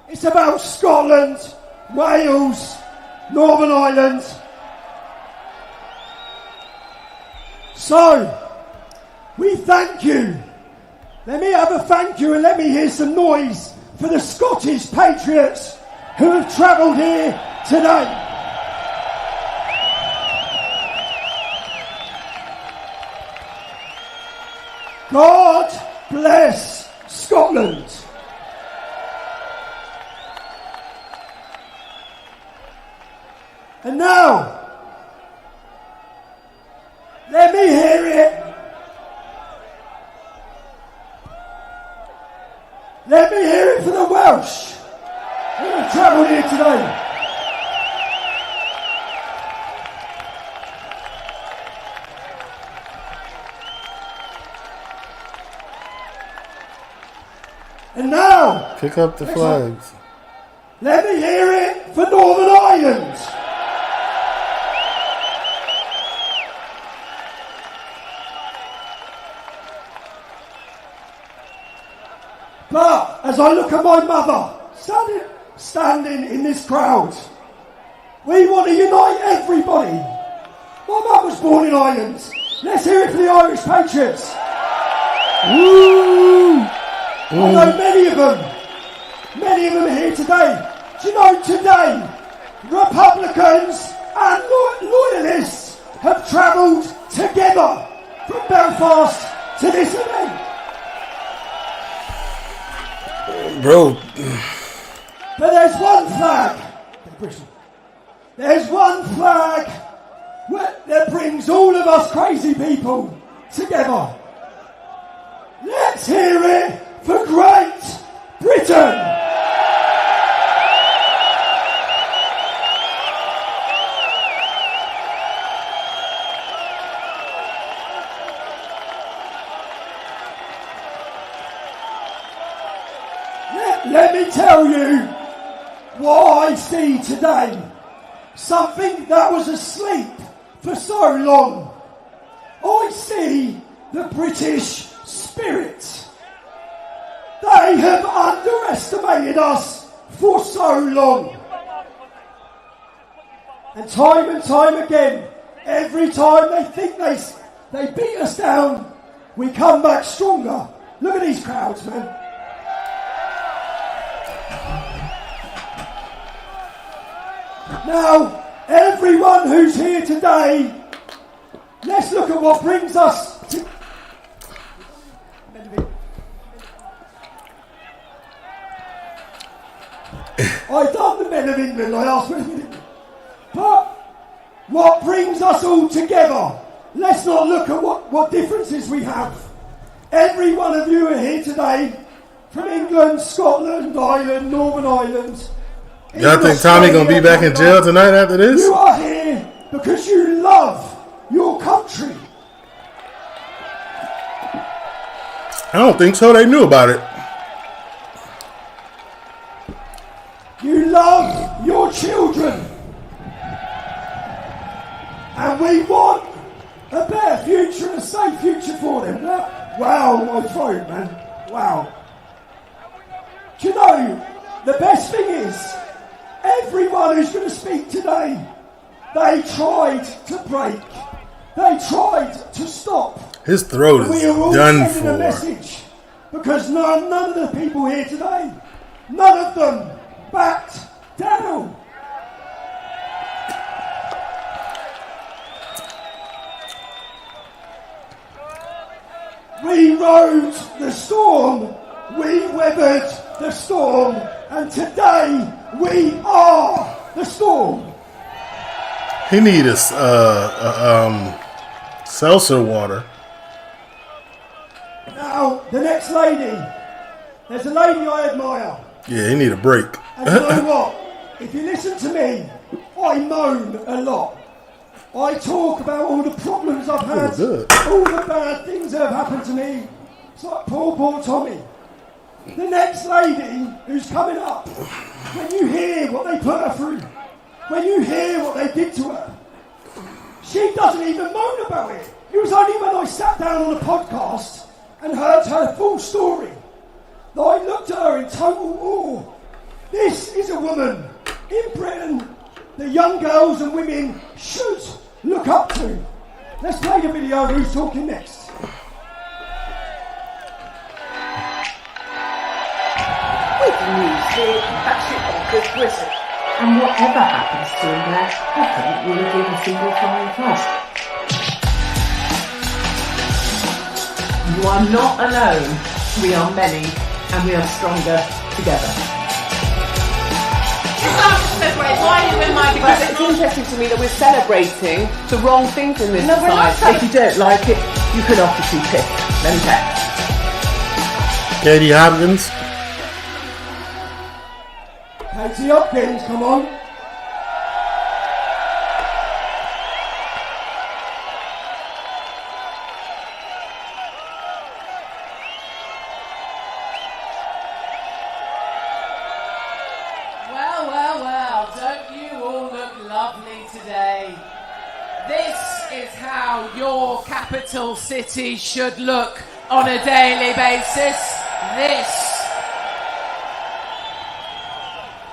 It's about Scotland, Wales, Northern Ireland. So, we thank you. Let me have a thank you and let me hear some noise for the Scottish Patriots who have travelled here today. God bless Scotland. And now, let me hear it. Let me hear it for the Welsh who have travelled here today. And now, pick up the flags. Let me hear it for Northern Ireland. But as I look at my mother standing in this crowd, we want to unite everybody. My mum was born in Ireland. Let's hear it for the Irish Patriots. Woo! I know many of them are here today. Do you know today, Republicans and loyalists have travelled together from Belfast to this event. Bro. But there's one flag. There's one flag that brings all of us crazy people together. Let's hear it for Great Britain. Let me tell you what I see today. Something that was asleep for so long. I see the British spirit. They have underestimated us for so long. And time again, every time they think they beat us down, we come back stronger. Look at these crowds, man. Now, everyone who's here today, let's look at what brings us to... I done the Men of England, I asked Men of England. But what brings us all together? Let's not look at what differences we have. Every one of you are here today from England, Scotland, Ireland, Northern Ireland. Y'all think Tommy gonna be back in jail tonight after this? You are here because you love your country. I don't think so. They knew about it. You love your children. And we want a better future and a safe future for them. Wow, my throat, man. Wow. Do you know, the best thing is, everyone who's going to speak today, they tried to break. They tried to stop. His throat is we are all done sending a for. message because none of the people here today, none of them backed down. We rode the storm, we weathered the storm, and today we are the storm. He need a seltzer water. Now, the next lady, there's a lady I admire. Yeah, he need a break. And you know what? If you listen to me, I moan a lot. I talk about all the problems I've had, all the bad things that have happened to me. It's like poor Tommy. The next lady who's coming up, when you hear what they put her through, when you hear what they did to her, she doesn't even moan about it. It was only when I sat down on a podcast and heard her full story that I looked at her in total awe. This is a woman in Britain that young girls and women should look up to. Let's play the video of who's talking next. With the news here, batshit bonkers Britain. And whatever happens to him there, I couldn't really give a single flying fuss. You are not alone. We are many, and we are stronger together. Why are you in my Because it's interesting to me that we're celebrating the wrong things in this society. If you don't like it, you can offer to pick. Let me check. Katie Hopkins. Katie Hopkins, come on. Well, don't you all look lovely today? This is how your capital city should look on a daily basis.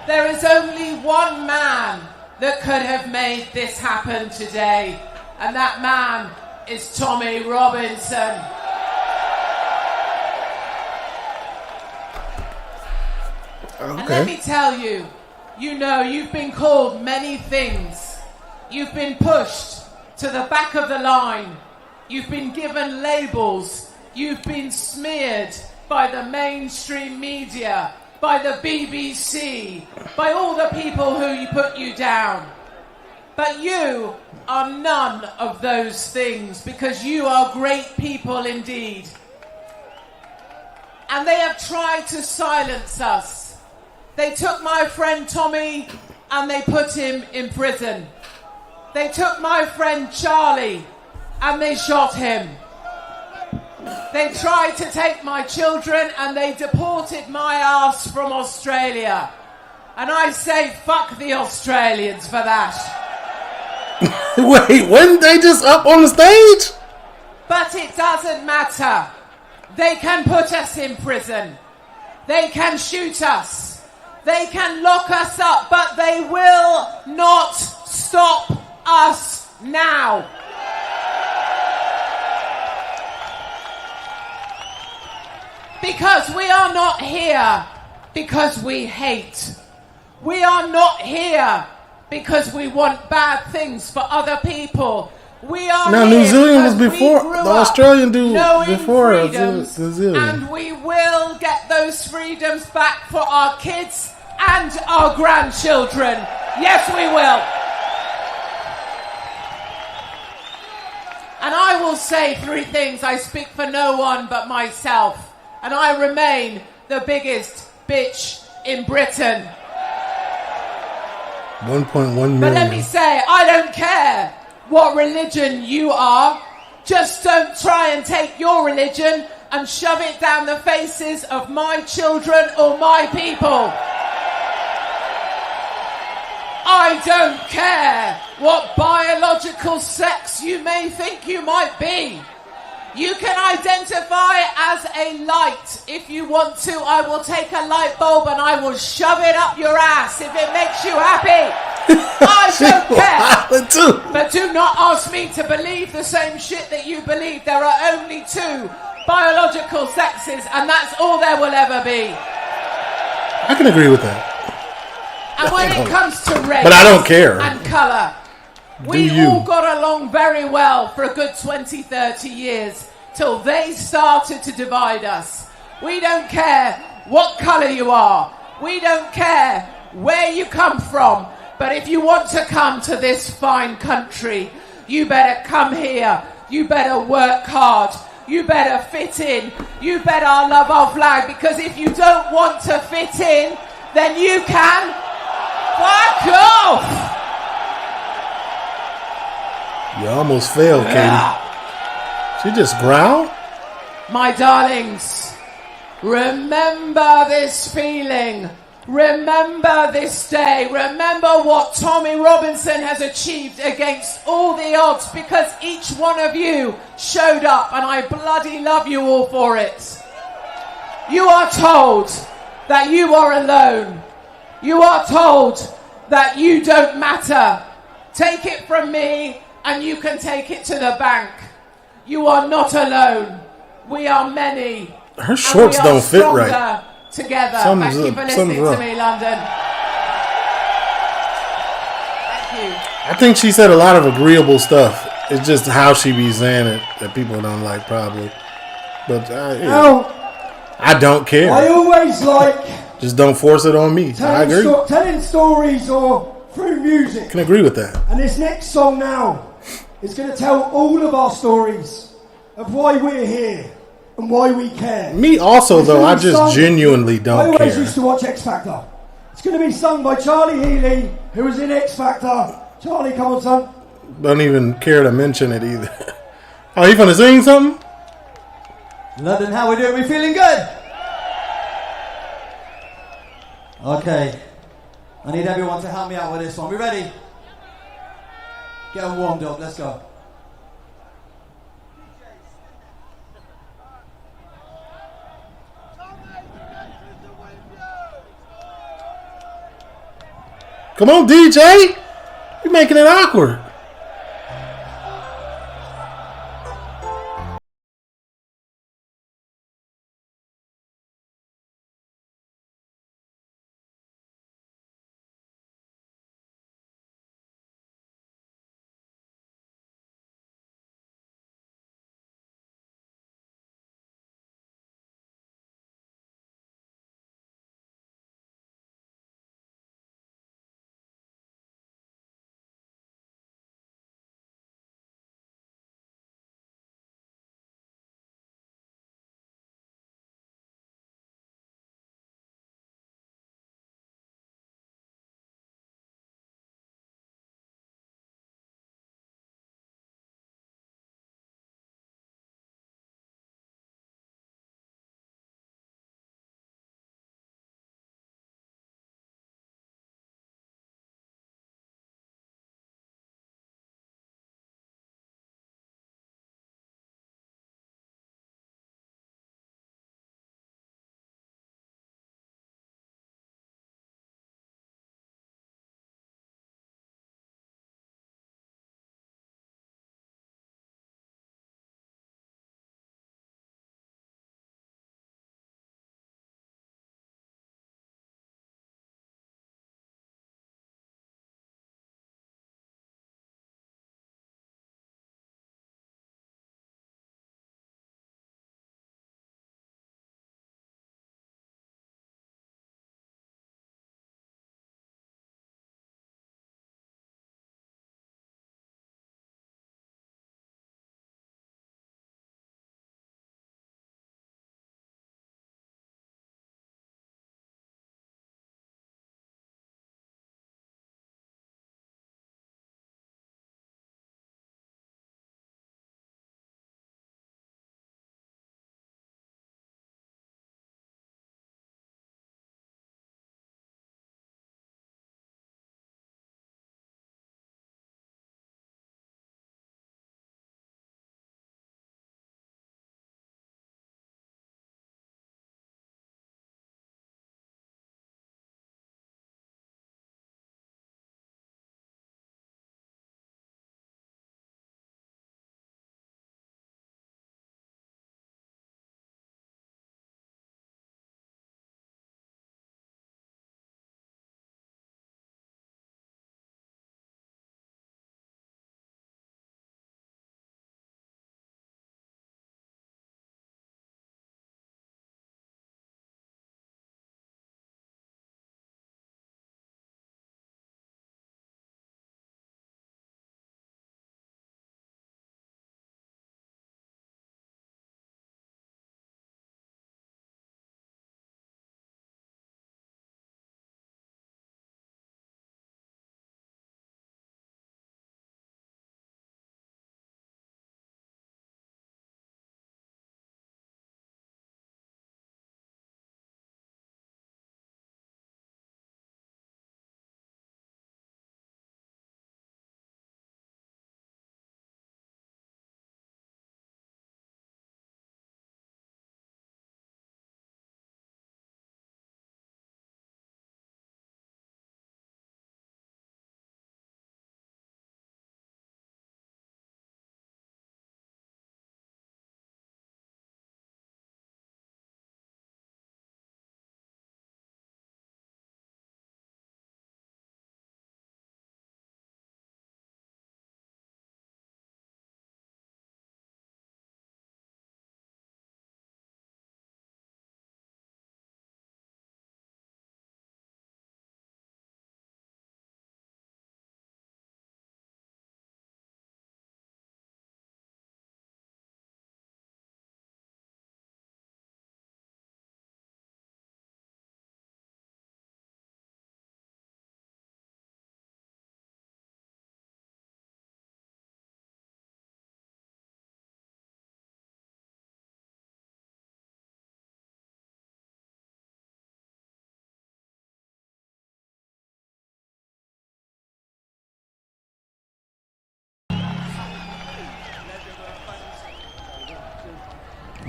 There is only one man that could have made this happen today, and that man is Tommy Robinson. Okay. And let me tell you, you've been called many things. You've been pushed to the back of the line. You've been given labels. You've been smeared by the mainstream media, by the BBC, by all the people who put you down. But you are none of those things, because you are great people indeed. And they have tried to silence us. They took my friend Tommy and they put him in prison. They took my friend Charlie and they shot him. They tried to take my children and they deported my ass from Australia. And I say fuck the Australians for that. Wait, wasn't they just up on the stage? But it doesn't matter. They can put us in prison. They can shoot us. They can lock us up, but they will not stop us now. Because we are not here because we hate. We are not here because we want bad things for other people. We are now, here New Zealand was because before we grew the up Australian dude knowing before freedoms, New Zealand. and we will get those freedoms back for our kids and our grandchildren. Yes, we will. And I will say three things. I speak for no one but myself. And I remain the biggest bitch in Britain. 1.1 million. But let me say, I don't care what religion you are. Just don't try and take your religion and shove it down the faces of my children or my people. I don't care what biological sex you may think you might be. You can identify as a light if you want to. I will take a light bulb and I will shove it up your ass if it makes you happy. I don't care. But do not ask me to believe the same shit that you believe. There are only two biological sexes, and that's all there will ever be. I can agree with that. And when it comes to race but I don't care. And colour, we all got along very well for a good 20, 30 years till they started to divide us. We don't care what colour you are. We don't care where you come from. But if you want to come to this fine country, you better come here. You better work hard. You better fit in. You better love our flag, because if you don't want to fit in, then you can fuck off. You almost failed, Katie. She just growled? My darlings, remember this feeling. Remember this day. Remember what Tommy Robinson has achieved against all the odds, because each one of you showed up, and I bloody love you all for it. You are told that you are alone. You are told that you don't matter. Take it from me, and you can take it to the bank. You are not alone. We are many. Her shorts don't fit right. Together. Thank you for listening to me, London. Thank you. I think she said a lot of agreeable stuff. It's just how she be saying it that people don't like, probably. But I don't care. I always like just don't force it on me. I agree. Telling stories or through music. Can agree with that. And this next song now is going to tell all of our stories of why we're here and why we care. Me also, though, I just genuinely don't care. I always used to watch X Factor. It's going to be sung by Charlie Healy, who was in X Factor. Charlie, come on, son. Don't even care to mention it either. Oh, you gonna sing something? London, how we doing? We feeling good? Okay. I need everyone to help me out with this one. We ready? Get them warmed up. Let's go. Come on, DJ. You're making it awkward.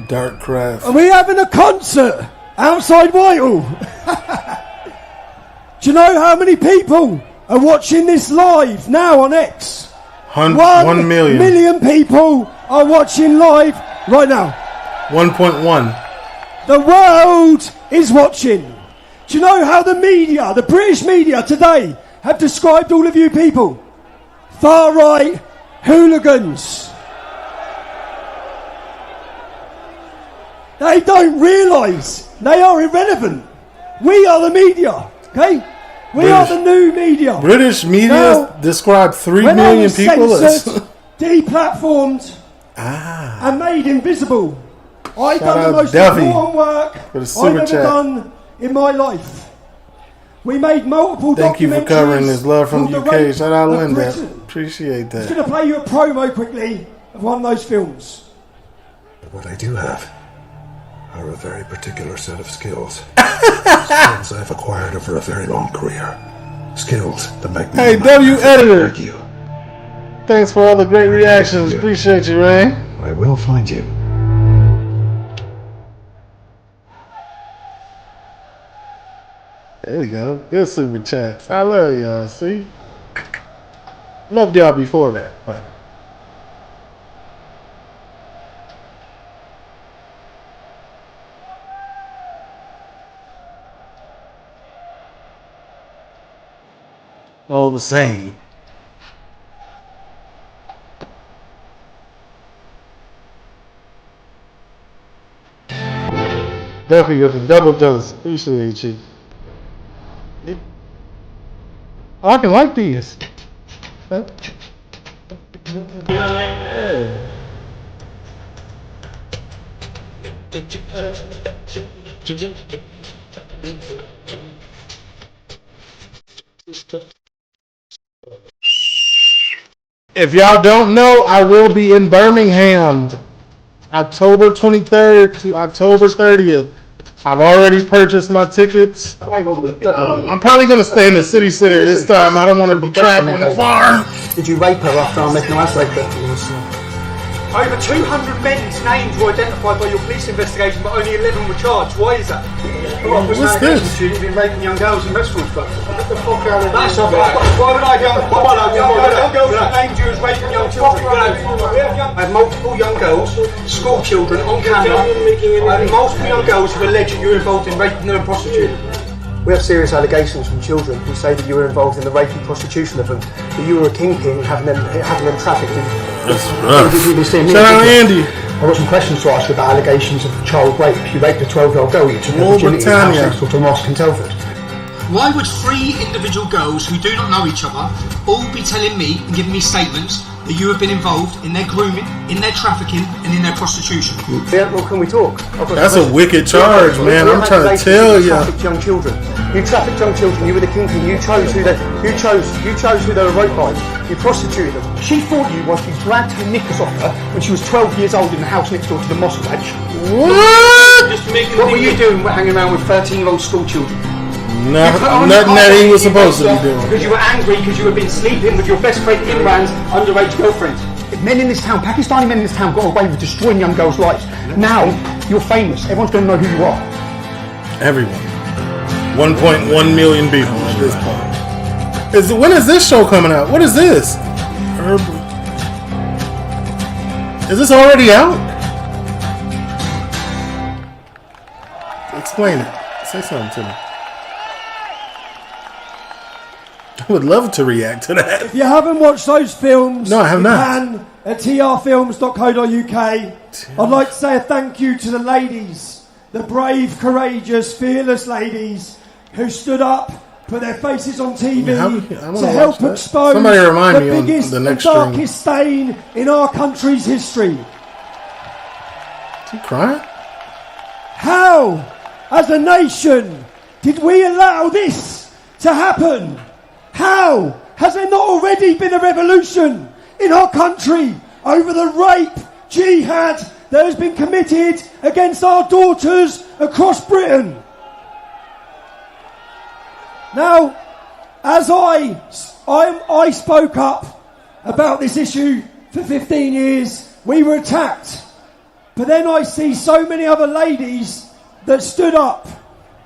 Dark craft. Are we having a concert outside Whitehall? Do you know how many people are watching this live now on X? 1 million. 1 million people are watching live right now. 1.1. The world is watching. Do you know how the media, the British media today, have described all of you people? Far-right hooligans. They don't realise they are irrelevant. We are the media, okay? We are the new media. British media now, describe 3 million people as... deplatformed, and made invisible. I've Shout done the out most Duffy important work for the I've super ever chat. done in my life. We made multiple Thank you for covering this love from the called UK. Rape Shout out of Linda. Britain. Appreciate I'm that. going to play you a promo quickly of one of those films. What I do have are a very particular set of skills. Skills I've acquired over a very long career. Skills that make me... Hey, W Editor. Thanks for all the great reactions. Appreciate you, Ray. I will find you. There you go. Good super chat. I love y'all. See? Loved y'all before that. But all the same. Definitely got the double dose. Appreciate you. I can like these. Huh? If y'all don't know, I will be in Birmingham October 23rd to October 30th. I've already purchased my tickets. I'm probably going to stay in the city center this time. I don't want to be traveling far. Did you rape her after I met no ass rape her? Over 200 men's names were identified by your police investigation, but only 11 were charged. Why is that? What's this? You've been raping young girls in restaurants, but get the fuck out of here. That's not right. Why would I go? Young girls are named you as raping young children. I have multiple young girls, school children on camera. I have multiple young girls who allege that you're involved in raping them and prostituting. We have serious allegations from children who say that you were involved in the rape and prostitution of them, that you were a kingpin having them trafficked. That's rough. Shout out Andy. I've got some questions to ask you about allegations of child rape. You raped a 12-year-old girl, you took her virginity in house next door to a mosque in Telford. Why would 3 individual girls who do not know each other all be telling me and giving me statements that you have been involved in their grooming, in their trafficking and in their prostitution? Yeah, well, can we talk? That's a wicked charge, man. I'm trying to tell you. You trafficked young children. You trafficked young children. You were the kingpin. You chose who they were raped by. You prostituted them. She fought you while she dragged her knickers off her when she was 12 years old in the house next door to the mosque badge. What? What were you doing hanging around with 13-year-old school children? Nothing that he was supposed to be doing. Because you were angry because you had been sleeping with your best friend Imran's underage girlfriend. If men in this town, Pakistani men in this town, got away with destroying young girls' lives, now you're famous. Everyone's going to know who you are. Everyone. 1.1 million people at this point. When is this show coming out? What is this? Is this already out? Explain it. Say something to me. I would love to react to that. If you haven't watched those films, no, I have not. You can at trfilms.co.uk. I'd like to say a thank you to the ladies, the brave, courageous, fearless ladies who stood up, put their faces on TV to help expose the biggest and darkest stain in our country's history. Is he crying? How, as a nation, did we allow this to happen? How has there not already been a revolution in our country over the rape, jihad that has been committed against our daughters across Britain? Now, as I spoke up about this issue for 15 years, we were attacked. But then I see so many other ladies that stood up.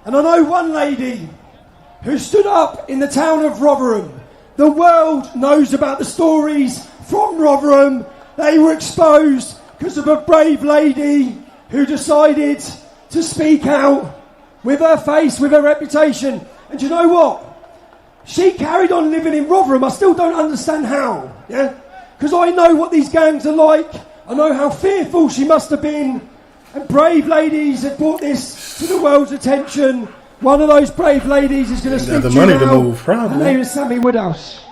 And I know one lady who stood up in the town of Rotherham. The world knows about the stories from Rotherham. They were exposed because of a brave lady who decided to speak out with her face, with her reputation. And you know what? She carried on living in Rotherham. I still don't understand how, yeah? Because I know what these gangs are like. I know how fearful she must have been. And brave ladies have brought this to the world's attention. One of those brave ladies is going to speak to you now. The money to move, probably. Her name is Sammy Woodhouse.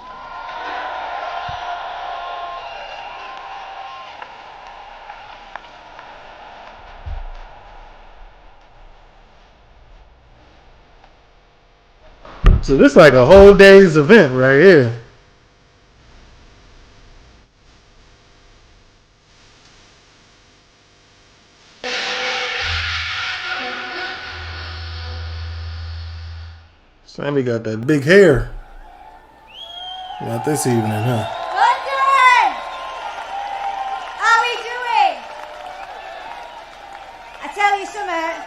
So this is like a whole day's event right here. Sammy got that big hair. Not this evening, huh? London! How we doing? I tell you something.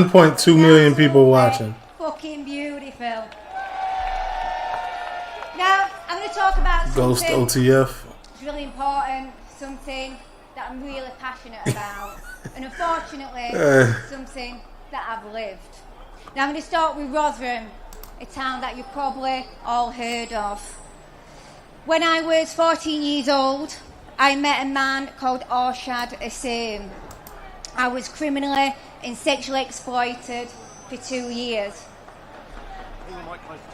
1.2 million people watching. Fucking beautiful. Now, I'm going to talk about Ghost something OTF. It's really important, something that I'm really passionate about, and unfortunately, something that I've lived. Now, I'm going to start with Rotherham, a town that you've probably all heard of. When I was 14 years old, I met a man called Arshad Hussain. I was criminally and sexually exploited for 2 years.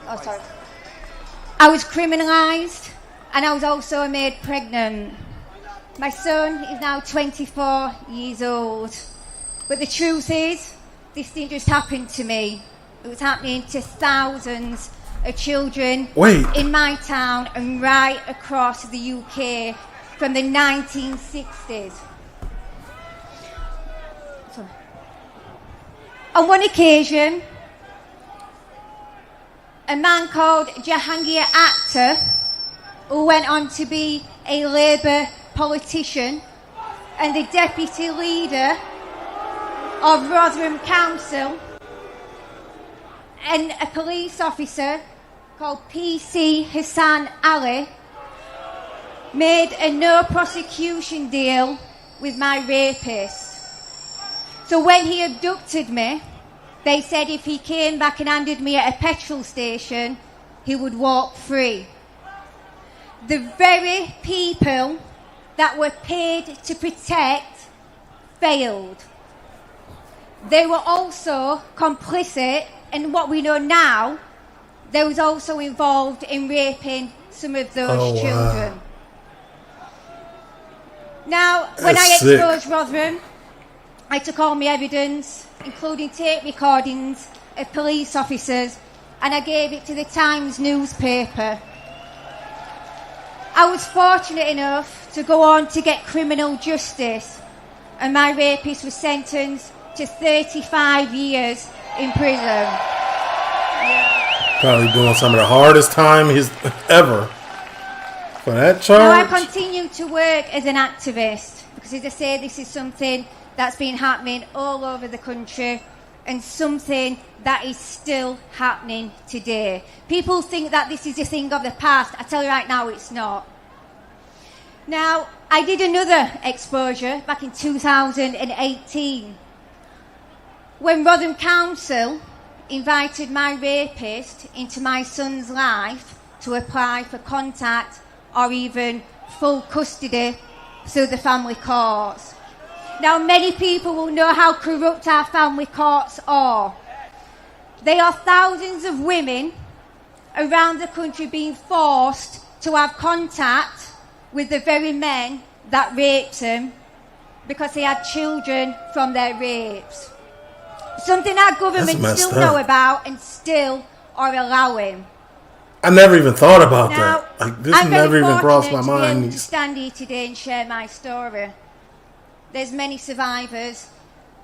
Oh, sorry. I was criminalised and I was also made pregnant. My son is now 24 years old. But the truth is, this didn't just happen to me. It was happening to thousands of children in my town and right across the UK from the 1960s. Sorry. On one occasion, a man called Jahangir Akhtar, who went on to be a Labour politician and the deputy leader of Rotherham Council, and a police officer called PC Hassan Ali, made a no prosecution deal with my rapist. So when he abducted me, they said if he came back and handed me at a petrol station, he would walk free. The very people that were paid to protect failed. They were also complicit in what we know now. They was also involved in raping some of those children. Wow. Now, when I exposed Rotherham, I took all my evidence, including tape recordings of police officers, and I gave it to the Times newspaper. I was fortunate enough to go on to get criminal justice, and my rapist was sentenced to 35 years in prison. Probably doing some of the hardest time ever for that charge. Now I continue to work as an activist because, as I say, this is something that's been happening all over the country and something that is still happening today. People think that this is a thing of the past. I tell you right now, it's not. Now, I did another exposure back in 2018 when Rotherham Council invited my rapist into my son's life to apply for contact or even full custody through the family courts. Now, many people will know how corrupt our family courts are. They are thousands of women around the country being forced to have contact with the very men that raped them because they had children from their rapes. Something our government still know about and still are allowing. I never even thought about that. Like, this never even crossed my mind. I'm to stand here today and share my story. There's many survivors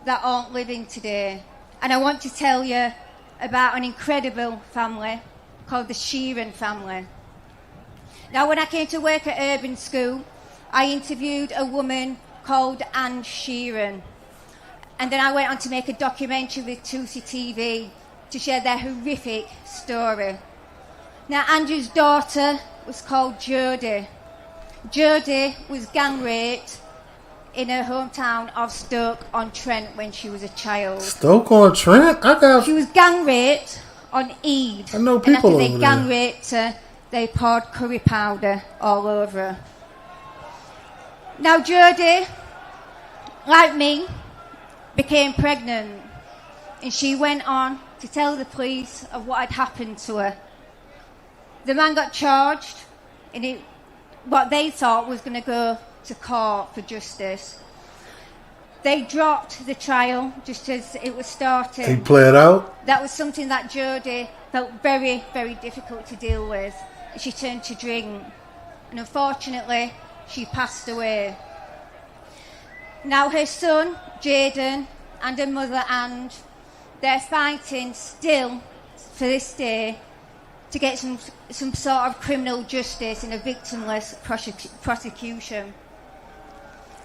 that aren't living today. And I want to tell you about an incredible family called the Sheeran family. Now, when I came to work at Urban School, I interviewed a woman called Anne Sheeran. And then I went on to make a documentary with 2C TV to share their horrific story. Now, Andrew's daughter was called Jodie. Jodie was gang raped in her hometown of Stoke-on-Trent when she was a child. Stoke-on-Trent? She was gang raped on Eid. I know people and after over they gang there. raped her, they poured curry powder all over her. Now, Jodie, like me, became pregnant, and she went on to tell the police of what had happened to her. The man got charged, and what they thought was going to go to court for justice. They dropped the trial just as it was starting. He played out? That was something that Jodie felt very, very difficult to deal with. She turned to drink, and unfortunately, she passed away. Now her son, Jaden, and her mother, Anne, they're fighting still for this day to get some sort of criminal justice in a victimless prosecution.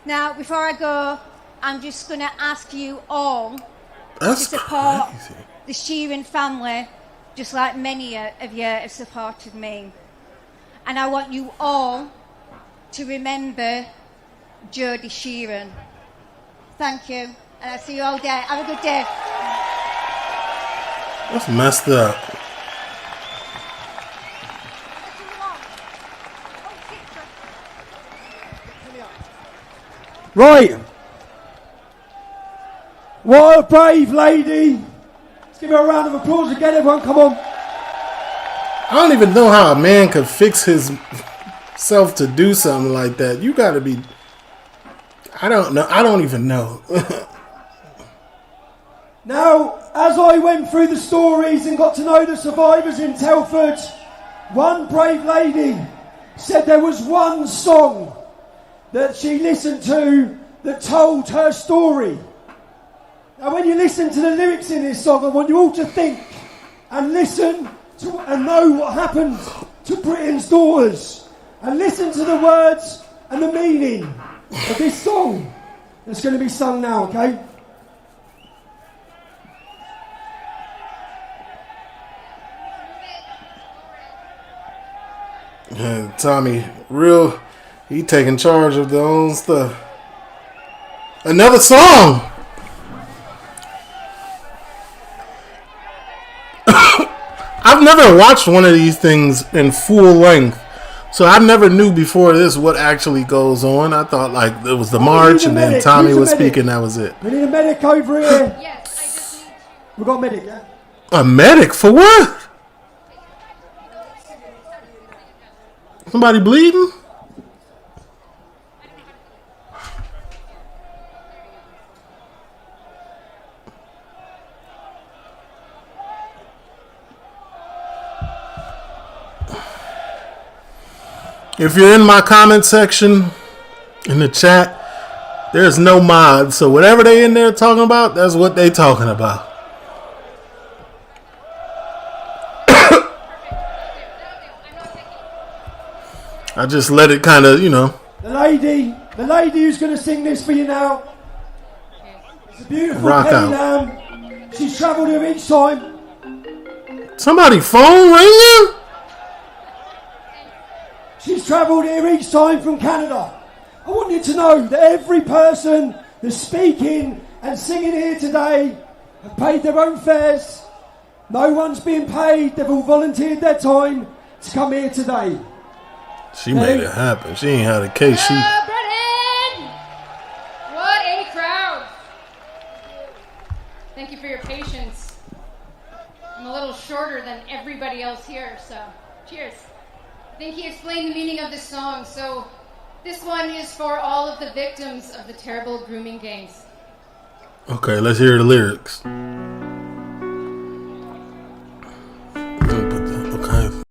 Now, before I go, I'm just going to ask you all to support the Sheeran family, just like many of you have supported me. And I want you all to remember Jodie Sheeran. Thank you, and I'll see you all day. Have a good day. That's messed up. Right. What a brave lady. Let's give her a round of applause again, everyone. Come on. I don't even know how a man could fix himself to do something like that. You gotta be... I don't know. I don't even know. Now, as I went through the stories and got to know the survivors in Telford, one brave lady said there was one song that she listened to that told her story. Now, when you listen to the lyrics in this song, I want you all to think and listen to and know what happened to Britain's daughters, and listen to the words and the meaning of this song that's going to be sung now, okay? Tommy, he taking charge of their own stuff. Another song. I've never watched one of these things in full length, so I never knew before this what actually goes on. I thought like it was the march and then Tommy was speaking. That was it. We need a medic over here. Yes, I just need. We've got a medic, yeah? A medic for what? Somebody bleeding? If you're in my comment section, in the chat, there's no mod. So whatever they in there talking about, that's what they talking about. I just let it kind of, The lady who's going to sing this for you now. It's a beautiful rock Penny out. Lamb. She's travelled here each time. Somebody phone ringing? She's travelled here each time from Canada. I want you to know that every person that's speaking and singing here today have paid their own fares. No one's being paid. They've all volunteered their time to come here today. She made it happen. She ain't had a case. Britain! What a crowd! Thank you for your patience. I'm a little shorter than everybody else here, so cheers. I think he explained the meaning of this song, so this one is for all of the victims of the terrible grooming gangs. Okay, let's hear the lyrics. Okay.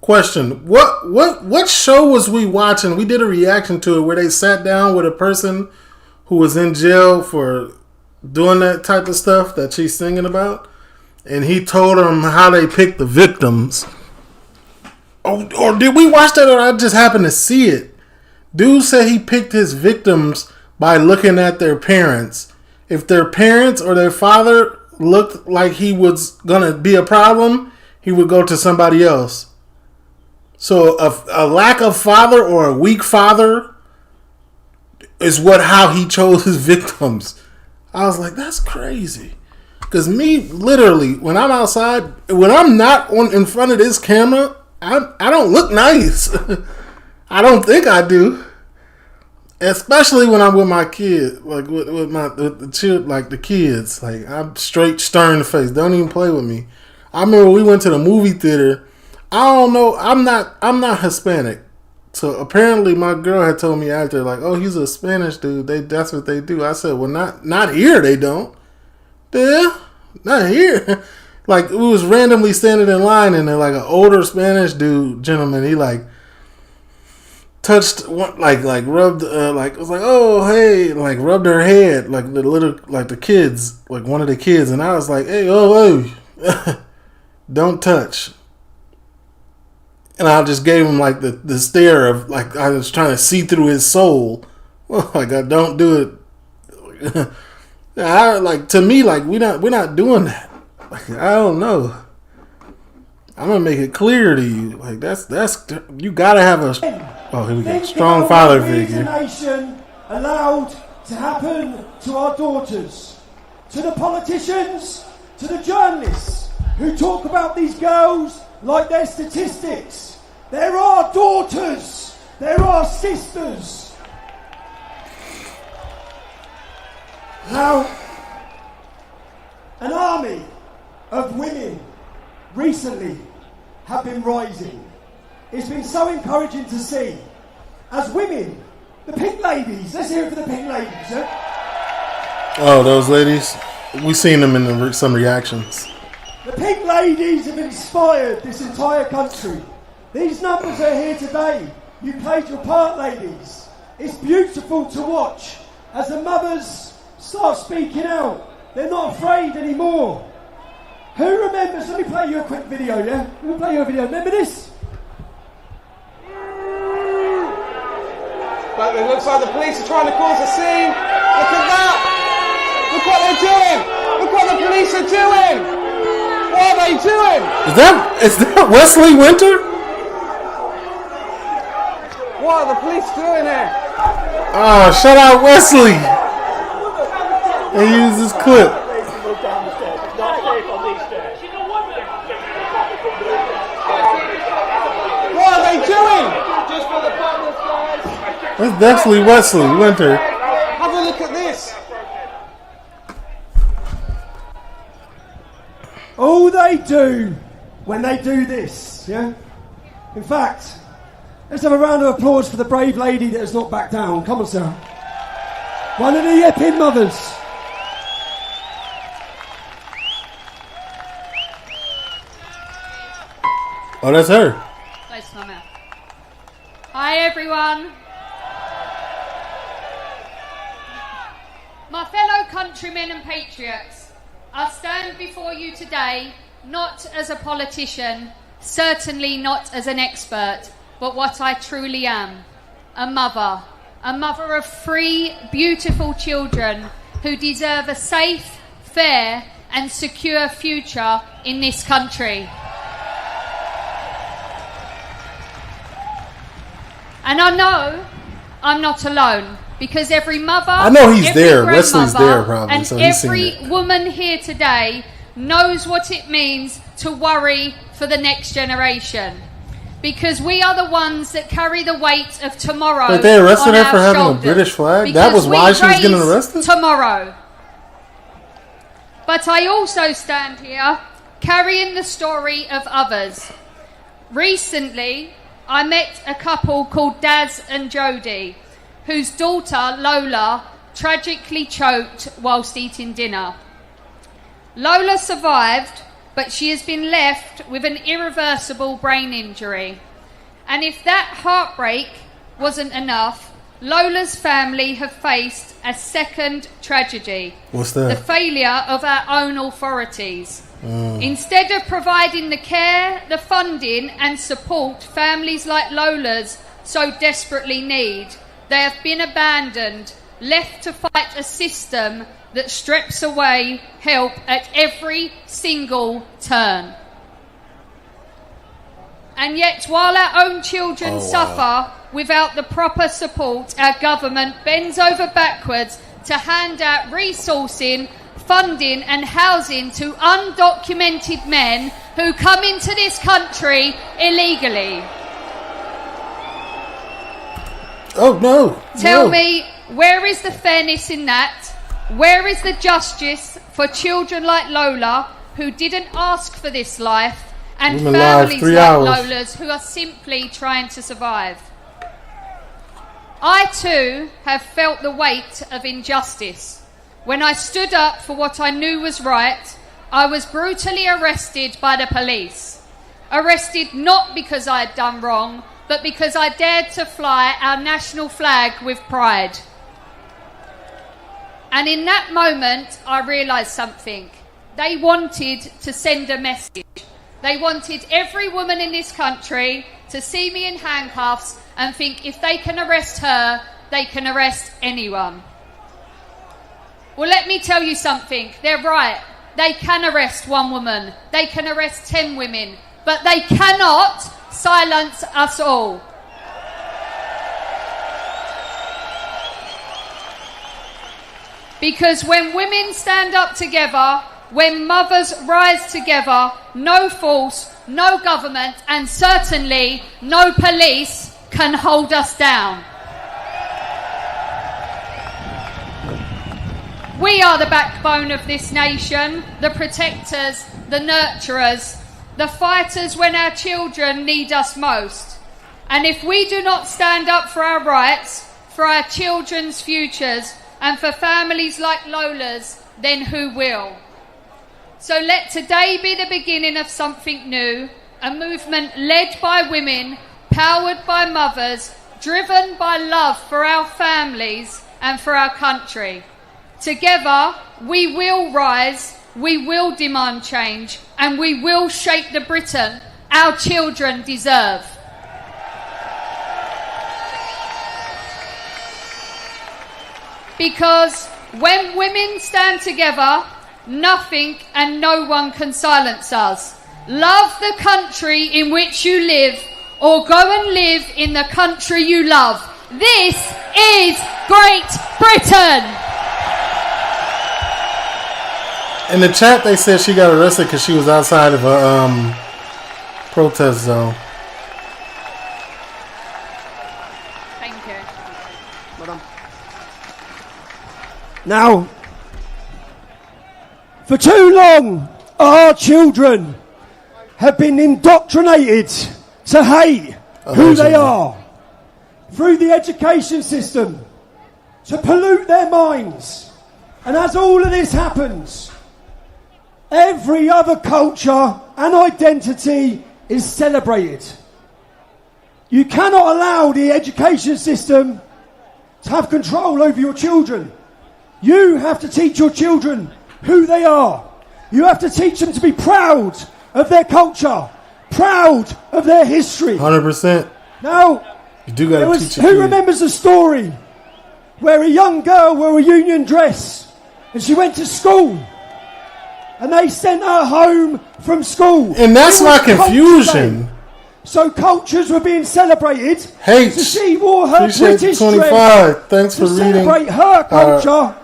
Question: What show was we watching? We did a reaction to it where they sat down with a person who was in jail for doing that type of stuff that she's singing about, and he told them how they picked the victims. Or did we watch that, or I just happened to see it? Dude said he picked his victims by looking at their parents. If their parents or their father looked like he was gonna be a problem, he would go to somebody else. So a lack of father or a weak father is how he chose his victims. I was like, that's crazy. Because me, literally, when I'm outside, when I'm not in front of this camera, I don't look nice. I don't think I do. Especially when I'm with my kids, like with the kids. Like, I'm straight stern face. Don't even play with me. I remember we went to the movie theater. I don't know. I'm not Hispanic. So apparently my girl had told me after, like, oh, he's a Spanish dude. That's what they do. I said, well, not here. They don't. Yeah, not here. Like, we was randomly standing in line, and then like an older Spanish gentleman, he like touched one, like rubbed, like it was like, oh hey, like rubbed her head, like the kids, like one of the kids, and I was like, hey, don't touch. And I just gave him like the stare of like I was trying to see through his soul. Like, I don't do it. To me, like we're not doing that. Like, I don't know. I'm gonna make it clear to you. Like, that's you gotta have a here we go, strong father figure. Nation allowed to happen to our daughters, to the politicians, to the journalists who talk about these girls like they're statistics. There are daughters. There are sisters. Now, an army of women recently have been rising. It's been so encouraging to see. As women, the pink ladies. Let's hear it for the pink ladies. Yeah? Oh, those ladies. We've seen them in some reactions. The pink ladies have inspired this entire country. These numbers are here today. You played your part, ladies. It's beautiful to watch as the mothers start speaking out. They're not afraid anymore. Who remembers? Let me play you a quick video, yeah? Let me play you a video. Remember this? But it looks like the police are trying to cause a scene. Look at that! Look what they're doing! Look what the police are doing! What are they doing? Is that Wesley Winter? What are the police doing here? Oh, shout out Wesley! They use this clip. What are they doing? Just for the public, guys. That's definitely Wesley Winter. Have a look at this. All they do when they do this, yeah? In fact, let's have a round of applause for the brave lady that has not backed down. Come on, Sarah. One of the yipping mothers. Oh, that's her. Close to my mouth. Hi, everyone. My fellow countrymen and patriots, I stand before you today not as a politician, certainly not as an expert, but what I truly am, a mother of 3 beautiful children who deserve a safe, fair and secure future in this country. And I know I'm not alone, because every mother, I know he's every there. Wesley's there probably, and so he's every seen it. woman here today knows what it means to worry for the next generation. Because we are the ones that carry the weight of tomorrow. But they arrested on her our for having a shoulders. British flag? Because That was why she was getting raise arrested? Tomorrow. But I also stand here carrying the story of others. Recently, I met a couple called Daz and Jody, whose daughter, Lola, tragically choked whilst eating dinner. Lola survived, but she has been left with an irreversible brain injury. And if that heartbreak wasn't enough, Lola's family have faced a second tragedy. What's that? The failure of our own authorities. Instead of providing the care, the funding and support families like Lola's so desperately need, they have been abandoned, left to fight a system that strips away help at every single turn. And yet, while our own children suffer without the proper support, our government bends over backwards to hand out resourcing, funding and housing to undocumented men who come into this country illegally. Oh, no. Tell me, where is the fairness in that? Where is the justice for children like Lola who didn't ask for this life, and families like Lola's who are simply trying to survive? I too have felt the weight of injustice. When I stood up for what I knew was right, I was brutally arrested by the police. Arrested not because I had done wrong, but because I dared to fly our national flag with pride. And in that moment, I realised something. They wanted to send a message. They wanted every woman in this country to see me in handcuffs and think if they can arrest her, they can arrest anyone. Well, let me tell you something. They're right. They can arrest one woman. They can arrest 10 women. But they cannot silence us all. Because when women stand up together, when mothers rise together, no force, no government, and certainly no police can hold us down. We are the backbone of this nation, the protectors, the nurturers, the fighters when our children need us most. And if we do not stand up for our rights, for our children's futures, and for families like Lola's, then who will? So let today be the beginning of something new, a movement led by women, powered by mothers, driven by love for our families and for our country. Together, we will rise, we will demand change, and we will shape the Britain our children deserve. Because when women stand together, nothing and no one can silence us. Love the country in which you live, or go and live in the country you love. This is Great Britain! In the chat, they said she got arrested because she was outside of a protest zone. Thank you. Madam. Now, for too long, our children have been indoctrinated to hate who they are through the education system, to pollute their minds. And as all of this happens, every other culture and identity is celebrated. You cannot allow the education system to have control over your children. You have to teach your children who they are. You have to teach them to be proud of their culture, proud of their history. 100%. Now, you do got to teach your who kids. remembers the story where a young girl wore a union dress and she went to school and they sent her home from school? And that's my confusion. So cultures were being celebrated. H. So she wore her Appreciate British 25. dress Thanks for to reading. celebrate her culture,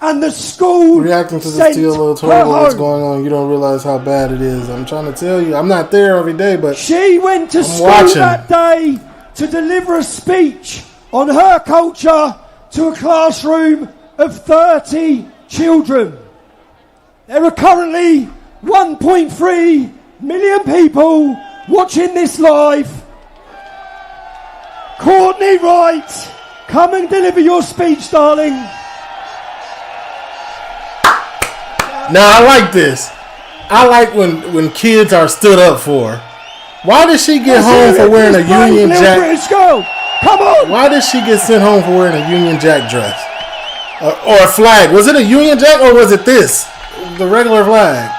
and the school Reacting to this sent deal of her horrible what's home. going on. You don't realize how bad it is. I'm trying to tell you. I'm not there every day, but She went to I'm school watching. that day to deliver a speech on her culture to a classroom of 30 children. There are currently 1.3 million people watching this live. Courtney Wright, come and deliver your speech, darling. Now I like this. I like when kids are stood up for. Why did she get home for wearing a Union Jack? British girl. Come on. Why did she get sent home for wearing a Union Jack dress? Or a flag? Was it a Union Jack or was it this? The regular flag?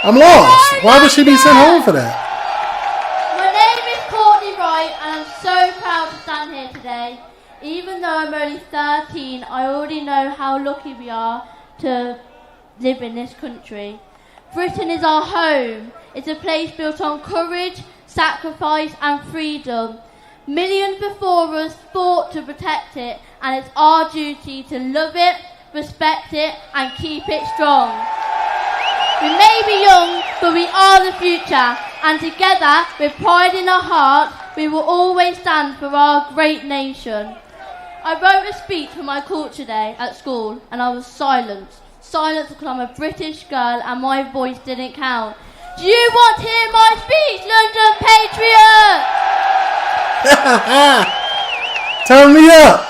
I'm lost. Why would she be sent home for that? My name is Courtney Wright and I'm so proud to stand here today. Even though I'm only 13, I already know how lucky we are to live in this country. Britain is our home. It's a place built on courage, sacrifice and freedom. Millions before us fought to protect it, and it's our duty to love it, respect it and keep it strong. We may be young, but we are the future, and together, with pride in our hearts, we will always stand for our great nation. I wrote a speech for my culture day at school, and I was silenced. Silenced because I'm a British girl and my voice didn't count. Do you want to hear my speech, London Patriots? Turn me up.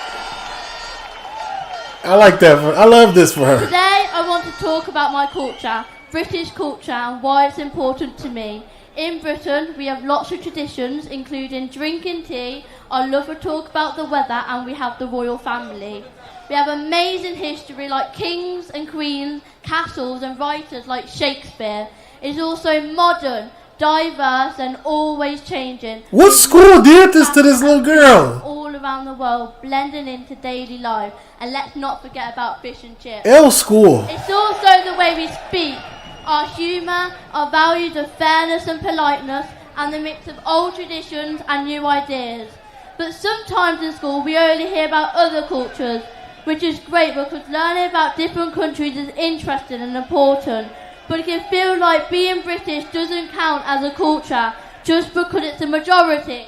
I like that. I love this for her. Today I want to talk about my culture, British culture, and why it's important to me. In Britain, we have lots of traditions, including drinking tea, our love to talk about the weather, and we have the royal family. We have amazing history like kings and queens, castles and writers like Shakespeare. It's also modern, diverse and always changing. What school did this to this little girl? All around the world, blending into daily life. And let's not forget about fish and chips. L school. It's also the way we speak, our humour, our values of fairness and politeness, and the mix of old traditions and new ideas. But sometimes in school we only hear about other cultures, which is great because learning about different countries is interesting and important. But it can feel like being British doesn't count as a culture just because it's a majority.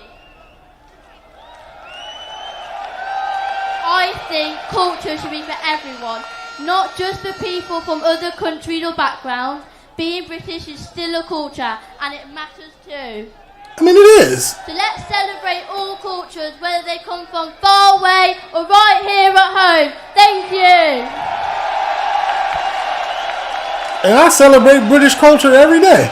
I think culture should be for everyone, not just for people from other countries or backgrounds. Being British is still a culture and it matters too. I mean, it is. So let's celebrate all cultures, whether they come from far away or right here at home. Thank you. And I celebrate British culture every day.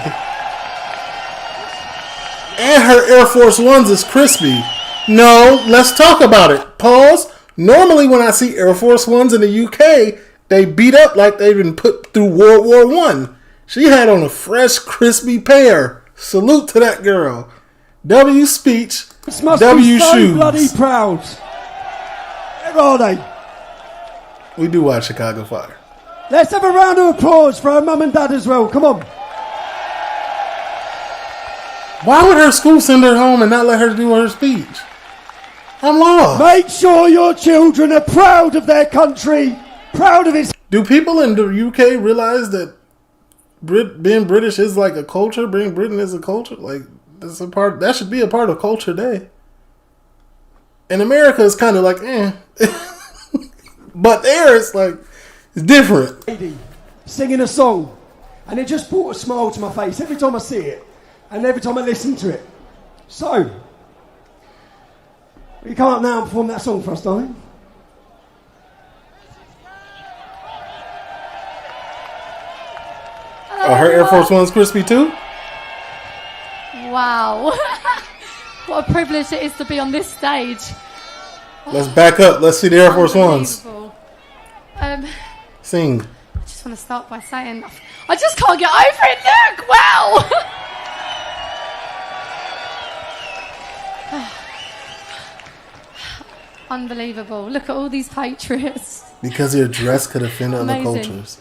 And her Air Force Ones is crispy. No, let's talk about it. Pause. Normally when I see Air Force Ones in the UK, they beat up like they've been put through World War I. She had on a fresh, crispy pair. Salute to that girl. W speech, W so shoes. Bloody proud. Where are they? We do watch Chicago Fire. Let's have a round of applause for her mum and dad as well. Come on. Why would her school send her home and not let her do her speech? I'm lost. Make sure your children are proud of their country, proud of its... Do people in the UK realize that being British is like a culture? Being Britain is a culture? Like, that's a part. That should be a part of Culture Day. In America, it's kind of like, but there, it's like, it's different. Lady singing a song, and it just brought a smile to my face every time I see it, and every time I listen to it. So, will you come up now and perform that song for us, darling? Are her Air Force One's crispy too? Wow. What a privilege it is to be on this stage. Let's back up. Let's see the Air Force Ones. Sing. I just want to start by saying, I just can't get over it. Look, wow. Unbelievable. Look at all these patriots. Because your dress could offend other Amazing. cultures.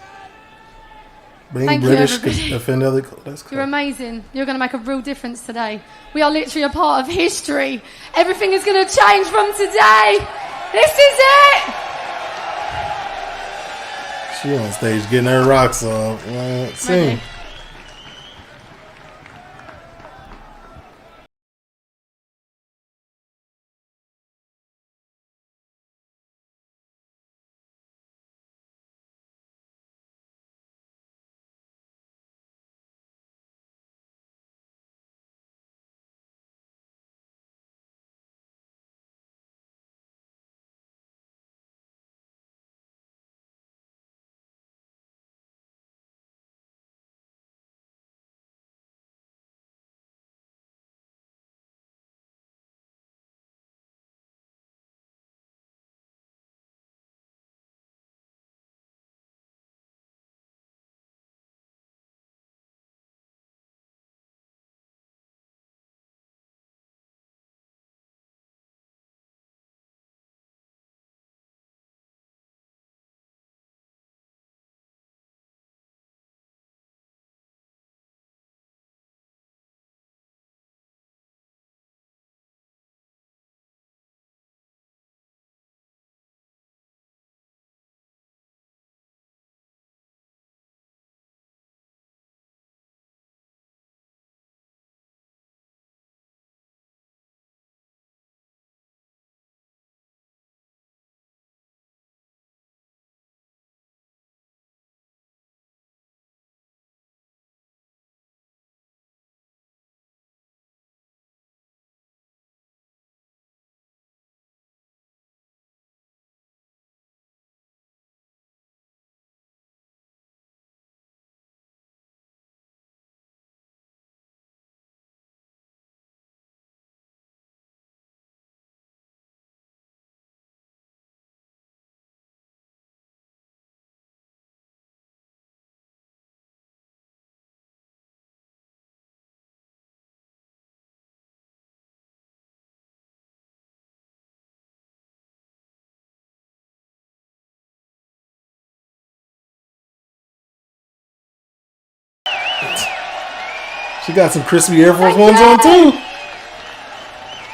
Being Thank you, British could everybody. offend other cultures. You're amazing. You're going to make a real difference today. We are literally a part of history. Everything is going to change from today. This is it. She on stage getting her rocks off. Sing. Ready. She got some crispy Air Force Ones on too.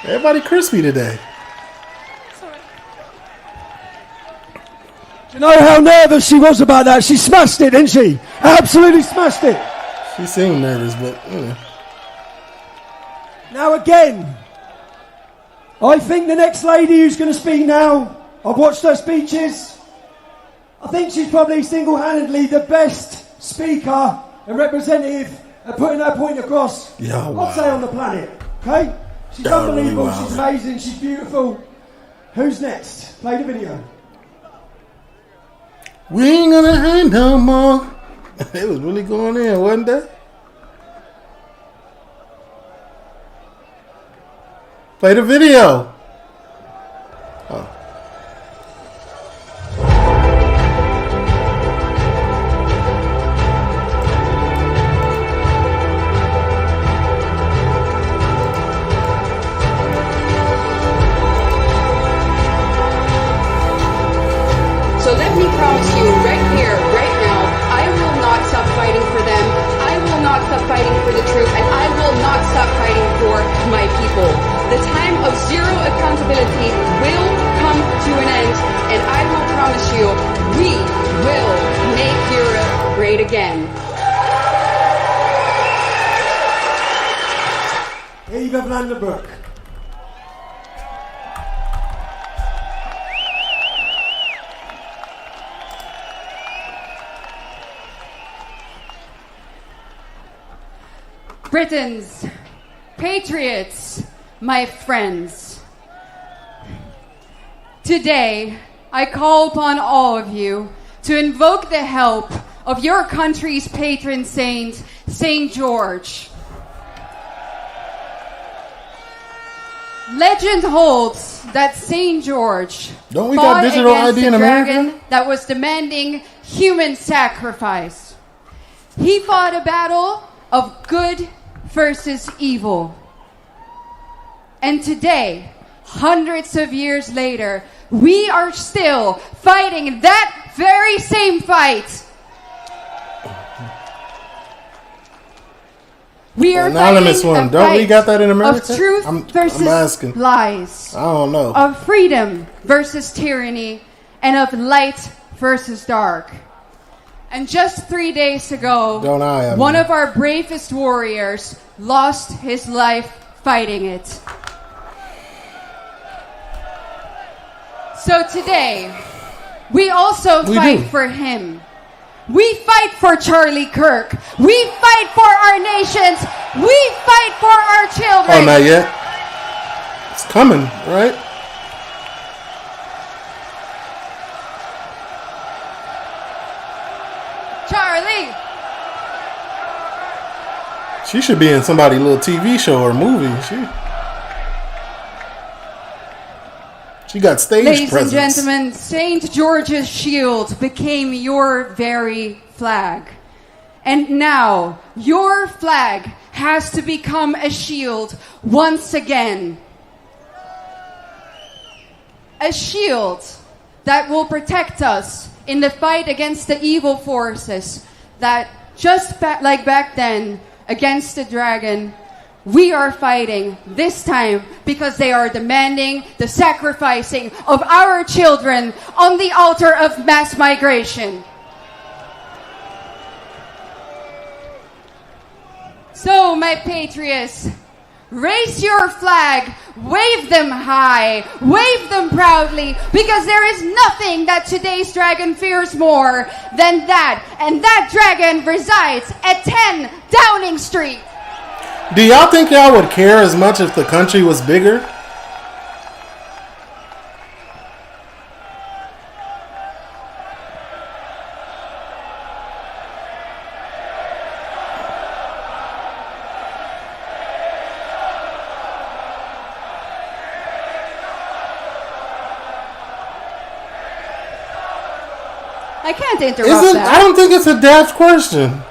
Everybody crispy today. Do you know how nervous she was about that? She smashed it, didn't she? Absolutely smashed it. She seemed nervous, but Now again, I think the next lady who's going to speak now, I've watched her speeches. I think she's probably single-handedly the best speaker and representative at putting her point across, Yeah, wow. I'd say, on the planet. Okay? She's Yeah, unbelievable, really wow. she's amazing, she's beautiful. Who's next? Play the video. we ain't gonna hang no more. It was really going in, wasn't it? Play the video. Oh. So let me promise you right here, right now, I will not stop fighting for them. I will not stop fighting for the truth, and I will not stop fighting for my people. The time of zero accountability will come to an end, and I will promise you, we will make Europe great again. Eva Vandenbroek. Britons, patriots, my friends. Today, I call upon all of you to invoke the help of your country's patron saint, St. George. Legend holds that St. George Don't we got fought digital against ID in the America? dragon that was demanding human sacrifice. He fought a battle of good versus evil. And today, hundreds of years later, we are still fighting that very same fight. We are Anonymous fighting one. a Don't we fight got that in America? of truth versus I'm asking. lies. I don't know. Of freedom versus tyranny, and of light versus dark. And just 3 days ago, Don't I have one any? of our bravest warriors lost his life fighting it. So today, we also We fight do. for him. We fight for Charlie Kirk. We fight for our nations. We fight for our children. Oh, not yet. It's coming, right? Charlie. She should be in somebody's little TV show or movie. She got stage Ladies presence. and gentlemen, St. George's shield became your very flag. And now, your flag has to become a shield once again. A shield that will protect us in the fight against the evil forces that, just like back then, against the dragon, we are fighting this time because they are demanding the sacrificing of our children on the altar of mass migration. So, my patriots, raise your flag, wave them high, wave them proudly, because there is nothing that today's dragon fears more than that. And that dragon resides at 10 Downing Street. Do y'all think y'all would care as much if the country was bigger? I can't interrupt that. I don't think it's a daft question.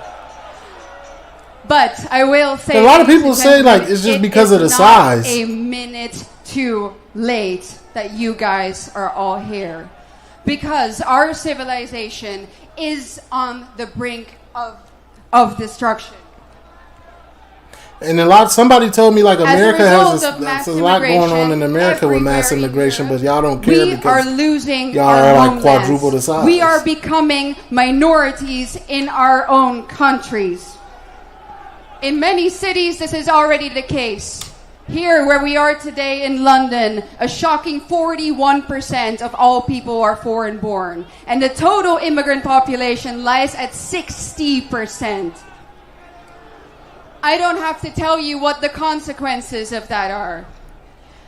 But I will say, A lot of people ladies and say, like, gentlemen, it's just it because is of the not size. a minute too late that you guys are all here, because our civilization is on the brink of destruction. And somebody told me like America has a lot going on in America with mass immigration, but y'all don't care we because are losing y'all our are like homelands. quadruple the size. We are becoming minorities in our own countries. In many cities, this is already the case. Here, where we are today in London, a shocking 41% of all people are foreign-born, and the total immigrant population lies at 60%. I don't have to tell you what the consequences of that are.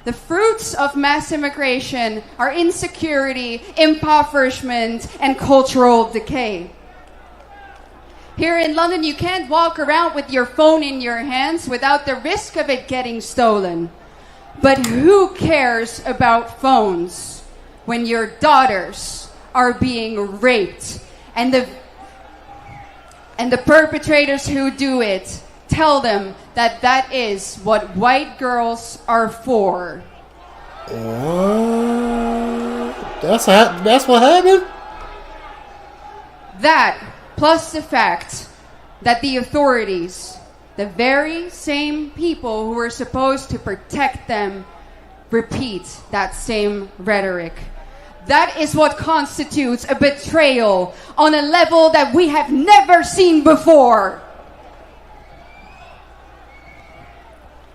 The fruits of mass immigration are insecurity, impoverishment, and cultural decay. Here in London, you can't walk around with your phone in your hands without the risk of it getting stolen. But who cares about phones when your daughters are being raped and the perpetrators who do it tell them that that is what white girls are for? That's what happened? That, plus the fact that the authorities, the very same people who are supposed to protect them, repeat that same rhetoric. That is what constitutes a betrayal on a level that we have never seen before.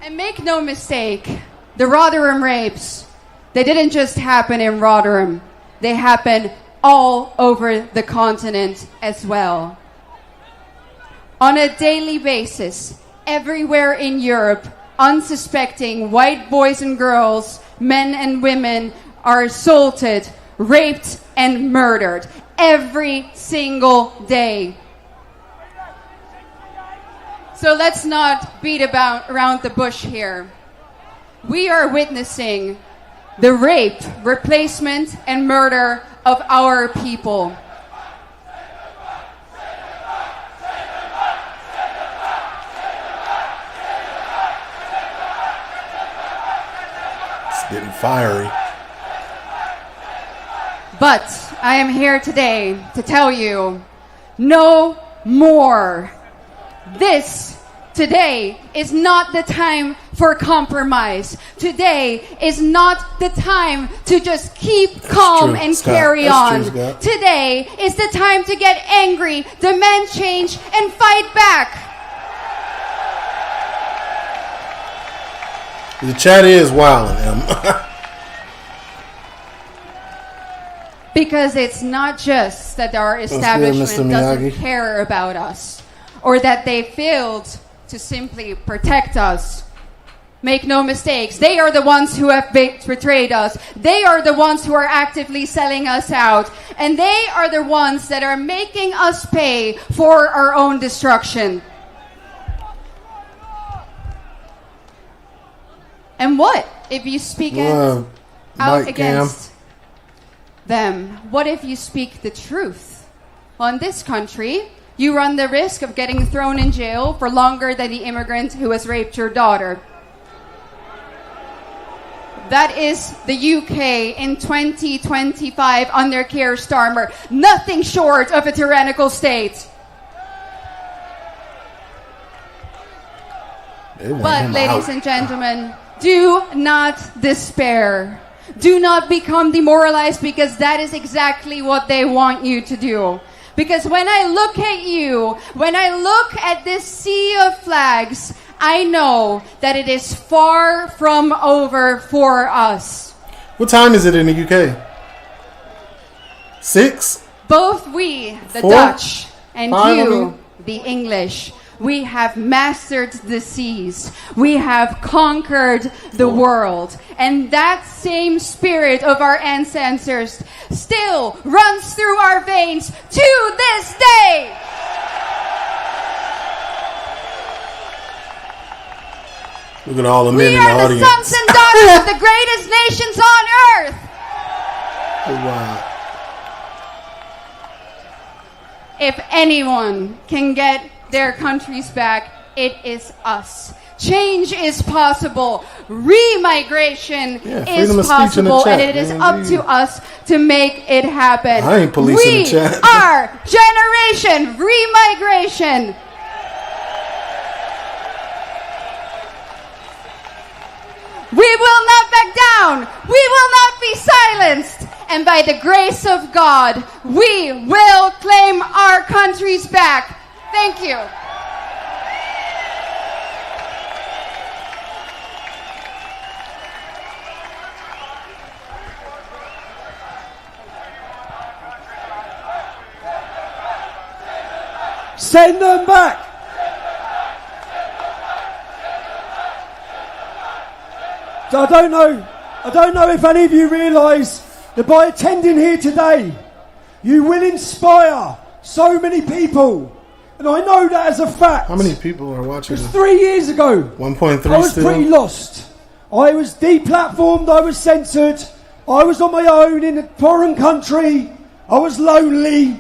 And make no mistake, the Rotherham rapes, they didn't just happen in Rotherham. They happen all over the continent as well. On a daily basis, everywhere in Europe, unsuspecting white boys and girls, men and women are assaulted, raped, and murdered every single day. So let's not beat around the bush here. We are witnessing the rape, replacement, and murder of our people. It's getting fiery. But I am here today to tell you, no more. Today is not the time for compromise. Today is not the time to just keep calm and carry on. Today is the time to get angry, demand change, and fight back. The chat is wilding. Because it's not just that our establishment doesn't care about us, or that they failed to simply protect us. Make no mistakes, they are the ones who have betrayed us. They are the ones who are actively selling us out. And they are the ones that are making us pay for our own destruction. And what if you speak out against them? What if you speak the truth? Well, in this country, you run the risk of getting thrown in jail for longer than the immigrant who has raped your daughter. That is the UK in 2025 under Keir Starmer. Nothing short of a tyrannical state. But, ladies and gentlemen, do not despair. Do not become demoralized, because that is exactly what they want you to do. Because when I look at you, when I look at this sea of flags, I know that it is far from over for us. What time is it in the UK? 6? Both we, the 4? Dutch, and 5, you, the English, we have mastered the seas. We have conquered the world. And that same spirit of our ancestors still runs through our veins to this day. Look at all the men in the audience. We are the sons and daughters of the greatest nations on earth. Oh, wow. If anyone can get their countries back, it is us. Change is possible. Remigration is possible, and it is up to us to make it happen. I ain't policing the chat. We are Generation Remigration. We will not back down. We will not be silenced. And by the grace of God, we will claim our countries back. Thank you. Send them back. I don't know if any of you realise that by attending here today, you will inspire so many people. And I know that as a fact. How many people are watching? Because 3 years ago, 1.3 I was still? pretty lost. I was deplatformed, I was censored, I was on my own in a foreign country, I was lonely.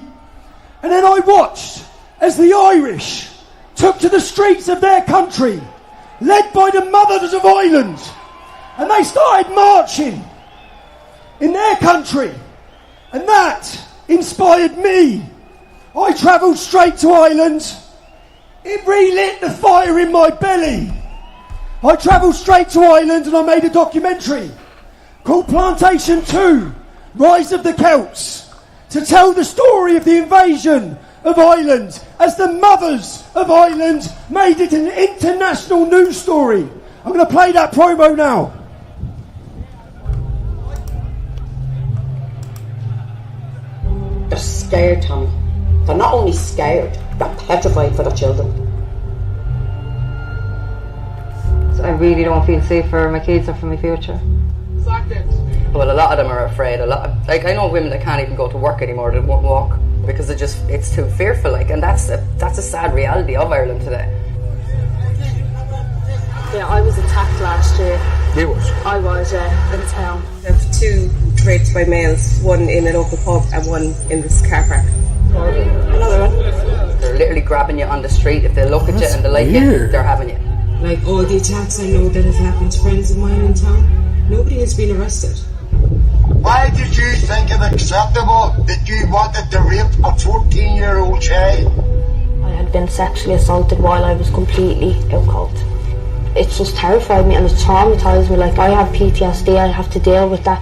And then I watched as the Irish took to the streets of their country, led by the Mothers of Ireland, and they started marching in their country, and that inspired me. I travelled straight to Ireland. It relit the fire in my belly. I travelled straight to Ireland and I made a documentary called Plantation 2, Rise of the Celts, to tell the story of the invasion of Ireland as the Mothers of Ireland made it an international news story. I'm going to play that promo now. They're scared, Tommy. They're not only scared, they're petrified for their children. I really don't feel safe for my kids or for my future. Well, a lot of them are afraid. I know women that can't even go to work anymore, that won't walk because it's too fearful. And that's a sad reality of Ireland today. Yeah, I was attacked last year. You was? I was, in town. I have 2 rapes by males, one in an open pub and one in this car park. Another one. They're literally grabbing you on the street. If they look at you and they like you, they're having you. Like all the attacks I know that have happened to friends of mine in town, nobody has been arrested. Why did you think it acceptable that you wanted to rape a 14-year-old child? I had been sexually assaulted while I was completely out cold. It just terrified me and it traumatised me. Like, I have PTSD, I have to deal with that.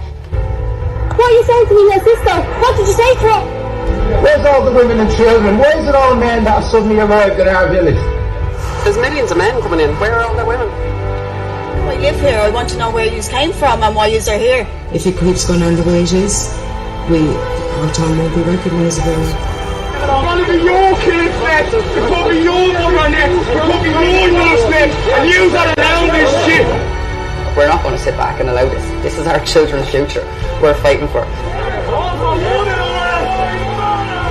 What are you saying to me, your sister? What did you say to her? Where's all the women and children? Where's it all men that have suddenly arrived in our village? There's millions of men coming in. Where are all the women? I live here. I want to know where you came from and why you are here. If it keeps going on the way it is, our town won't be recognisable. It's gonna be your kids next. It could be your mother next. It could be your niece next. And you gotta allow this shit. We're not going to sit back and allow this. This is our children's future. We're fighting for it.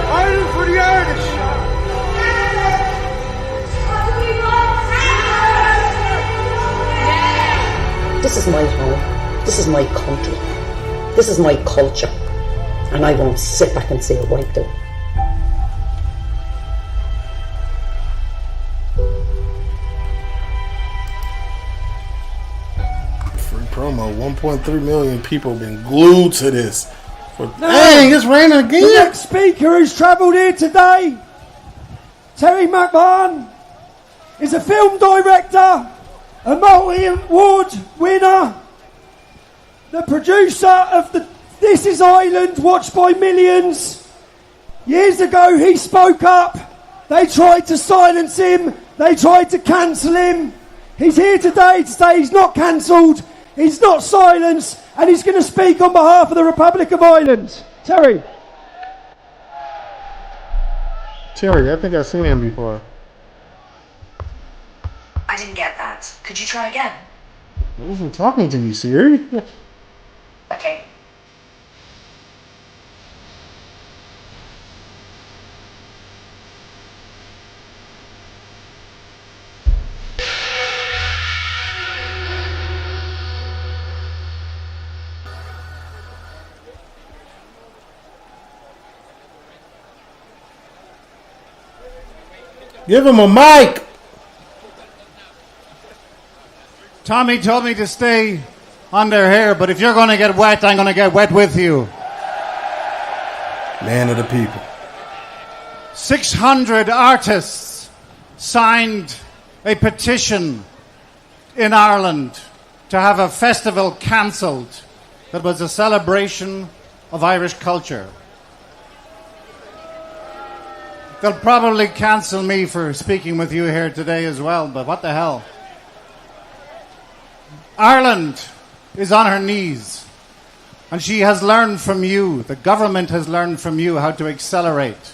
Ireland for the Irish. This is my home. This is my country. This is my culture. And I won't sit back and see it wiped out. Free promo. 1.3 million people been glued to this. Dang, it's raining again. The next speaker who's travelled here today, Terry McMahon, is a film director, a multi-award winner, the producer of the This Is Ireland, watched by millions. Years ago he spoke up. They tried to silence him. They tried to cancel him. He's here today to say he's not cancelled, he's not silenced, and he's going to speak on behalf of the Republic of Ireland. Terry. Terry, I think I've seen him before. I didn't get that. Could you try again? I wasn't talking to you, Siri. Okay. Give him a mic. Tommy told me to stay under here, but if you're going to get wet, I'm going to get wet with you. Man of the people. 600 artists signed a petition in Ireland to have a festival cancelled that was a celebration of Irish culture. They'll probably cancel me for speaking with you here today as well, but what the hell? Ireland is on her knees, and she has learned from you, the government has learned from you how to accelerate.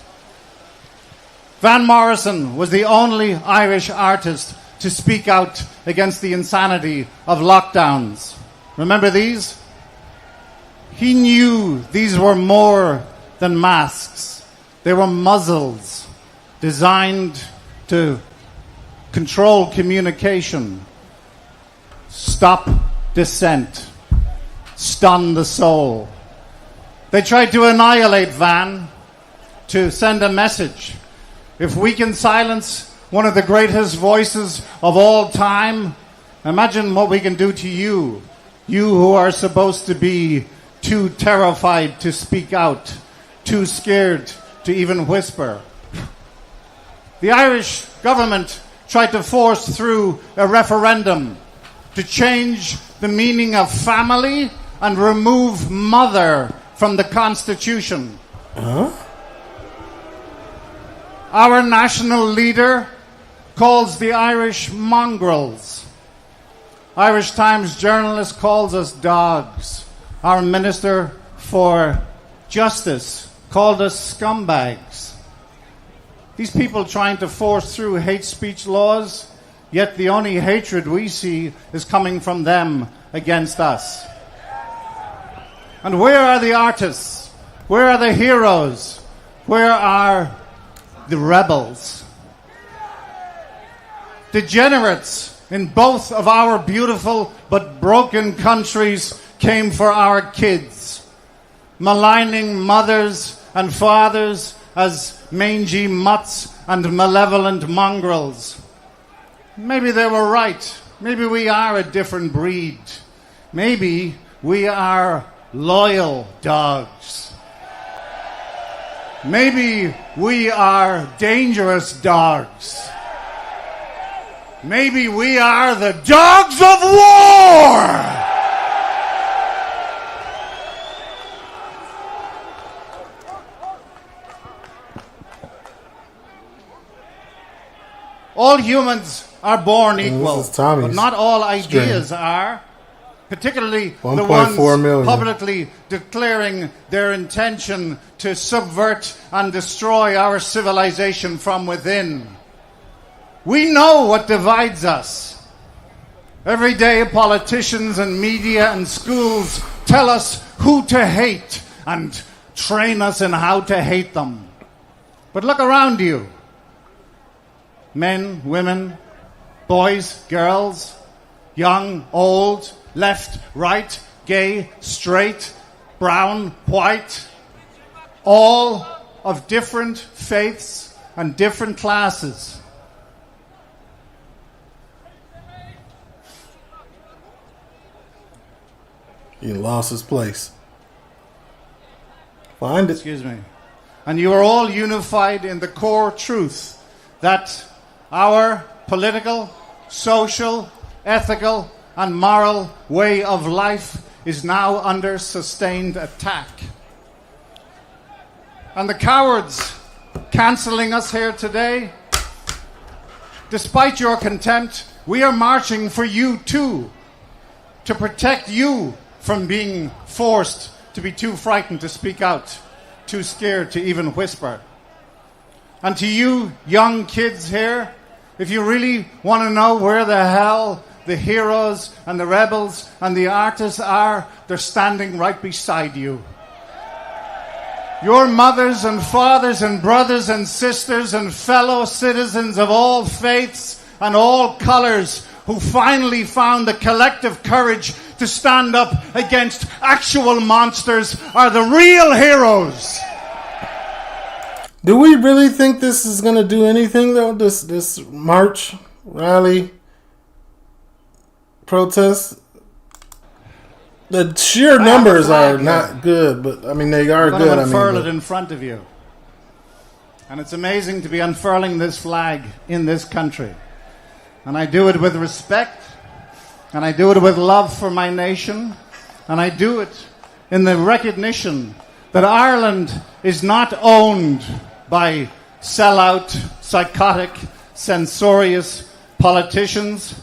Van Morrison was the only Irish artist to speak out against the insanity of lockdowns. Remember these? He knew these were more than masks. They were muzzles designed to control communication, stop dissent, stun the soul. They tried to annihilate Van, to send a message. If we can silence one of the greatest voices of all time, imagine what we can do to you. You who are supposed to be too terrified to speak out, too scared to even whisper. The Irish government tried to force through a referendum to change the meaning of family and remove mother from the Constitution. Our national leader calls the Irish mongrels. Irish Times journalist calls us dogs. Our Minister for Justice called us scumbags. These people trying to force through hate speech laws, yet the only hatred we see is coming from them against us. And where are the artists? Where are the heroes? Where are the rebels? Degenerates in both of our beautiful but broken countries came for our kids, maligning mothers and fathers as mangy mutts and malevolent mongrels. Maybe they were right. Maybe we are a different breed. Maybe we are loyal dogs. Maybe we are dangerous dogs. Maybe we are the dogs of war! All humans are born equal, but not all ideas are, particularly the ones publicly declaring their intention to subvert and destroy our civilization from within. We know what divides us. Every day politicians and media and schools tell us who to hate and train us in how to hate them. But look around you. Men, women, boys, girls, young, old, left, right, gay, straight, brown, white, all of different faiths and different classes. He lost his place. Find it. Excuse me. And you are all unified in the core truth that our political, social, ethical, and moral way of life is now under sustained attack. And the cowards cancelling us here today, despite your contempt, we are marching for you too, to protect you from being forced to be too frightened to speak out, too scared to even whisper. And to you young kids here, if you really want to know where the hell the heroes and the rebels and the artists are, they're standing right beside you. Your mothers and fathers and brothers and sisters and fellow citizens of all faiths and all colours who finally found the collective courage to stand up against actual monsters are the real heroes. Do we really think this is going to do anything, though? This march, rally, protest? The sheer numbers are not good, but I mean, they are good. I'm going to unfurl it in front of you. And it's amazing to be unfurling this flag in this country. And I do it with respect. And I do it with love for my nation. And I do it in the recognition that Ireland is not owned by sellout, psychotic, censorious politicians.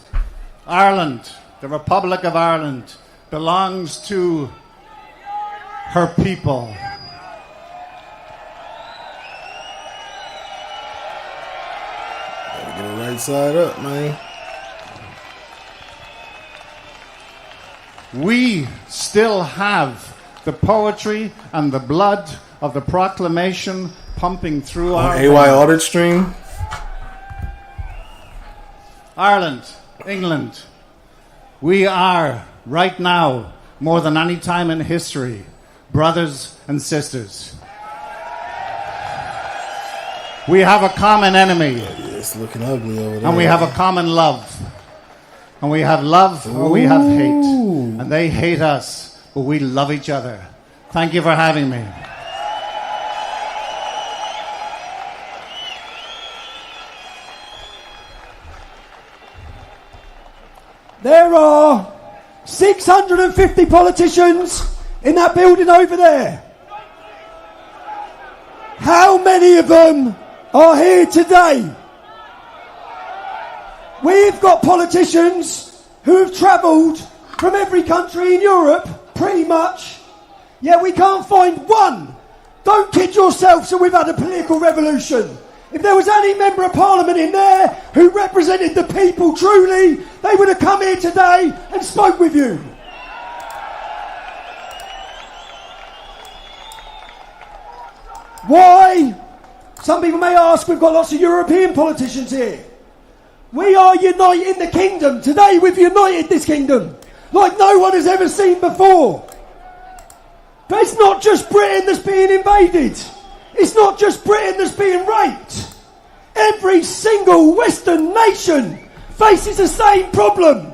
Ireland, the Republic of Ireland, belongs to her people. Gotta get it right side up, man. We still have the poetry and the blood of the proclamation pumping through our AY audit stream. Ireland, England, we are right now, more than any time in history, brothers and sisters. We have a common enemy. It's looking ugly over there. And we have a common love. And we have love or we have hate. And they hate us, but we love each other. Thank you for having me. There are 650 politicians in that building over there. How many of them are here today? We've got politicians who have travelled from every country in Europe, pretty much. Yet we can't find one. Don't kid yourself, so we've had a political revolution. If there was any member of parliament in there who represented the people truly, they would have come here today and spoke with you. Why? Some people may ask, we've got lots of European politicians here. We are uniting the kingdom. Today we've united this kingdom like no one has ever seen before. But it's not just Britain that's being invaded. It's not just Britain that's being raped. Every single Western nation faces the same problem.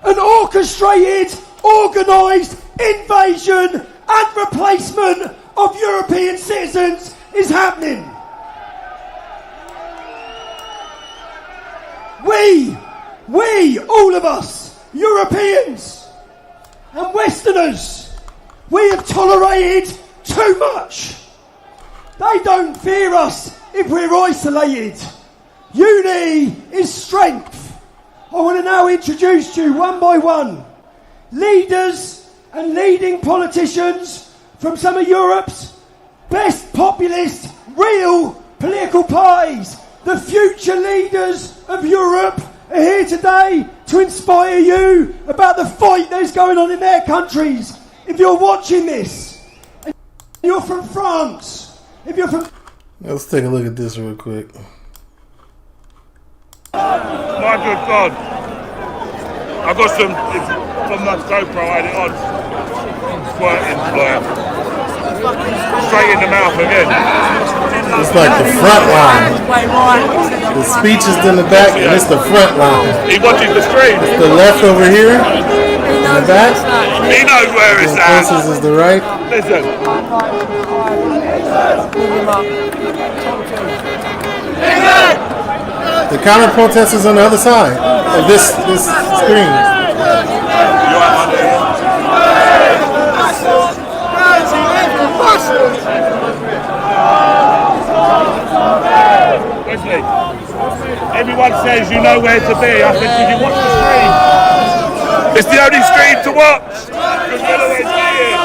An orchestrated, organised invasion and replacement of European citizens is happening. We, all of us, Europeans and Westerners, we have tolerated too much. They don't fear us if we're isolated. Unity is strength. I want to now introduce you one by one leaders and leading politicians from some of Europe's best populist, real political parties. The future leaders of Europe are here today to inspire you about the fight that's going on in their countries. If you're watching this, and you're from France, if you're from... Let's take a look at this real quick. My good God. I got some, from that GoPro, I had it on. Squirting, straight in the mouth again. It's like the front line. The speech is in the back and it's the front line. He watches the stream. It's the left over here in the back. He knows where it's at. Closest is the right. Listen. The counter protest is on the other side of this screen. Wesley, everyone says you know where to be. I said, did you watch the stream? It's the only stream to watch. Because we'll always be here.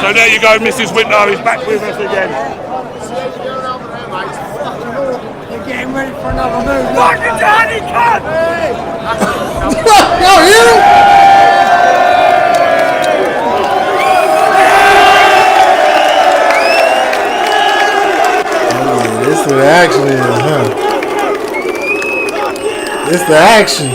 So there you go, Mrs. Whitlow is back with us again. You're getting ready for another move. Fucking Danny, cut! Yo, hear him? This the action is, huh? It's the action.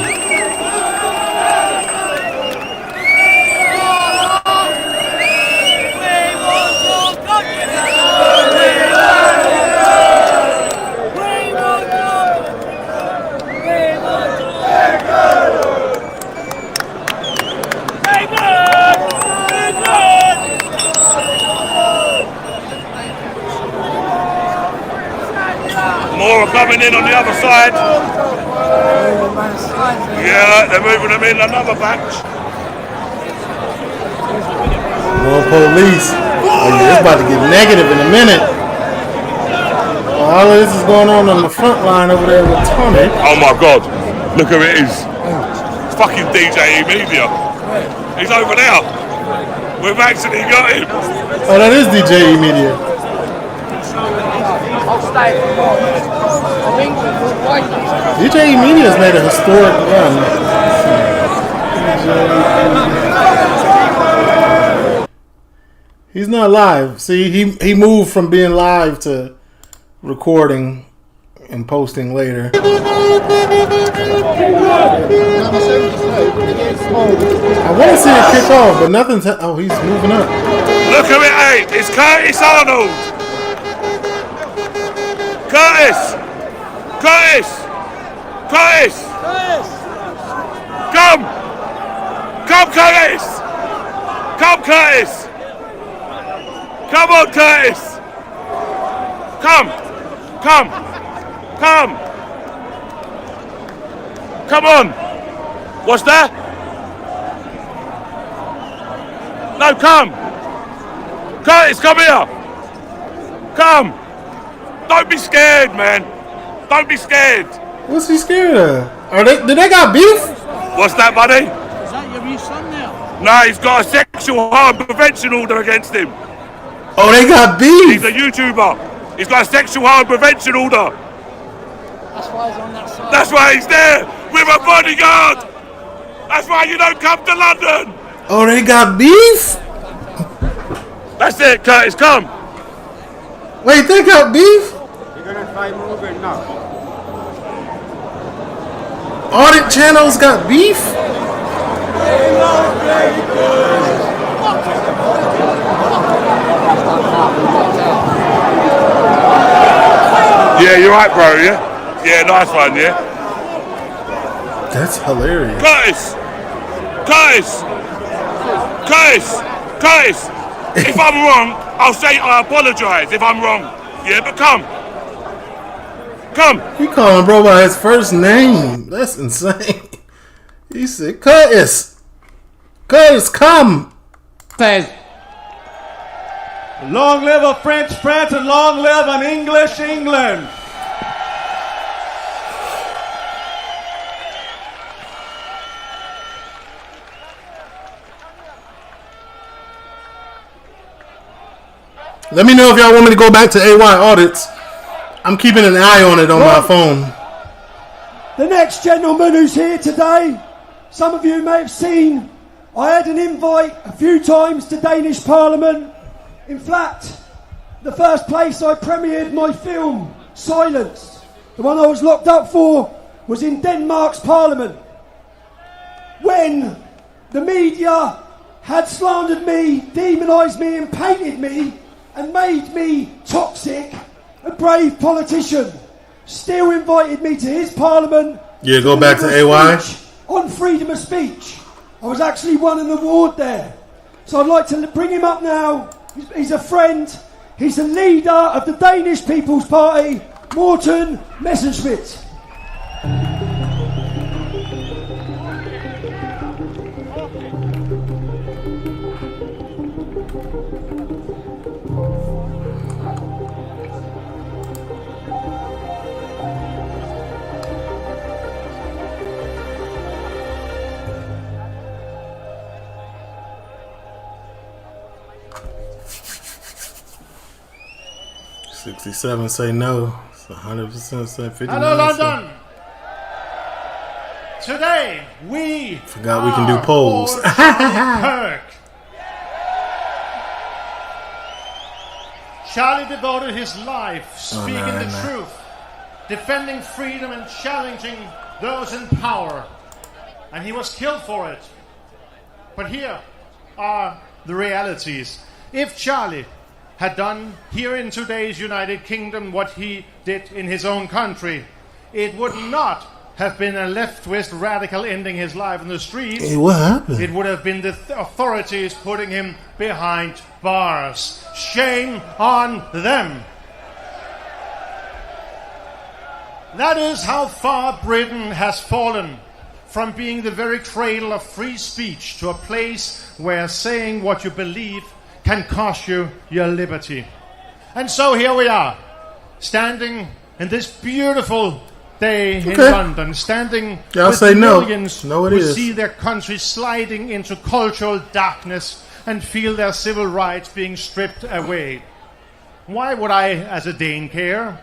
coming in on the other side. Yeah, they're moving them in, another batch. More police. Oh yeah, it's about to get negative in a minute. All of this is going on the front line over there with Tony. Oh my God, look who it is. It's fucking DJ Media. He's over there. We've actually got him. Oh, that is DJ Media. DJ Media's made a historic run. He's not live. See, he moved from being live to recording and posting later. I want to see it kick off, but nothing's... Oh, he's moving up. Look who it ain't. It's Curtis Arnold. Curtis. Curtis. Curtis. Come. Come, Curtis. Come, Curtis. Come on, Curtis. Come. Come. Come. Come on. What's that? No, come. Curtis, come here. Come. Don't be scared, man. Don't be scared. What's he scared of? Did they got beef? What's that, buddy? Is that your son now? No, he's got a sexual harm prevention order against him. Oh, they got beef. He's a YouTuber. He's got a sexual harm prevention order. That's why he's on that side. That's why he's there with a bodyguard. That's why you don't come to London. Oh, they got beef? That's it, Curtis, come. Wait, they got beef? You're gonna try moving now. Audit channels got beef? Yeah, you're right, bro, yeah? Yeah, nice one, yeah? That's hilarious. Curtis! Curtis! Curtis! Curtis! If I'm wrong, I'll say I apologise if I'm wrong. Yeah, but come. Come. He calling bro by his first name. That's insane. He said, Curtis. Curtis, come. Says, long live a French France and long live an English England. Let me know if y'all want me to go back to AY audits. I'm keeping an eye on it on my phone. The next gentleman who's here today, some of you may have seen, I had an invite a few times to Danish Parliament. In fact, the first place I premiered my film, Silence, the one I was locked up for, was in Denmark's Parliament. When the media had slandered me, demonised me and painted me and made me toxic, a brave politician still invited me to his parliament. Yeah, go back to AY. On freedom of speech. I was actually won an award there. So I'd like to bring him up now. He's a friend. He's the leader of the Danish People's Party, Morten Messerschmidt. 67 say no. It's 100% say 59. Hello, London. Today we forgot we can do polls. Kirk. Charlie devoted his life speaking the truth, defending freedom and challenging those in power. And he was killed for it. But here are the realities. If Charlie had done here in today's United Kingdom what he did in his own country, it would not have been a leftist radical ending his life in the streets. Hey, what happened? It would have been the authorities putting him behind bars. Shame on them. That is how far Britain has fallen from being the very cradle of free speech to a place where saying what you believe can cost you your liberty. And so here we are, standing in this beautiful day in London, standing with millions who see their country sliding into cultural darkness and feel their civil rights being stripped away. Why would I, as a Dane, care?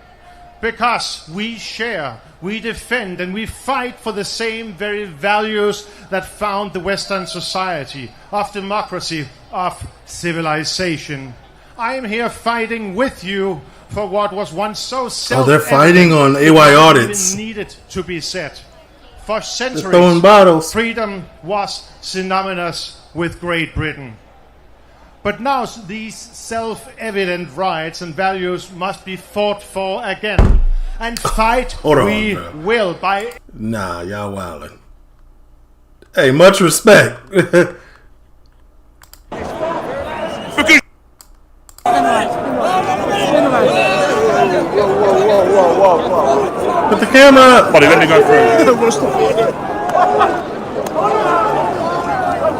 Because we share, we defend, and we fight for the same very values that found the Western society, of democracy, of civilization. I am here fighting with you for what was once so self-evident. They're fighting on AY audits. Needed to be said. For centuries, they're throwing bottles. Freedom was synonymous with Great Britain. But now these self-evident rights and values must be fought for again. And fight we will by... Nah, y'all wildin'. Hey, much respect. Put the camera up. Buddy, let me go through.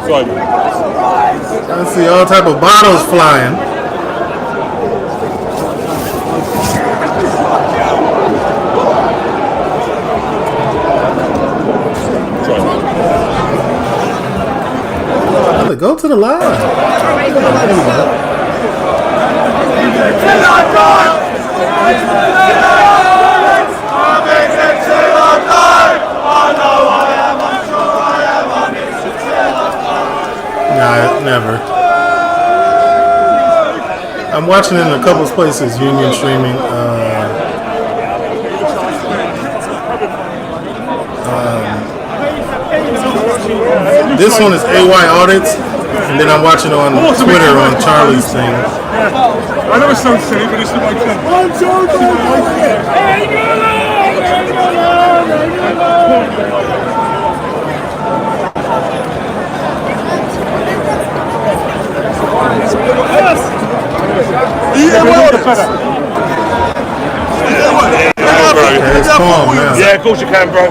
Sorry, I see all type of bottles flying. Go to the live. Nah, never. I'm watching it in a couple of places, Union streaming. This one is AY Audits, and then I'm watching on Twitter on Charlie's thing. I know it sounds silly, but it's the right thing. Yeah, of course you can, bro.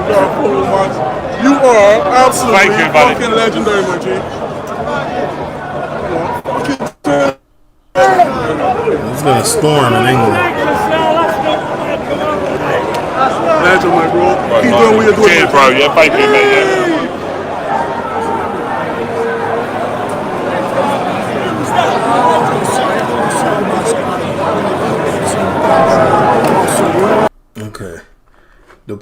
You are absolutely fucking legendary, my G. It's gonna storm in England. Legend, my bro. Keep doing what you're doing. Cheers, bro. Yeah, thank you, mate. Yeah. Okay. The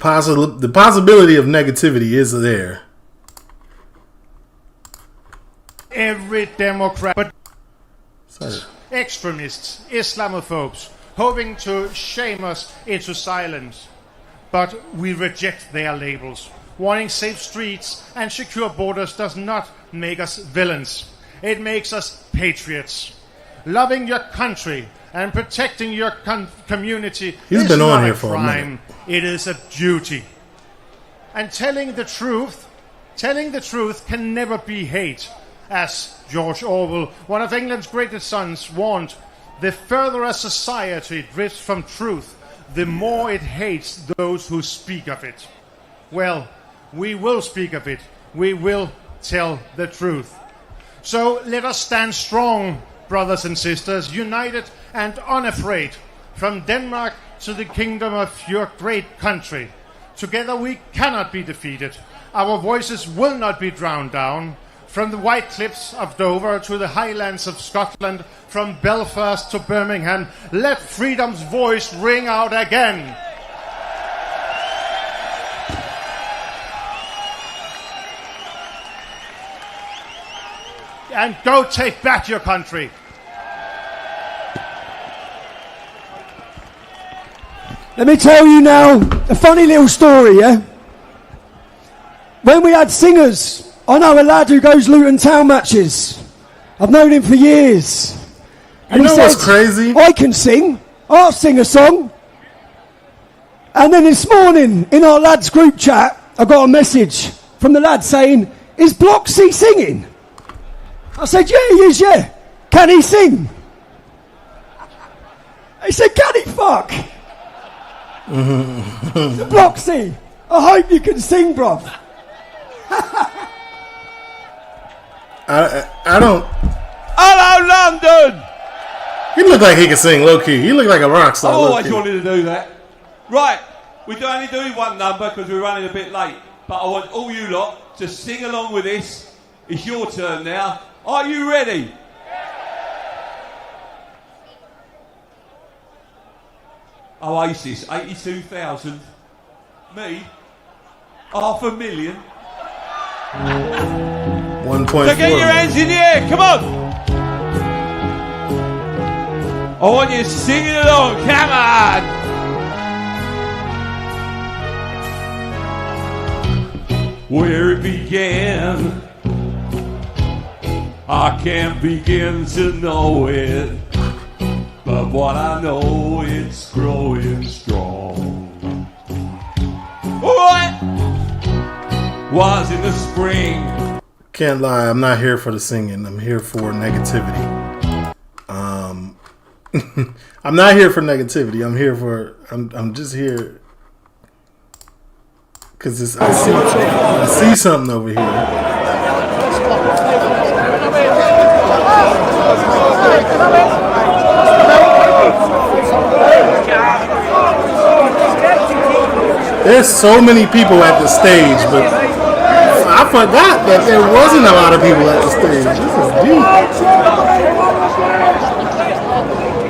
possibility of negativity is there. Every Democrat, but extremists, Islamophobes, hoping to shame us into silence. But we reject their labels. Wanting safe streets and secure borders does not make us villains. It makes us patriots. Loving your country and protecting your community He's is been not on here a for a crime. minute. It is a duty. And telling the truth can never be hate. As George Orwell, one of England's greatest sons, warned, the further a society drifts from truth, the more it hates those who speak of it. Well, we will speak of it. We will tell the truth. So let us stand strong, brothers and sisters, united and unafraid, from Denmark to the kingdom of your great country. Together we cannot be defeated. Our voices will not be drowned down. From the white cliffs of Dover to the highlands of Scotland, from Belfast to Birmingham, let freedom's voice ring out again. And go take back your country. Let me tell you now a funny little story, yeah? When we had singers, I know a lad who goes Luton Town matches. I've known him for years. And you know he what's said, crazy? I can sing. I'll sing a song. And then this morning, in our lads group chat, I got a message from the lad saying, is Bloxy singing? I said, yeah, he is, yeah. Can he sing? He said, can he fuck? Mm-hmm. Bloxy, I hope you can sing, bruv. I don't. Hello, London! He looked like he could sing low key. He looked like a rock star. I always low-key. wanted to do that. Right, we're only doing one number because we're running a bit late. But I want all you lot to sing along with this. It's your turn now. Are you ready? Oasis, 82,000. Me, 500,000. 1.4. So get your hands in the air, come on! I want you singing along, come on! Where it began, I can't begin to know it, but what I know, it's growing strong. Alright! Was in the spring. Can't lie, I'm not here for the singing. I'm here for negativity. I'm not here for negativity. I'm just here because I see something over here. There's so many people at the stage, but I forgot that there wasn't a lot of people at the stage. This is deep.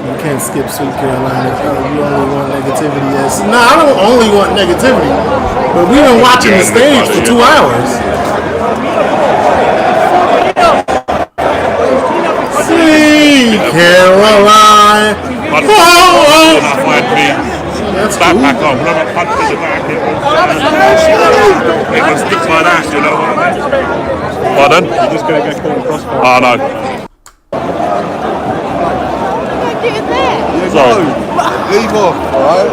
You can't skip Sweet Carolina. You only want negativity. Yes. No, I don't only want negativity. But we've been watching the stage for 2 hours. Sweet Caroline. That's cool. Back on, when I'm punching the back, it was sticks like that, you know. Pardon? You're just going to go call the crossbar. Oh, no. Sorry. Leave off, alright?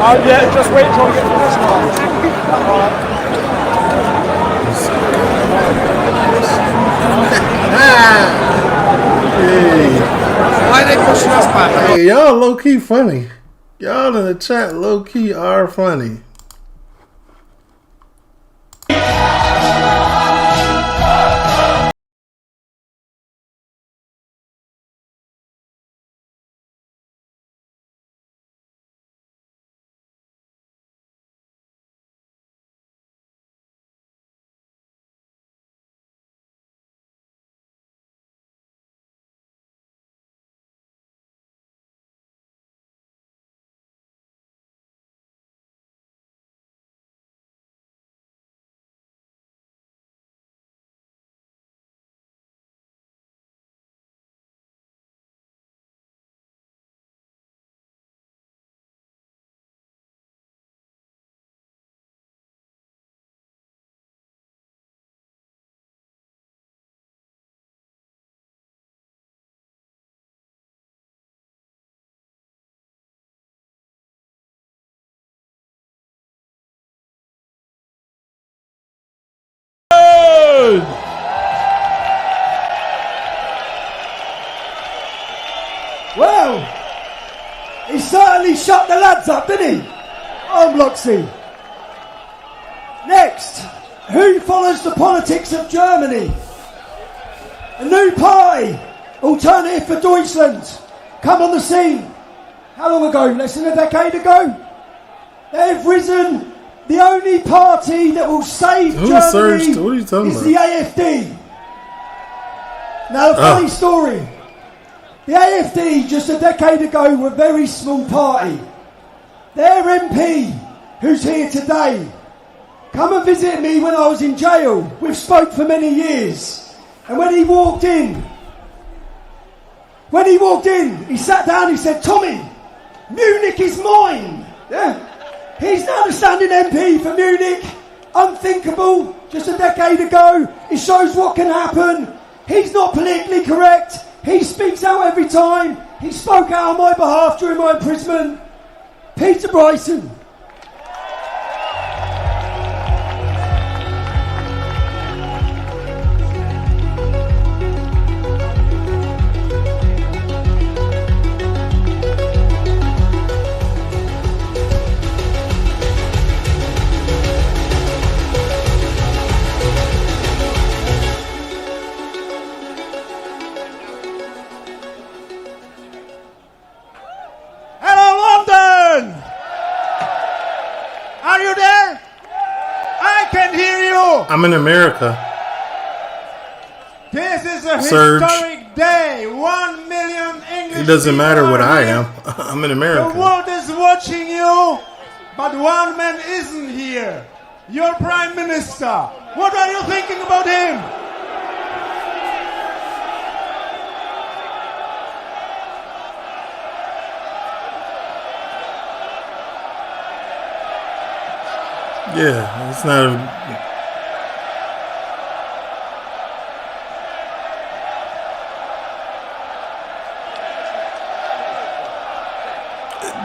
Oh yeah, just wait till I get to this one. Hey. Why are they pushing us back? Hey, y'all low key funny. Y'all in the chat low key are funny. Well, he certainly shut the lads up, didn't he? I'm Loxy. Next, who follows the politics of Germany? A new party, Alternative for Deutschland, come on the scene. How long ago? Less than a decade ago? They've risen. The only party that will save Germany is the AfD. Now, a funny story. The AfD, just a decade ago, were a very small party. Their MP, who's here today, come and visit me when I was in jail. We've spoke for many years. And when he walked in, he sat down, he said, "Tommy, Munich is mine." Yeah? He's now the standing MP for Munich. Unthinkable. Just a decade ago. It shows what can happen. He's not politically correct. He speaks out every time. He spoke out on my behalf during my imprisonment. Peter Bryson. I'm in America. This is a Surge. historic day. 1 million English. It doesn't matter people what are I here. am. I'm in The America. world is watching you, but one man isn't here. Your prime minister. What are you thinking about him? Yeah, it's not a...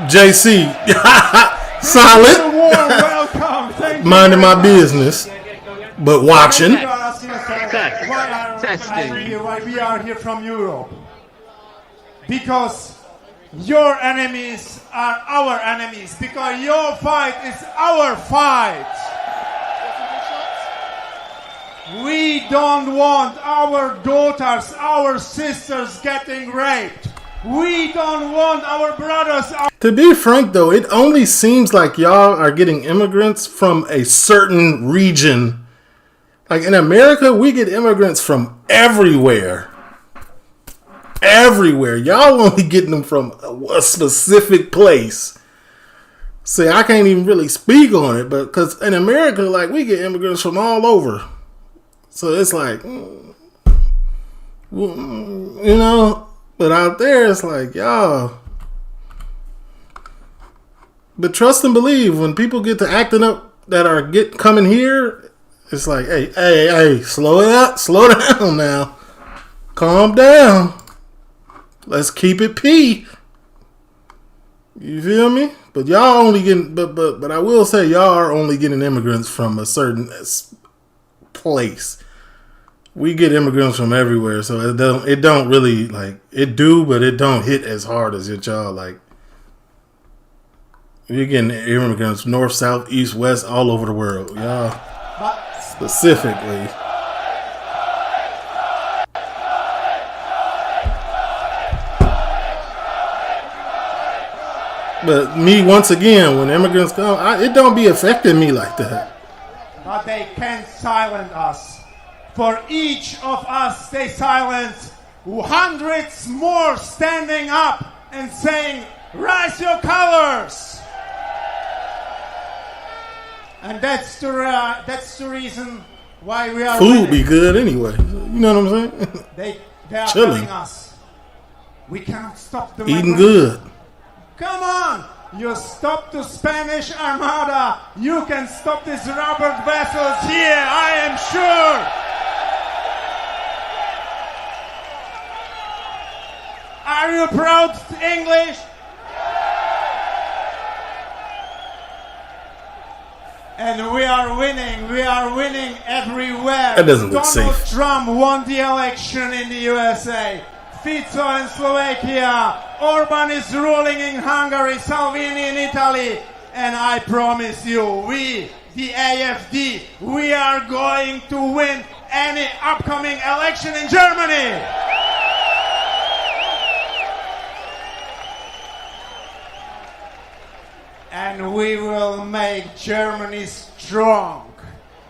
JC, silent, Welcome. Thank you minding very my much. business, but watching. You are asking us, why we are here from Europe. Because your enemies are our enemies. Because your fight is our fight. We don't want our daughters, our sisters getting raped. We don't want our brothers. To be frank, though, it only seems like y'all are getting immigrants from a certain region. Like in America, we get immigrants from everywhere. Everywhere. Y'all only getting them from a specific place. See, I can't even really speak on it, but because in America, like, we get immigrants from all over. So it's like, you know, but out there, it's like, y'all. But trust and believe, when people get to acting up that are coming here, it's like, hey, slow down now. Calm down. Let's keep it P. You feel me? But y'all only getting, but I will say y'all are only getting immigrants from a certain place. We get immigrants from everywhere, so it don't really, like, it do, but it don't hit as hard as y'all, like. You're getting immigrants north, south, east, west, all over the world, y'all. Specifically. But me, once again, when immigrants come, it don't be affecting me like that. But they can't silence us. For each of us, they silence hundreds more standing up and saying, "Raise your colors." And that's the reason why we are Food winning. be good anyway. You know what I'm saying? They are Chilling. telling us we cannot stop the Eating migration. good. Come on! You stop the Spanish Armada. You can stop these rubber vessels here, I am sure. Are you proud English? And we are winning everywhere. That doesn't look Donald safe. Trump won the election in the USA. Fico in Slovakia. Orban is ruling in Hungary. Salvini in Italy. And I promise you, we, the AFD, we are going to win any upcoming election in Germany. And we will make Germany strong,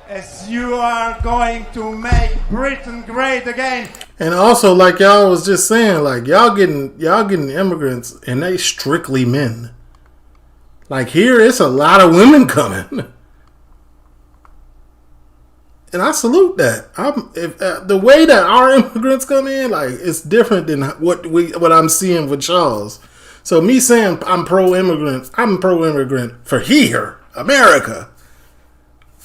as you are going to make Britain great again. And also, like y'all was just saying, like y'all getting immigrants, and they strictly men. Like here, it's a lot of women coming, and I salute that. The way that our immigrants come in, like it's different than what I'm seeing with y'all's. So me saying I'm pro-immigrant for here, America.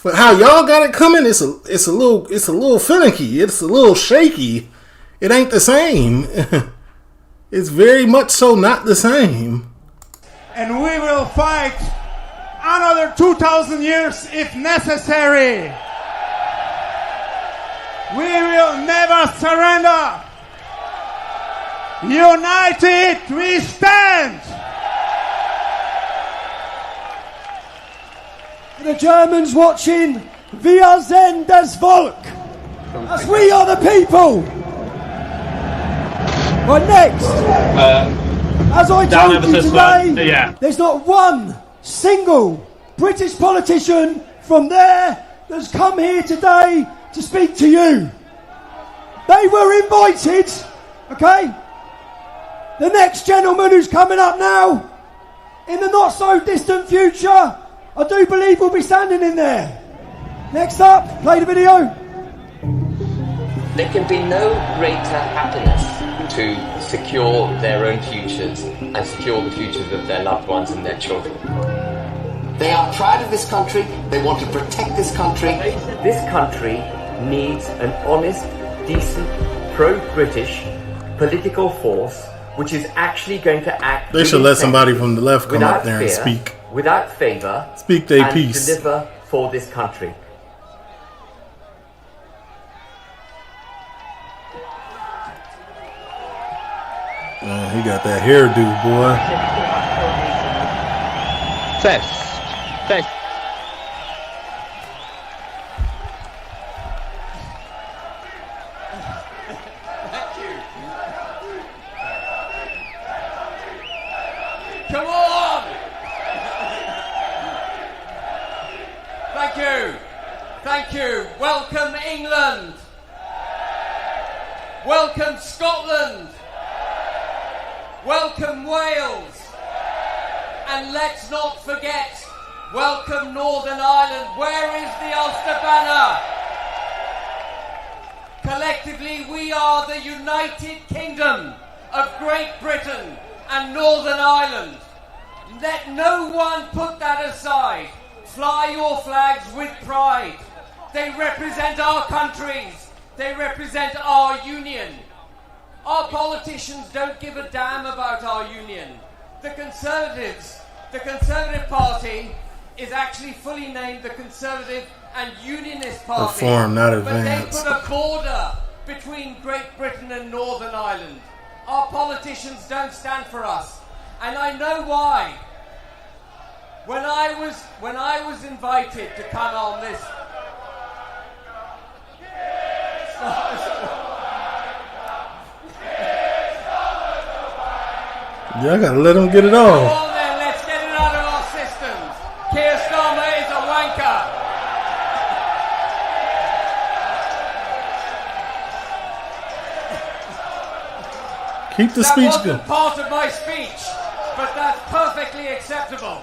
But how y'all got it coming, it's a little finicky. It's a little shaky. It ain't the same. It's very much so not the same. And we will fight another 2,000 years if necessary. We will never surrender. United we stand. The Germans watching, wir sind das Volk. As we are the people. Right, next. As I told you today, there's not one single British politician from there that's come here today to speak to you. They were invited, okay? The next gentleman who's coming up now, in the not so distant future, I do believe will be standing in there. Next up, play the video. There can be no greater happiness to secure their own futures and secure the futures of their loved ones and their children. They are proud of this country. They want to protect this country. This country needs an honest, decent, pro-British political force which is actually going to act. They should let somebody from the left come up there and speak. Without favour. Speak their piece. Deliver for this country. Man, he got that hairdo, boy. Test. Thank you. Come on! Thank you. Thank you. Welcome England. Welcome Scotland. Welcome Wales. And let's not forget, welcome Northern Ireland. Where is the Ulster banner? Collectively, we are the United Kingdom of Great Britain and Northern Ireland. Let no one put that aside. Fly your flags with pride. They represent our countries. They represent our union. Our politicians don't give a damn about our union. The Conservative Party is actually fully named the Conservative and Unionist Party. Reform, not advance. But they put a border between Great Britain and Northern Ireland. Our politicians don't stand for us. And I know why. When I was invited to come on this... Yeah, I gotta let him get it Go off. on then, let's get it out of our systems. Keir Starmer is a wanker. Keep the speech That going. wasn't part of my speech, but that's perfectly acceptable.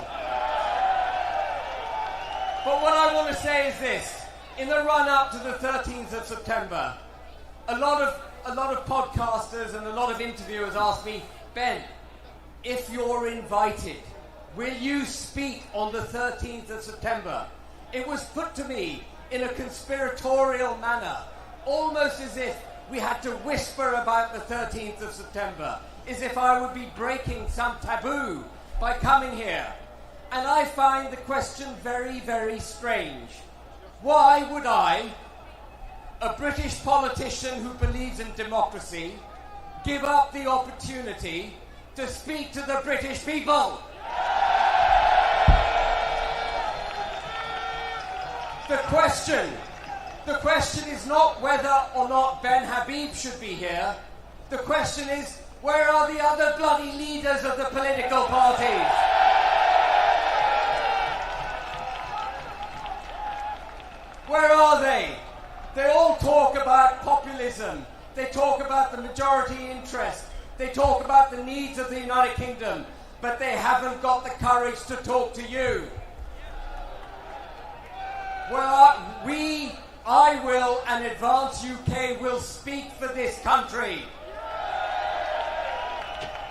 But what I want to say is this. In the run-up to the 13th of September, a lot of podcasters and a lot of interviewers asked me, Ben, if you're invited, will you speak on the 13th of September? It was put to me in a conspiratorial manner, almost as if we had to whisper about the 13th of September, as if I would be breaking some taboo by coming here. And I find the question very, very strange. Why would I, a British politician who believes in democracy, give up the opportunity to speak to the British people? The question is not whether or not Ben Habib should be here. The question is, where are the other bloody leaders of the political parties? Where are they? They all talk about populism. They talk about the majority interest. They talk about the needs of the United Kingdom. But they haven't got the courage to talk to you. Well, I will, and Advance UK will speak for this country.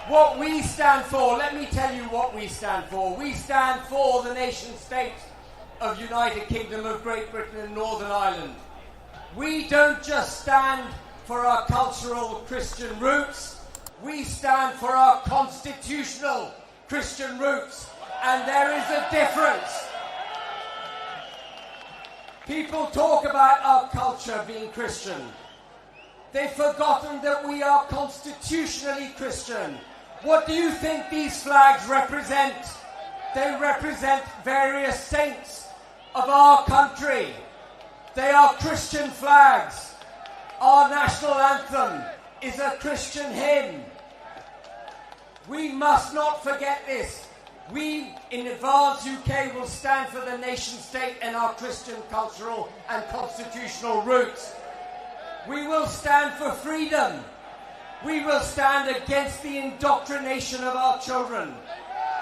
What we stand for, let me tell you what we stand for. We stand for the nation state of United Kingdom of Great Britain and Northern Ireland. We don't just stand for our cultural Christian roots. We stand for our constitutional Christian roots, and there is a difference. People talk about our culture being Christian. They've forgotten that we are constitutionally Christian. What do you think these flags represent? They represent various saints of our country. They are Christian flags. Our national anthem is a Christian hymn. We must not forget this. We in Advance UK will stand for the nation state and our Christian cultural and constitutional roots. We will stand for freedom. We will stand against the indoctrination of our children,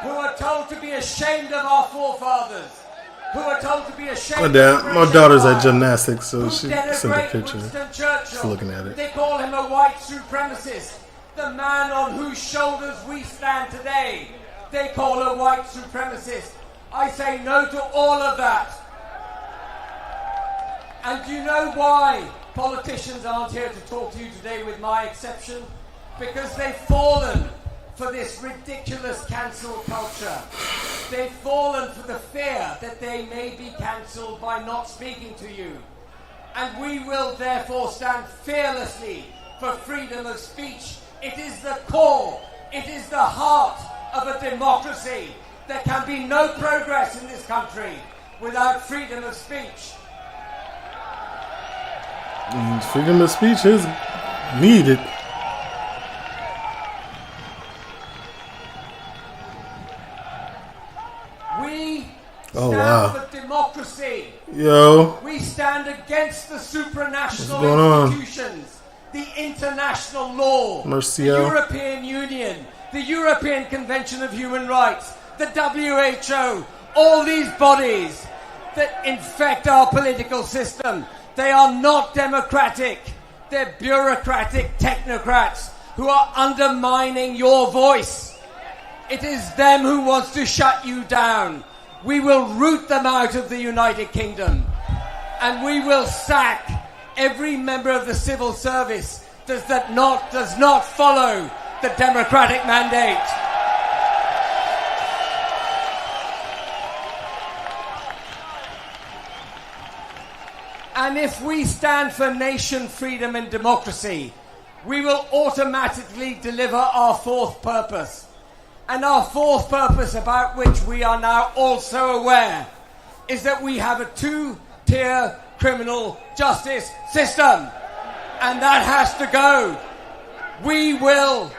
who are told to be ashamed of our forefathers, who are told to be ashamed of my daughter's at gymnastics, so she sent a denigrate picture. Winston Churchill. She's looking at it. They call him a white supremacist, the man on whose shoulders we stand today. They call a white supremacist. I say no to all of that. And do you know why politicians aren't here to talk to you today, with my exception? Because they've fallen for this ridiculous cancel culture. They've fallen for the fear that they may be cancelled by not speaking to you. And we will therefore stand fearlessly for freedom of speech. It is the core, it is the heart of a democracy. There can be no progress in this country without freedom of speech. Freedom of speech is needed. We Oh, stand wow. for democracy. Yo. We stand against the supranational going on? institutions, the international law, Marcio. the European Union, the European Convention of Human Rights, the WHO, all these bodies that infect our political system. They are not democratic. They're bureaucratic technocrats who are undermining your voice. It is them who wants to shut you down. We will root them out of the United Kingdom, and we will sack every member of the civil service that does not follow the democratic mandate. And if we stand for nation, freedom and democracy, we will automatically deliver our fourth purpose. And our fourth purpose, about which we are now also aware, is that we have a two-tier criminal justice system. And that has to go. We will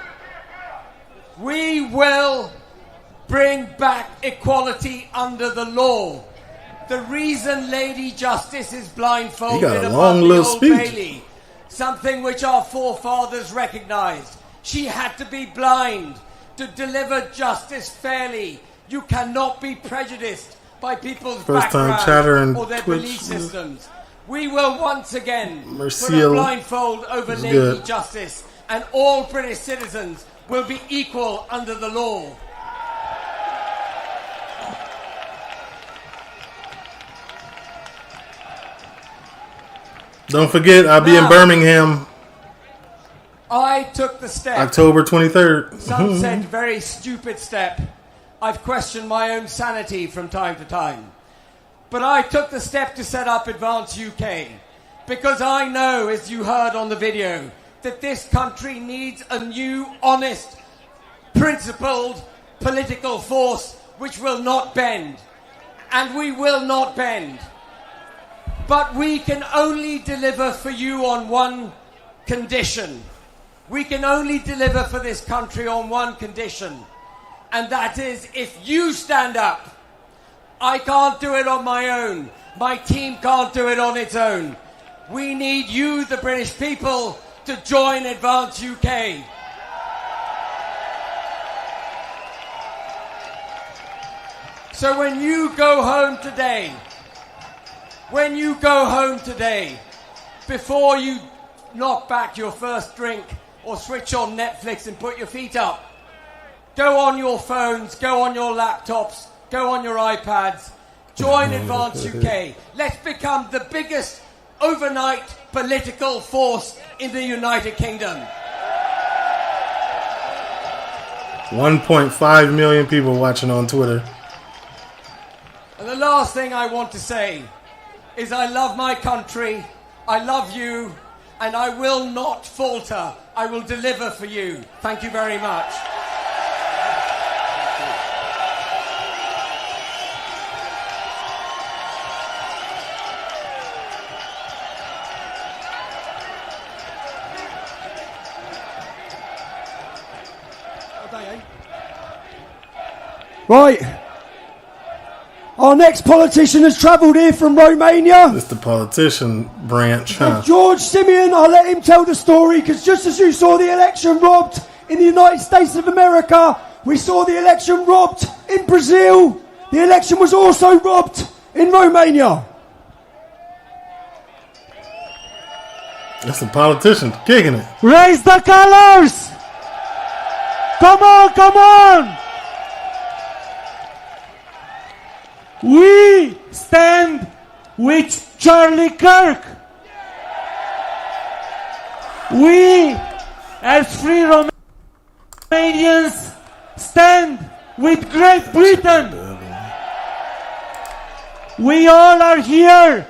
bring back equality under the law. The reason Lady Justice is blindfolded He got a above long the little Old speech. Bailey, something which our forefathers recognized. She had to be blind to deliver justice fairly. You cannot be prejudiced by people's First time backgrounds chatter and or their Twitch. belief systems. We will once again put a Marcio blindfold over is Lady good. Justice, and all British citizens will be equal under the law. Don't forget, I'll be in Now, Birmingham I took the step. October 23rd. Some said very stupid step. I've questioned my own sanity from time to time. But I took the step to set up Advance UK because I know, as you heard on the video, that this country needs a new, honest, principled political force which will not bend. And we will not bend. But we can only deliver for you on one condition. We can only deliver for this country on one condition. And that is if you stand up. I can't do it on my own. My team can't do it on its own. We need you, the British people, to join Advance UK. So when you go home today, before you knock back your first drink or switch on Netflix and put your feet up, go on your phones, go on your laptops, go on your iPads, join Advance UK. Let's become the biggest overnight political force in the United Kingdom. 1.5 million people watching on Twitter. And the last thing I want to say is I love my country, I love you, and I will not falter. I will deliver for you. Thank you very much. Right. Our next politician has travelled here from Romania. It's the politician branch, huh? George Simeon, I'll let him tell the story, because just as you saw the election robbed in the United States of America, we saw the election robbed in Brazil. The election was also robbed in Romania. That's the politician kicking it. Raise the colors! Come on, come on! We stand with Charlie Kirk. We, as free Romanians, stand with Great Britain. We all are here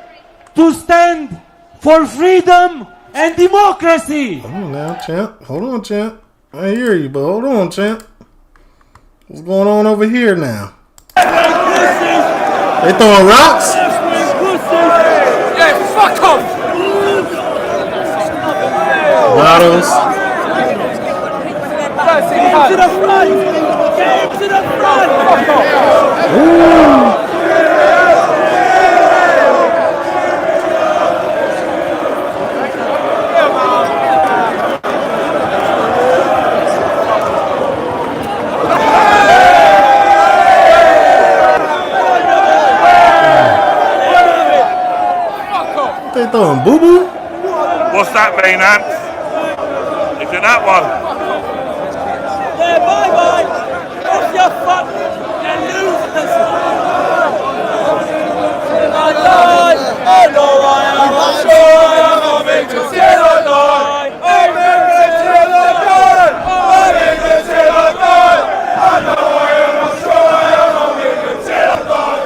to stand for freedom and democracy. Hold on now, champ. Hold on, champ. I hear you, but hold on, champ. What's going on over here now? They throwing rocks? Yeah, fuck off! Bottles. Get to the front! Get to the front! Fuck off! They throwing boo-boo? What's that mean, Ant? Is it that one? Yeah, bye-bye! Off your fuck! You losers! Bye-bye! I know I am, I'm sure I am, I'm in till I die! I'm in till I die! I'm in till I die! I know I am, I'm sure I am, I'm in till I die!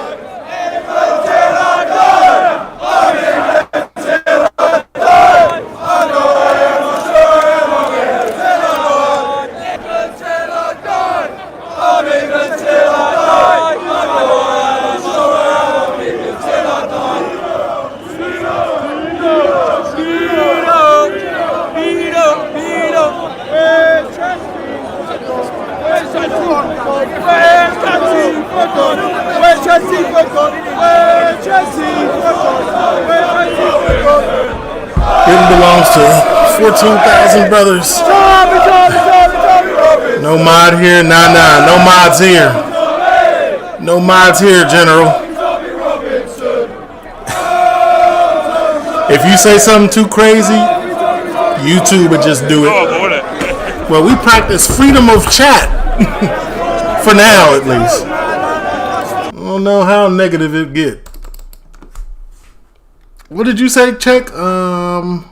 Until I die! I'm in till I die! I know I am, I'm sure I am, I'm in till I die! Until I die! I'm in till I die! I know I am, I'm sure I am, I'm in till I die! It belongs to 14,000 brothers. No mod here, nah. No mods here. No mods here, General. If you say something too crazy, YouTube would just do it. Well, we practice freedom of chat. For now, at least. I don't know how negative it get. What did you say? Check. Dang,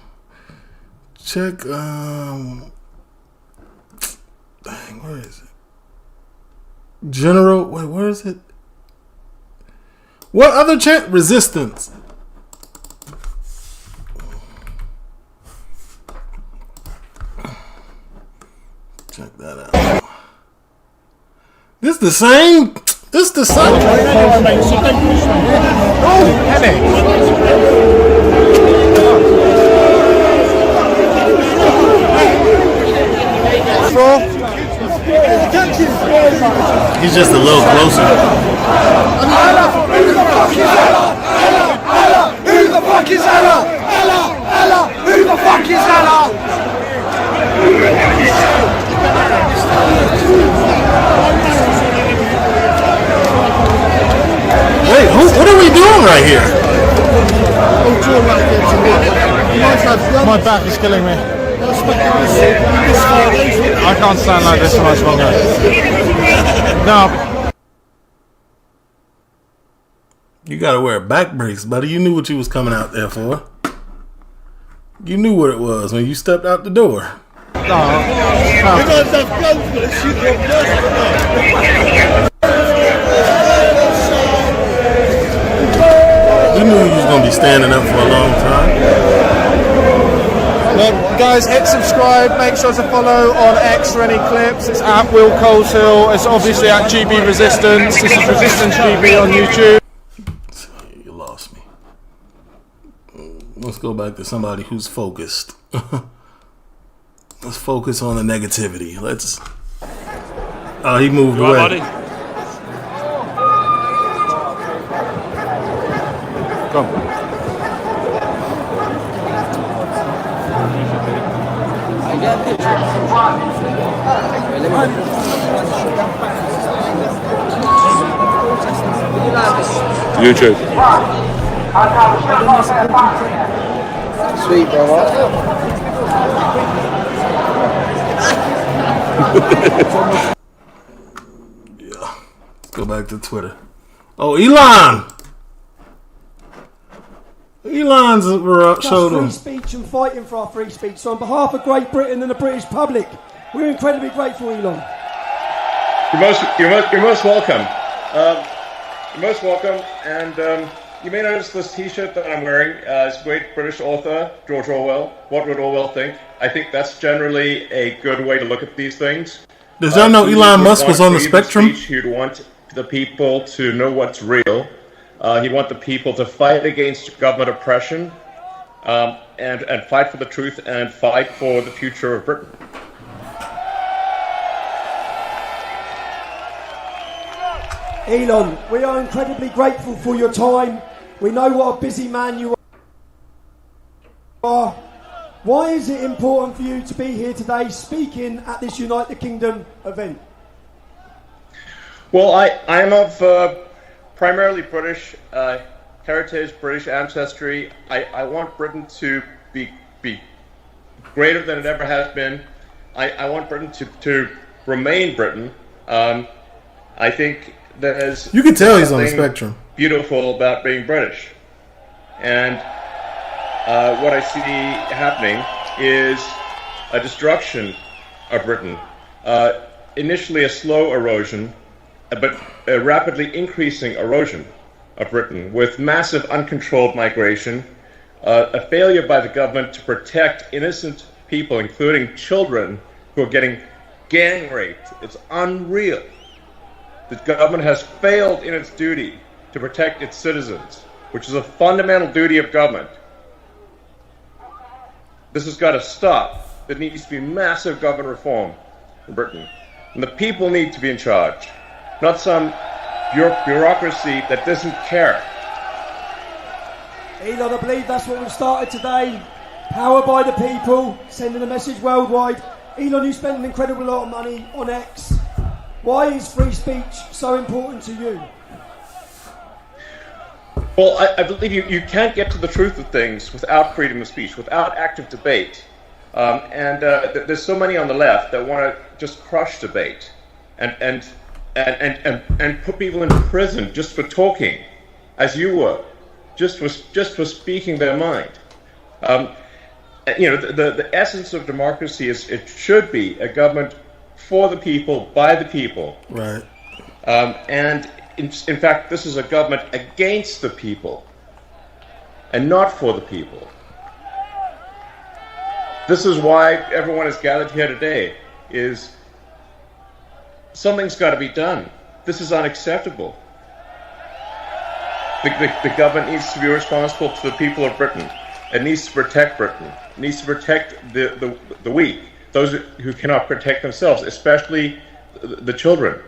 where is it? General. Wait, where is it? What other chat? Resistance. Check that out. This the same. This the same. He's just a little closer. Who the fuck is Ella? Who the fuck is Ella? Who the fuck is Ella? Wait, what are we doing right here? My back is killing me. I can't stand like this much longer. No. You gotta wear a back brace, buddy. You knew what you was coming out there for. You knew what it was when you stepped out the door. You guys have guns, but shoot your You knew you was gonna be standing up for a long time. Guys, hit subscribe. Make sure to follow on X for any clips. It's at Will Coleshill. It's obviously at GB Resistance. This is Resistance GB on YouTube. You lost me. Let's go back to somebody who's focused. Let's focus on the negativity. Let's. Oh, he moved away. Buddy? Come. YouTube. Sweet, brother. Yeah. Let's go back to Twitter. Oh, Elon! Elon's showed him. Free speech and fighting for our free speech. So on behalf of Great Britain and the British public, we're incredibly grateful, Elon. You're most welcome. You're most welcome. And you may notice this T-shirt that I'm wearing. It's great British author George Orwell. What would Orwell think? I think that's generally a good way to look at these things. Does y'all know Elon Musk was on the spectrum? He'd want the people to know what's real. He'd want the people to fight against government oppression and fight for the truth and fight for the future of Britain. Elon, we are incredibly grateful for your time. We know what a busy man you are. Why is it important for you to be here today speaking at this Unite the Kingdom event? Well, I am of primarily British heritage, British ancestry. I want Britain to be greater than it ever has been. I want Britain to remain Britain. I think there's you can tell he's on the spectrum. Beautiful about being British, and what I see happening is a destruction of Britain. Initially, a slow erosion, but a rapidly increasing erosion of Britain, with massive uncontrolled migration, a failure by the government to protect innocent people, including children who are getting gang raped. It's unreal. The government has failed in its duty to protect its citizens, which is a fundamental duty of government. This has got to stop. There needs to be massive government reform in Britain. And the people need to be in charge, not some bureaucracy that doesn't care. Elon, I believe that's what we've started today. Power by the people, sending a message worldwide. Elon, you spend an incredible lot of money on X. Why is free speech so important to you? Well, I believe you can't get to the truth of things without freedom of speech, without active debate. There's so many on the left that want to just crush debate and put people in prison just for talking, as you were, just for speaking their mind. The essence of democracy is it should be a government for the people, by the people. Right. And in fact, this is a government against the people and not for the people. This is why everyone is gathered here today, is something's got to be done. This is unacceptable. The government needs to be responsible to the people of Britain. It needs to protect Britain. It needs to protect the weak, those who cannot protect themselves, especially the children.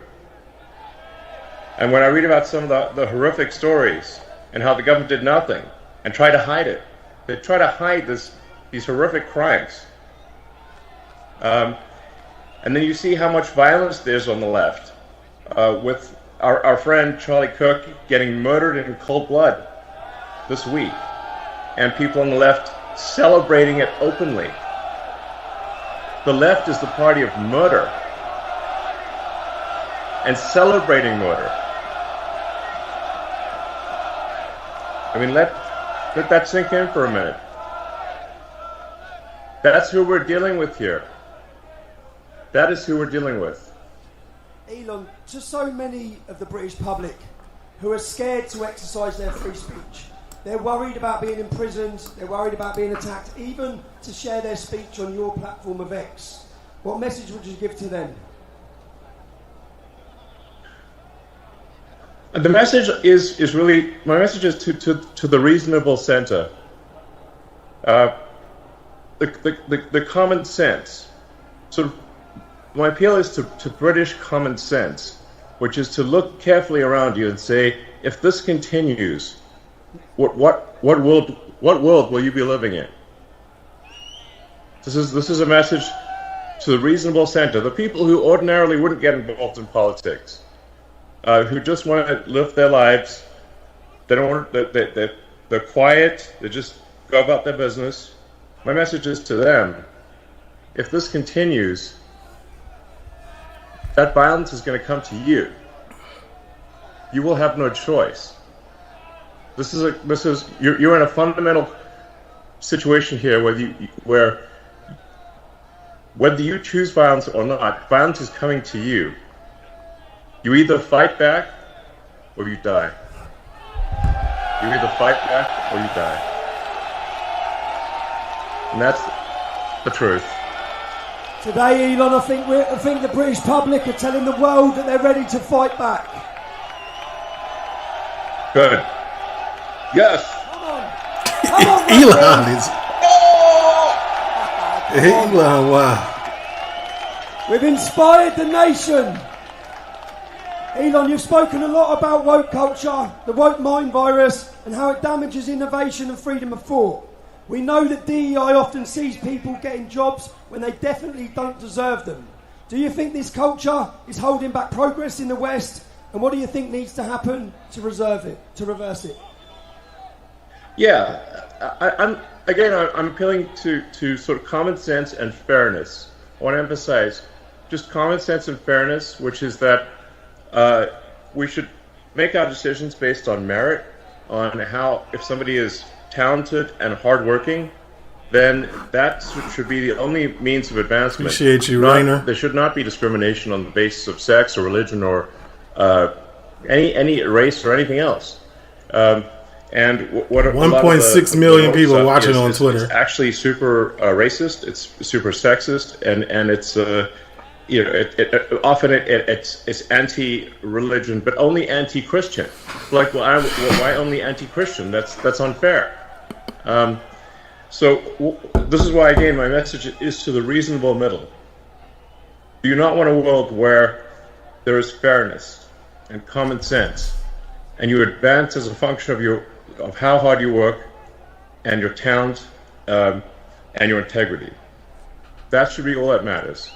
And when I read about some of the horrific stories and how the government did nothing and tried to hide it, they try to hide these horrific crimes. And then you see how much violence there's on the left, with our friend Charlie Kirk getting murdered in cold blood this week, and people on the left celebrating it openly. The left is the party of murder and celebrating murder. I mean, let that sink in for a minute. That's who we're dealing with here. That is who we're dealing with. Elon, to so many of the British public who are scared to exercise their free speech, they're worried about being imprisoned, they're worried about being attacked, even to share their speech on your platform of X. What message would you give to them? The message is really, my message is to the reasonable centre. The common sense. Sort of, my appeal is to British common sense, which is to look carefully around you and say, if this continues, what world will you be living in? This is a message to the reasonable centre, the people who ordinarily wouldn't get involved in politics, who just want to live their lives. They don't want. They're quiet. They just go about their business. My message is to them: if this continues, that violence is going to come to you. You will have no choice. You're in a fundamental situation here where whether you choose violence or not, violence is coming to you. You either fight back or you die. You either fight back or you die. And that's the truth. Today, Elon, I think the British public are telling the world that they're ready to fight back. Good. Yes. Come on, Elon is. Elon, wow. We've inspired the nation. Elon, you've spoken a lot about woke culture, the woke mind virus, and how it damages innovation and freedom of thought. We know that DEI often sees people getting jobs when they definitely don't deserve them. Do you think this culture is holding back progress in the West? And what do you think needs to happen to reverse it? Yeah, I'm appealing to sort of common sense and fairness. I want to emphasize just common sense and fairness, which is that we should make our decisions based on merit, on how, if somebody is talented and hardworking, then that should be the only means of advancement. Appreciate you, Rainer. There should not be discrimination on the basis of sex or religion or any race or anything else. And what 1.6 million people watching on Twitter. It's actually super racist. It's super sexist, and it's it's anti-religion, but only anti-Christian. Like, why only anti-Christian? That's unfair. So this is why, again, my message is to the reasonable middle. Do you not want a world where there is fairness and common sense, and you advance as a function of how hard you work, and your talent, and your integrity? That should be all that matters.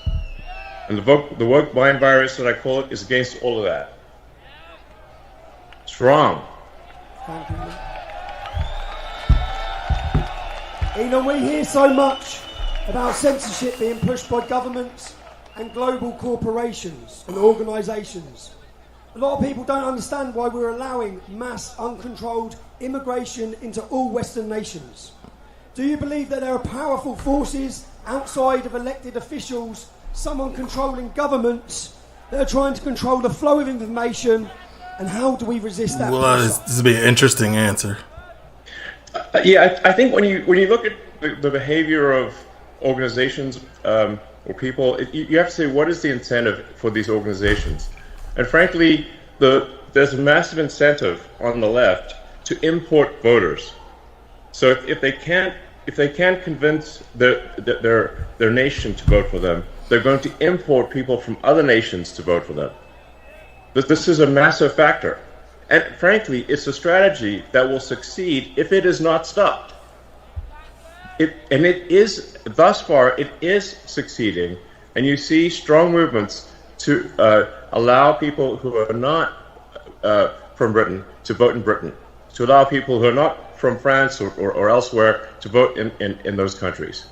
And the woke mind virus, that I call it, is against all of that. It's wrong. Thank you. Elon, we hear so much about censorship being pushed by governments and global corporations and organisations. A lot of people don't understand why we're allowing mass, uncontrolled immigration into all Western nations. Do you believe that there are powerful forces outside of elected officials, someone controlling governments, that are trying to control the flow of information, and how do we resist that? Well, this would be an interesting answer. Yeah, I think when you look at the behavior of organizations or people, you have to say, what is the incentive for these organizations? And frankly, there's a massive incentive on the left to import voters. So if they can't convince their nation to vote for them, they're going to import people from other nations to vote for them. This is a massive factor. And frankly, it's a strategy that will succeed if it is not stopped. Thus far, it is succeeding. And you see strong movements to allow people who are not from Britain to vote in Britain, to allow people who are not from France or elsewhere to vote in those countries.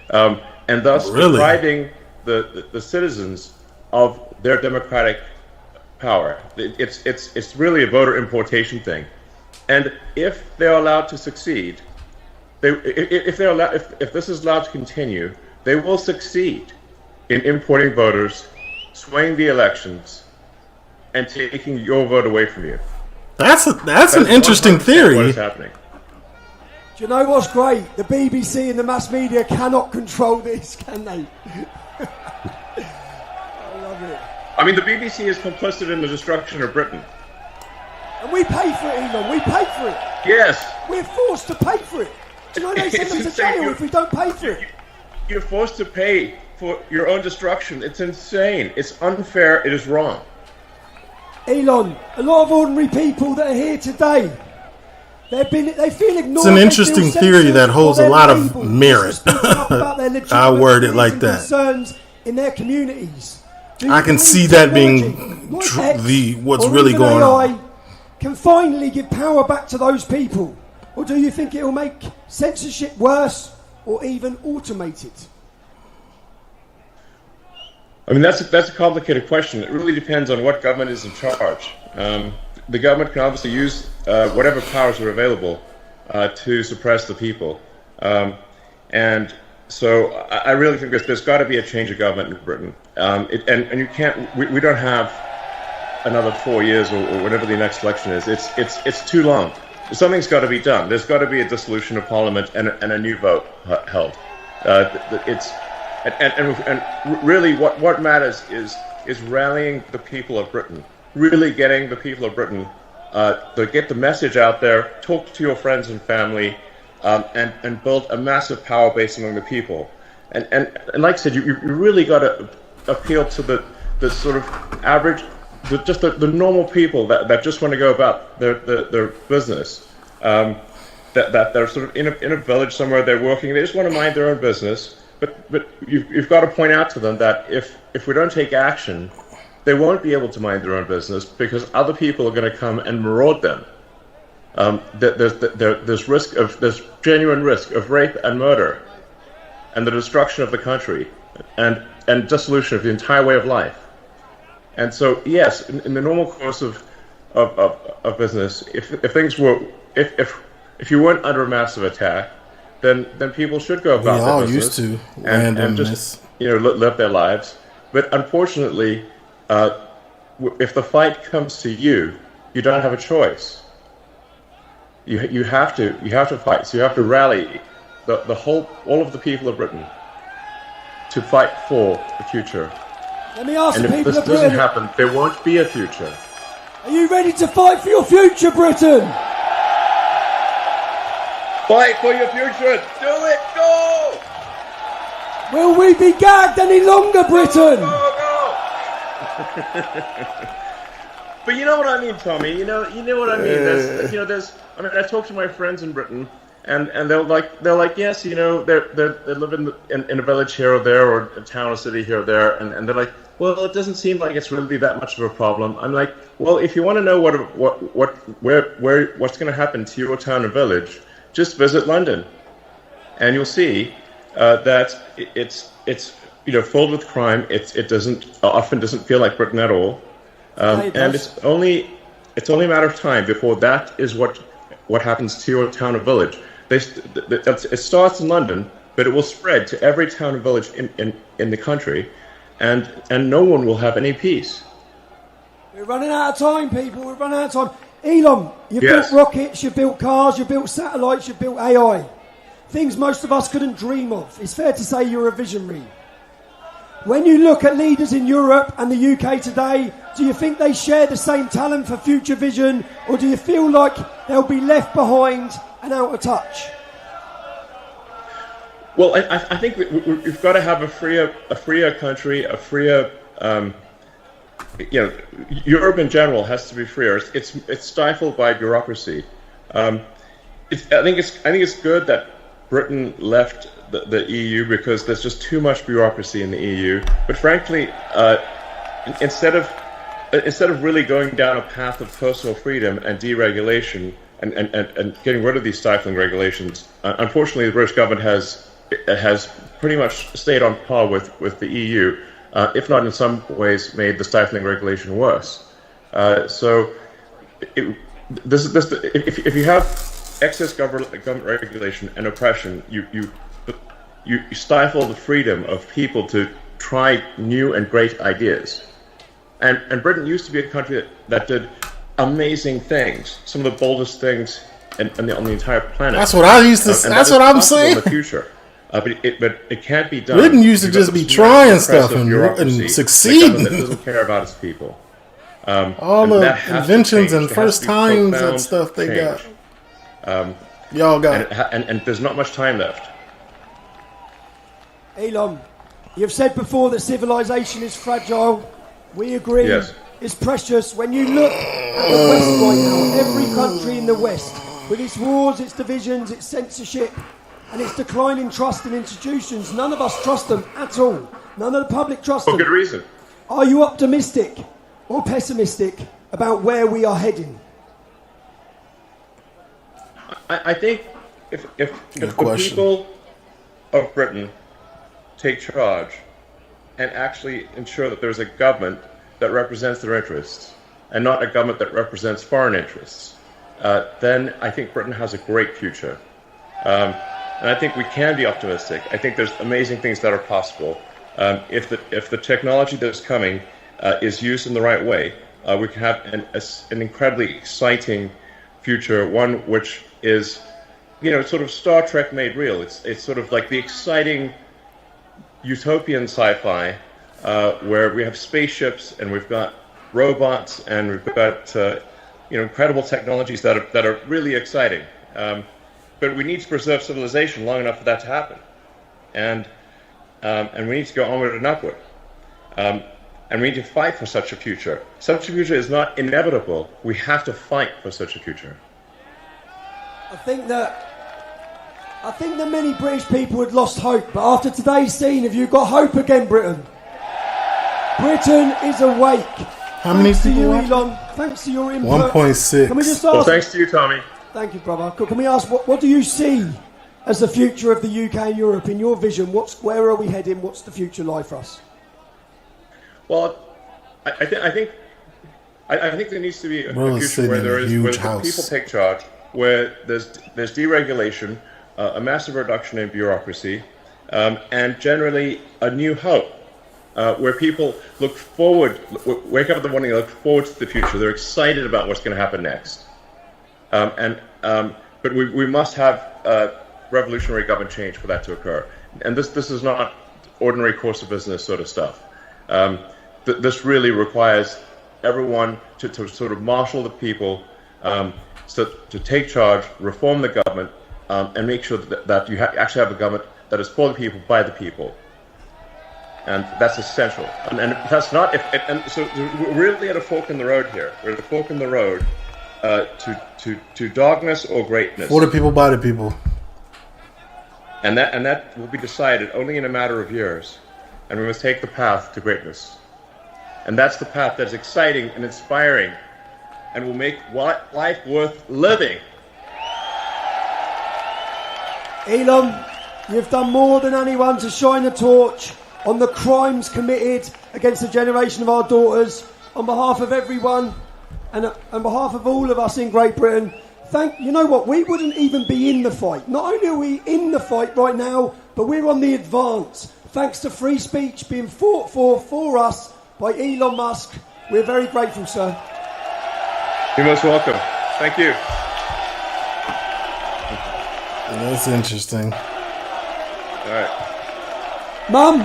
And thus depriving the citizens of their democratic power. It's really a voter importation thing. And if they're allowed to succeed, if this is allowed to continue, they will succeed. in importing voters, swaying the elections, and taking your vote away from you. That's an interesting theory. What is happening? Do you know what's great? The BBC and the mass media cannot control this, can they? I love it. I mean, the BBC is complicit in the destruction of Britain. And we pay for it, Elon. We pay for it. Yes. We're forced to pay for it. Do you know they send us to jail if we don't pay for it? You're forced to pay for your own destruction. It's insane. It's unfair. It is wrong. Elon, a lot of ordinary people that are here today, they feel ignored. It's an interesting theory that holds a lot of merit. I word it like that. Concerns in their communities. I can see that being what's really going on. Can finally give power back to those people, or do you think it will make censorship worse or even automate it? I mean, that's a complicated question. It really depends on what government is in charge. The government can obviously use whatever powers are available to suppress the people. And so I really think there's got to be a change of government in Britain. And you can't, we don't have another 4 years or whatever the next election is. It's too long. Something's got to be done. There's got to be a dissolution of Parliament and a new vote held. And really what matters is rallying the people of Britain, really getting the people of Britain to get the message out there, talk to your friends and family, and build a massive power base among the people. And like I said, you really got to appeal to the sort of average, the normal people that just want to go about their business. That they're sort of in a village somewhere, they're working, they just want to mind their own business. But you've got to point out to them that if we don't take action, they won't be able to mind their own business because other people are going to come and maraud them. There's genuine risk of rape and murder, and the destruction of the country, and dissolution of the entire way of life. And so, yes, in the normal course of business, if you weren't under a massive attack, then people should go about their business used to and just live their lives. But unfortunately, if the fight comes to you, you don't have a choice. You have to fight. So you have to rally all of the people of Britain to fight for the future. Let me ask and the if people this of Britain, doesn't happen, there won't be a future. are you ready to fight for your future, Britain? Fight for your future! Do it! Go! Will we be gagged any longer, Britain? Go! But you know what I mean, Tommy. You know what I mean. I mean, I talk to my friends in Britain, and they're like, yes, they live in a village here or there, or a town or city here or there, and they're like, well, it doesn't seem like it's really that much of a problem. I'm like, well, if you want to know what's going to happen to your town and village, just visit London, and you'll see that it's filled with crime. It often doesn't feel like Britain at all, and it's only a matter of time before that is what happens to your town or village. It starts in London, but it will spread to every town and village in the country, and no one will have any peace. We're running out of time, people. We're running out of time. Elon, you've built rockets, you've built cars, you've built satellites, you've built AI. Things most of us couldn't dream of. It's fair to say you're a visionary. When you look at leaders in Europe and the UK today, do you think they share the same talent for future vision, or do you feel like they'll be left behind and out of touch? Well, I think we've got to have a freer country, a freer. Europe in general has to be freer. It's stifled by bureaucracy. I think it's good that Britain left the EU because there's just too much bureaucracy in the EU. But frankly, instead of really going down a path of personal freedom and deregulation and getting rid of these stifling regulations, unfortunately, the British government has pretty much stayed on par with the EU. If not in some ways made the stifling regulation worse. So if you have excess government regulation and oppression, you stifle the freedom of people to try new and great ideas. And Britain used to be a country that did amazing things, some of the boldest things on the entire planet. That's what I used to. That's what I'm saying. In the future, but it can't be done. Britain used to just be trying stuff and succeeding. That doesn't care about its people. All the inventions and first times and stuff they got. Y'all got and there's not much time left. Elon, you've said before that civilization is fragile. We agree. Yes. It's precious. When you look at the West right now, every country in the West, with its wars, its divisions, its censorship, and its declining trust in institutions, none of us trust them at all. None of the public trust them. For good reason. Are you optimistic or pessimistic about where we are heading? I think if the people of Britain take charge and actually ensure that there's a government that represents their interests and not a government that represents foreign interests, then I think Britain has a great future. And I think we can be optimistic. I think there's amazing things that are possible. If the technology that's coming is used in the right way, we can have an incredibly exciting future, one which is, sort of Star Trek made real. It's sort of like the exciting utopian sci-fi where we have spaceships and we've got robots and we've got incredible technologies that are really exciting. But we need to preserve civilization long enough for that to happen, and we need to go onward and upward, and we need to fight for such a future. Such a future is not inevitable. We have to fight for such a future. I think that many British people had lost hope, but after today's scene, have you got hope again, Britain? Britain is awake. How many Thanks to you, people? Elon. Thanks to your input. 1.6. Can we just ask? Well, thanks to you, Tommy. Thank you, brother. Can we ask what do you see as the future of the UK and Europe in your vision? Where are we heading? What's the future like for us? Well, I think there needs to be a future where the people take charge, where there's deregulation, a massive reduction in bureaucracy, and generally a new hope, where people look forward, wake up in the morning and look forward to the future. They're excited about what's going to happen next. But we must have revolutionary government change for that to occur. And this is not ordinary course of business sort of stuff. This really requires everyone to sort of marshal the people, to take charge, reform the government, and make sure that you actually have a government that is for the people, by the people. And that's essential. And that's not, so we're really at a fork in the road here. We're at a fork in the road to darkness or greatness. For the people, by the people. And that will be decided only in a matter of years. And we must take the path to greatness. And that's the path that's exciting and inspiring and will make life worth living. Elon, you've done more than anyone to shine a torch on the crimes committed against a generation of our daughters. On behalf of everyone and on behalf of all of us in Great Britain, you know what, we wouldn't even be in the fight. Not only are we in the fight right now, but we're on the advance. Thanks to free speech being fought for us by Elon Musk. We're very grateful, sir. You're most welcome. Thank you. That's interesting. All right. Mum.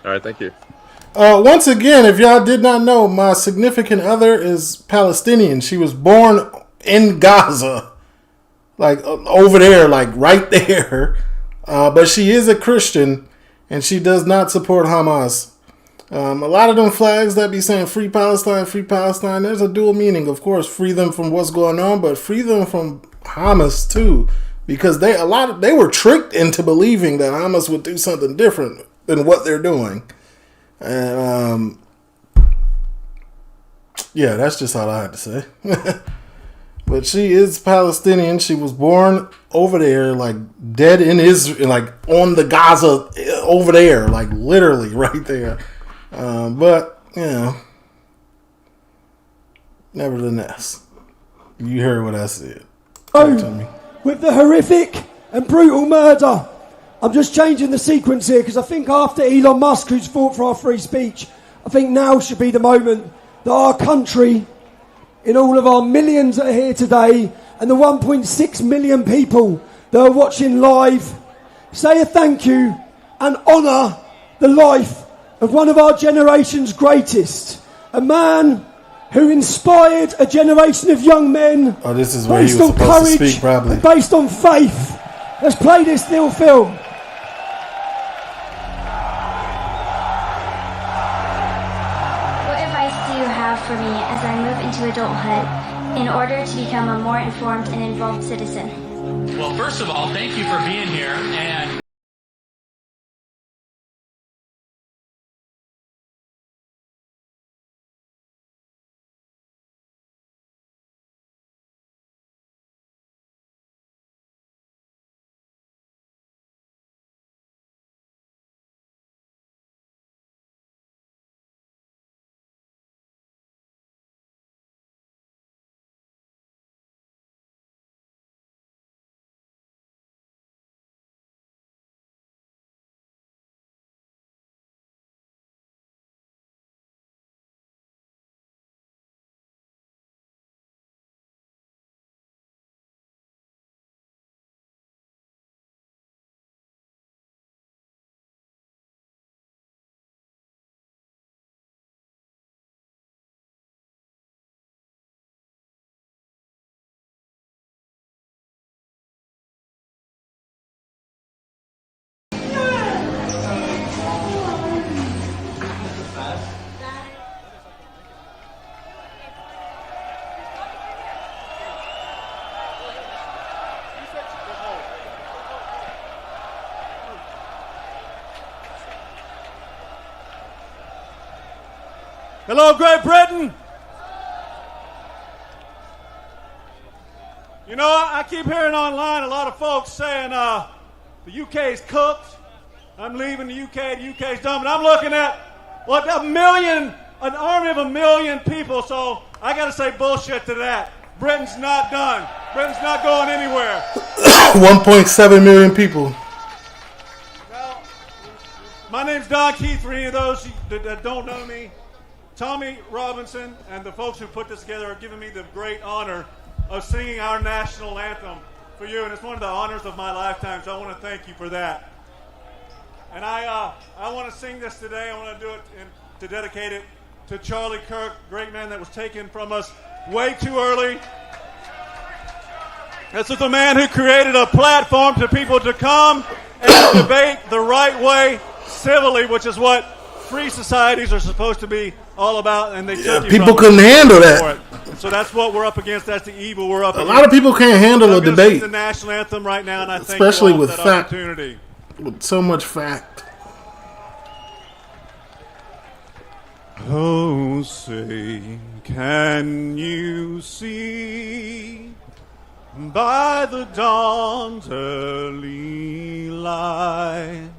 All right, thank you. Once again, if y'all did not know, my significant other is Palestinian. She was born in Gaza, like over there, like right there. But she is a Christian, and she does not support Hamas. A lot of them flags that be saying free Palestine, there's a dual meaning. Of course, free them from what's going on, but free them from Hamas too. Because they were tricked into believing that Hamas would do something different than what they're doing. And yeah, that's just all I had to say. But she is Palestinian. She was born over there, like dead in Israel, like on the Gaza over there, like literally right there. But nevertheless, you heard what I said. With the horrific and brutal murder. I'm just changing the sequence here because I think after Elon Musk, who's fought for our free speech, I think now should be the moment that our country, in all of our millions that are here today, and the 1.6 million people that are watching live, say a thank you and honour the life of one of our generation's greatest, a man who inspired a generation of young men. Oh, this is where he was supposed to speak, probably. Based on faith. Let's play this little film. What advice do you have for me as I move into adulthood in order to become a more informed and involved citizen? Well, first of all, thank you for being here, and Hello, Great Britain. You know, I keep hearing online a lot of folks saying the UK is cooked. I'm leaving the UK. The UK is done. But I'm looking at what an army of 1 million people. So I got to say bullshit to that. Britain's not done. Britain's not going anywhere. 1.7 million people. My name's Don Keith. For any of those that don't know me, Tommy Robinson and the folks who put this together are giving me the great honor of singing our national anthem for you, and it's one of the honors of my lifetime, so I want to thank you for that. And I want to sing this today. I want to do it to dedicate it to Charlie Kirk, great man that was taken from us way too early. This is a man who created a platform for people to come and debate the right way, civilly, which is what free societies are supposed to be all about, and they took people couldn't handle that. So that's what we're up against. That's the evil we're up against. A lot of people can't handle a debate, the national anthem right now, and I thank especially you all with for that fact, opportunity. with so much fact. Oh, say, can you see by the dawn's early light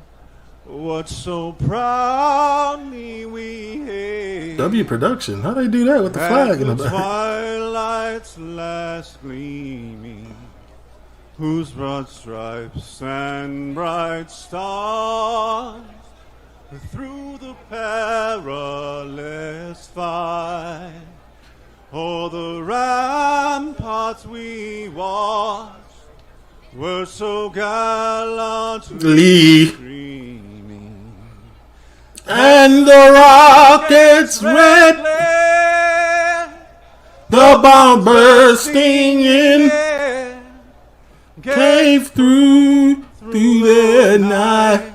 what so proudly we hailed? W production. How they do that with the flag in the back? Twilight's last gleaming, whose broad stripes and bright stars through the perilous fight, o'er the ramparts we watched, were so gallantly streaming, and the rockets red, the bomb bursting in, came through the night.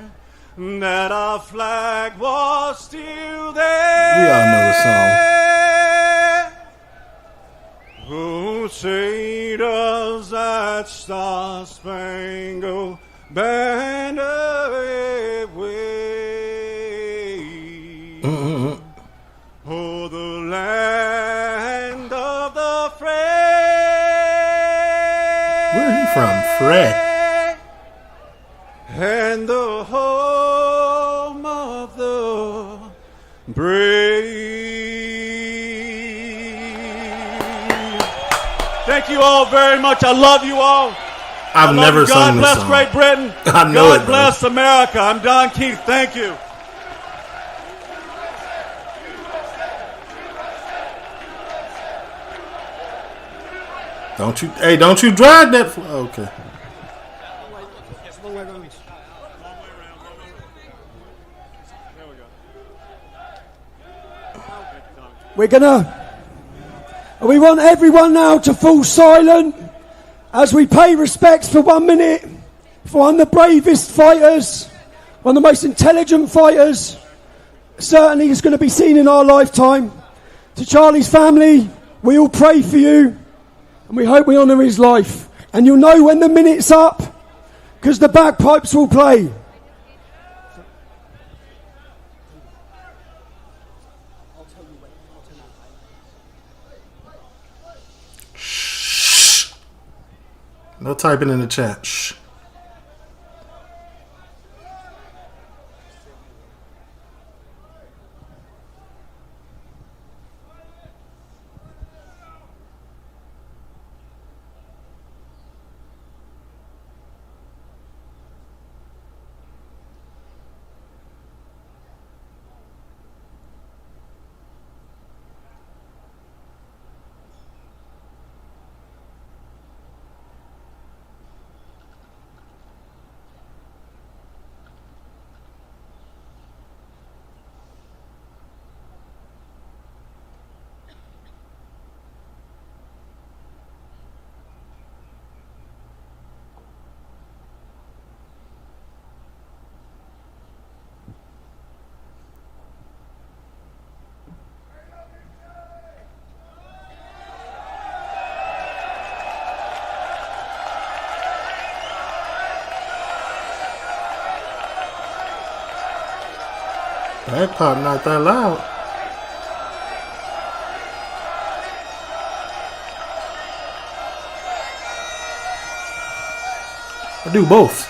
That our flag was still there. We all know the song. Oh, say does that star-spangled banner wave? Oh, the land of the free. Where are you from, Fred? And the home of the brave. Thank you all very much. I love you all. I've never sung this God song. bless Great Britain. I know God bless America. I'm Don Keith. Thank you. Don't you drag that. Okay. We want everyone now to fall silent as we pay respects for 1 minute for one of the bravest fighters, one of the most intelligent fighters, certainly is going to be seen in our lifetime. To Charlie's family, we all pray for you and we hope we honour his life. And you'll know when the minute's up because the bagpipes will play. No typing in the chat. Shh. That pop not that loud. I do both.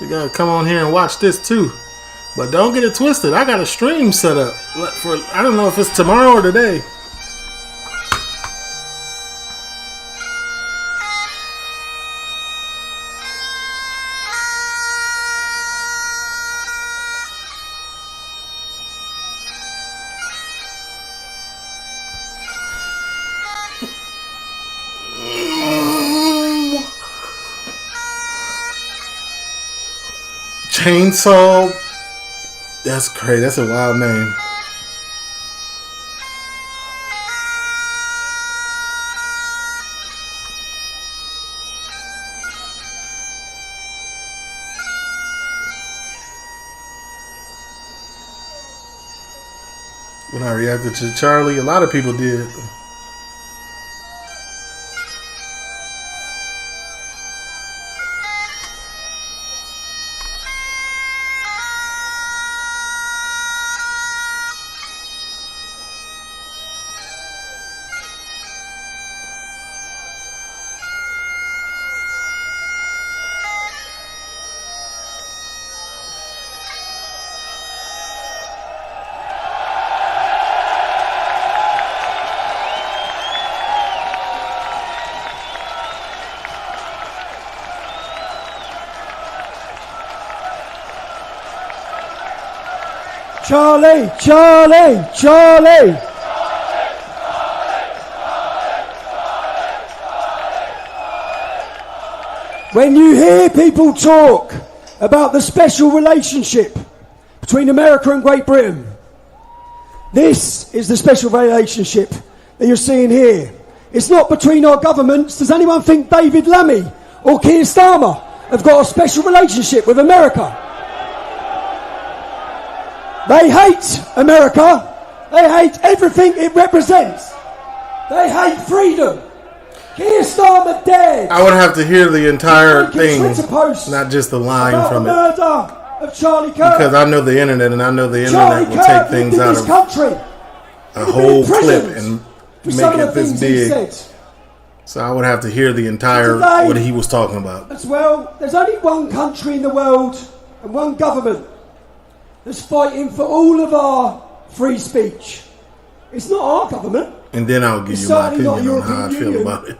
You gotta come on here and watch this too. But don't get it twisted. I got a stream set up for, I don't know if it's tomorrow or today. Chainsaw. That's crazy. That's a wild name. When I reacted to Charlie, a lot of people did. Charlie, Charlie, Charlie. When you hear people talk about the special relationship between America and Great Britain, this is the special relationship that you're seeing here. It's not between our governments. Does anyone think David Lammy or Keir Starmer have got a special relationship with America? They hate America. They hate everything it represents. They hate freedom. Keir Starmer dead. I would have to hear the entire thing, not just the line from the it. murder of Charlie Kirk. Because I know the internet, and I know the internet will take things out of a whole clip and make it this big. So I would have to hear the entire what he was talking about. As well, there's only one country in the world and one government that's fighting for all of our free speech. It's not our government. And then I'll give It's you my certainly not opinion on how I European feel Union. about it.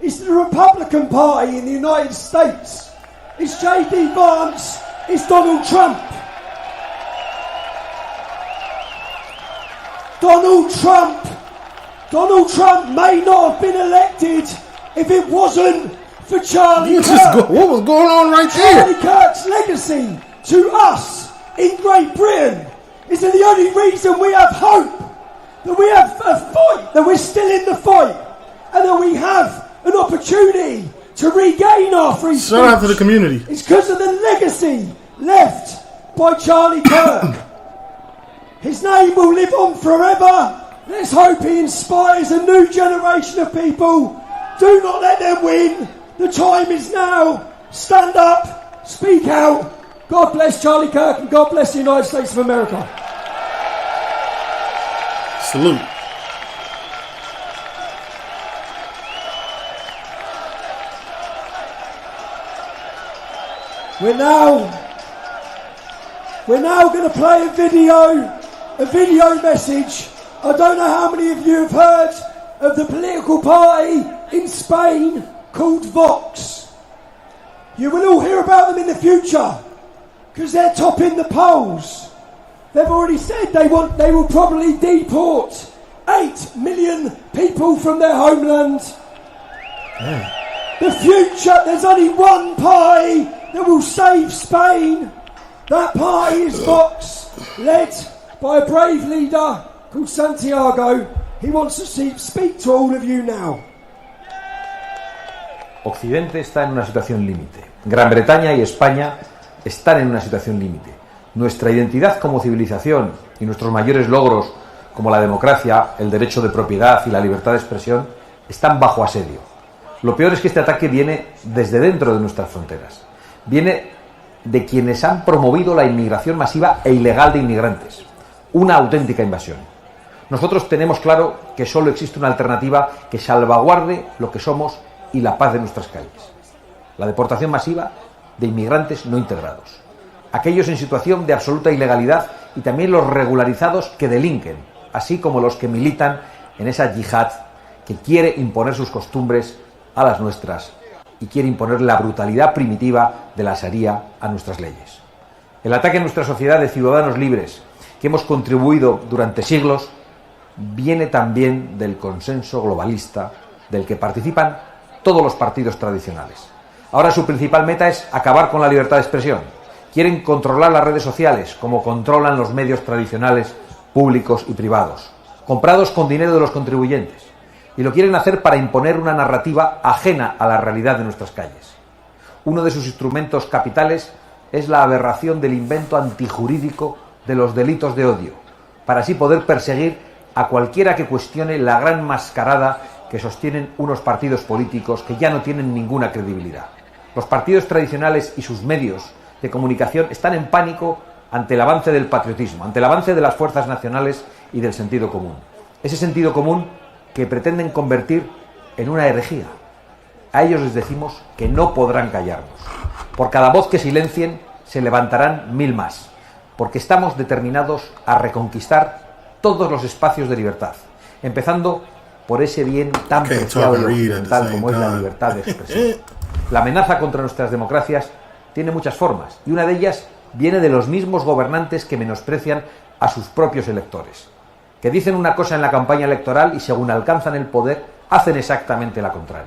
It's the Republican Party in the United States. It's J.D. Vance. It's Donald Trump. Donald Trump may not have been elected if it wasn't for Charlie Kirk. What was going on right there? Charlie Kirk's legacy to us in Great Britain is the only reason we have hope, that we have a fight, that we're still in the fight, and that we have an opportunity to regain our free speech. Shout out to the community. It's because of the legacy left by Charlie Kirk. His name will live on forever. Let's hope he inspires a new generation of people. Do not let them win. The time is now. Stand up, speak out. God bless Charlie Kirk and God bless the United States of America. Salute. We're now going to play a video message. I don't know how many of you have heard of the political party in Spain called Vox. You will all hear about them in the future because they're topping the polls. They've already said they will probably deport 8 million people from their homeland. The future, there's only one party that will save Spain. That party is Vox, led by a brave leader called Santiago. He wants to speak to all of you now. Occidente está en una situación límite. Gran Bretaña y España están en una situación límite. Nuestra identidad como civilización y nuestros mayores logros como la democracia, el derecho de propiedad y la libertad de expresión están bajo asedio. Lo peor es que este ataque viene desde dentro de nuestras fronteras. Viene de quienes han promovido la inmigración masiva e ilegal de inmigrantes. Una auténtica invasión. Nosotros tenemos claro que solo existe una alternativa que salvaguarde lo que somos y la paz de nuestras calles. La deportación masiva de inmigrantes no integrados. Aquellos en situación de absoluta ilegalidad y también los regularizados que delinquen, así como los que militan en esa yihad que quiere imponer sus costumbres a las nuestras y quiere imponer la brutalidad primitiva de la Sharia a nuestras leyes. El ataque a nuestra sociedad de ciudadanos libres que hemos contribuido durante siglos viene también del consenso globalista del que participan todos los partidos tradicionales. Ahora su principal meta es acabar con la libertad de expresión. Quieren controlar las redes sociales como controlan los medios tradicionales, públicos y privados, comprados con dinero de los contribuyentes. Y lo quieren hacer para imponer una narrativa ajena a la realidad de nuestras calles. Uno de sus instrumentos capitales es la aberración del invento antijurídico de los delitos de odio, para así poder perseguir a cualquiera que cuestione la gran mascarada que sostienen unos partidos políticos que ya no tienen ninguna credibilidad. Los partidos tradicionales y sus medios de comunicación están en pánico ante el avance del patriotismo, ante el avance de las fuerzas nacionales y del sentido común. Ese sentido común que pretenden convertir en una herejía. A ellos les decimos que no podrán callarnos. Por cada voz que silencien, se levantarán 1000 más, porque estamos determinados a reconquistar todos los espacios de libertad, empezando por ese bien tan preciado y occidental como es la libertad de expresión. La amenaza contra nuestras democracias tiene muchas formas, y una de ellas viene de los mismos gobernantes que menosprecian a sus propios electores, que dicen una cosa en la campaña electoral y según alcanzan el poder, hacen exactamente la contraria.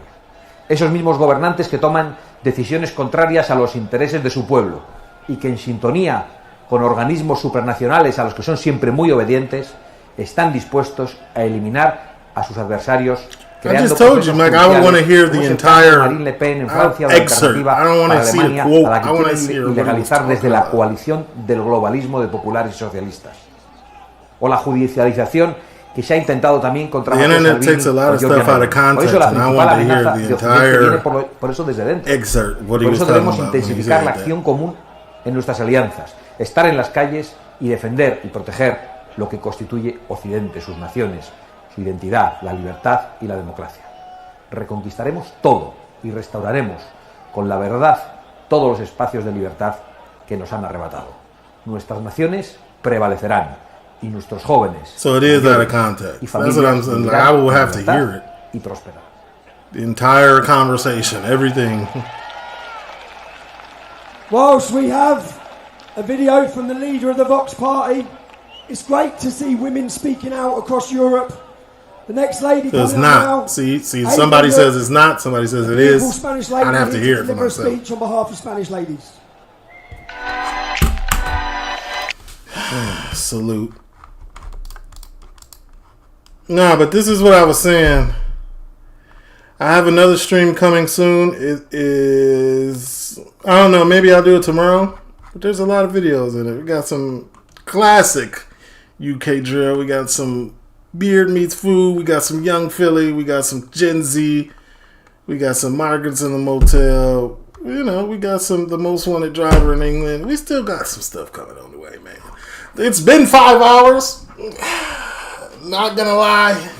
Esos mismos gobernantes que toman decisiones contrarias a los intereses de su pueblo y que en sintonía con organismos supranacionales a los que son siempre muy obedientes, están dispuestos a eliminar a sus adversarios. I just told you, Mike, I don't want to hear the entire excerpt. I don't want to see a quote. I want to see ilegalizar desde la coalición del globalismo de populares y socialistas. O la judicialización que se ha intentado también contra the internet takes a lot of stuff out of context, and I want to hear the entire por eso desde dentro. Excerpt. What he Por was eso talking debemos about when he intensificar said la that. acción común en nuestras alianzas, estar en las calles y defender y proteger lo que constituye Occidente, sus naciones, su identidad, la libertad y la democracia. Reconquistaremos todo y restauraremos con la verdad todos los espacios de libertad que nos han arrebatado. Nuestras naciones prevalecerán y nuestros jóvenes. So it is out of context. That's what I'm saying. Like, I will have to hear it. Y prosperar. The entire conversation, everything. Whilst we have a video from the leader of the Vox Party, it's great to see women speaking out across Europe. The next lady So it's coming not. out now, See, somebody says it's not, somebody says it is. Spanish lady I'd have to hear it for deliver a myself. speech on behalf of Spanish ladies. Salute. Nah, but this is what I was saying. I have another stream coming soon. It is, I don't know, maybe I'll do it tomorrow. But there's a lot of videos in it. We got some classic UK drill. We got some Beard Meets Food. We got some Young Philly. We got some Gen Z. We got some migrants in the motel. You know, we got the most wanted driver in England. We still got some stuff coming on the way, man. It's been 5 hours. Not gonna lie.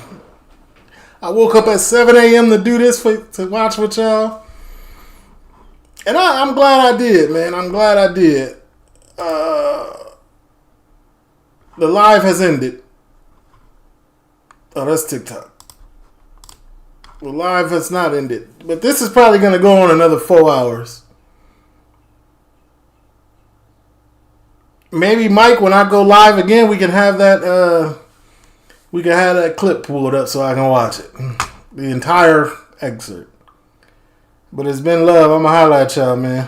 I woke up at 7 a.m. to do this to watch with y'all. And I'm glad I did, man. I'm glad I did. The live has ended. Oh, that's TikTok. The live has not ended. But this is probably going to go on another 4 hours. Maybe, Mike, when I go live again, we can have that clip pulled up so I can watch it. The entire excerpt. But it's been love. I'm going to holler at y'all, man.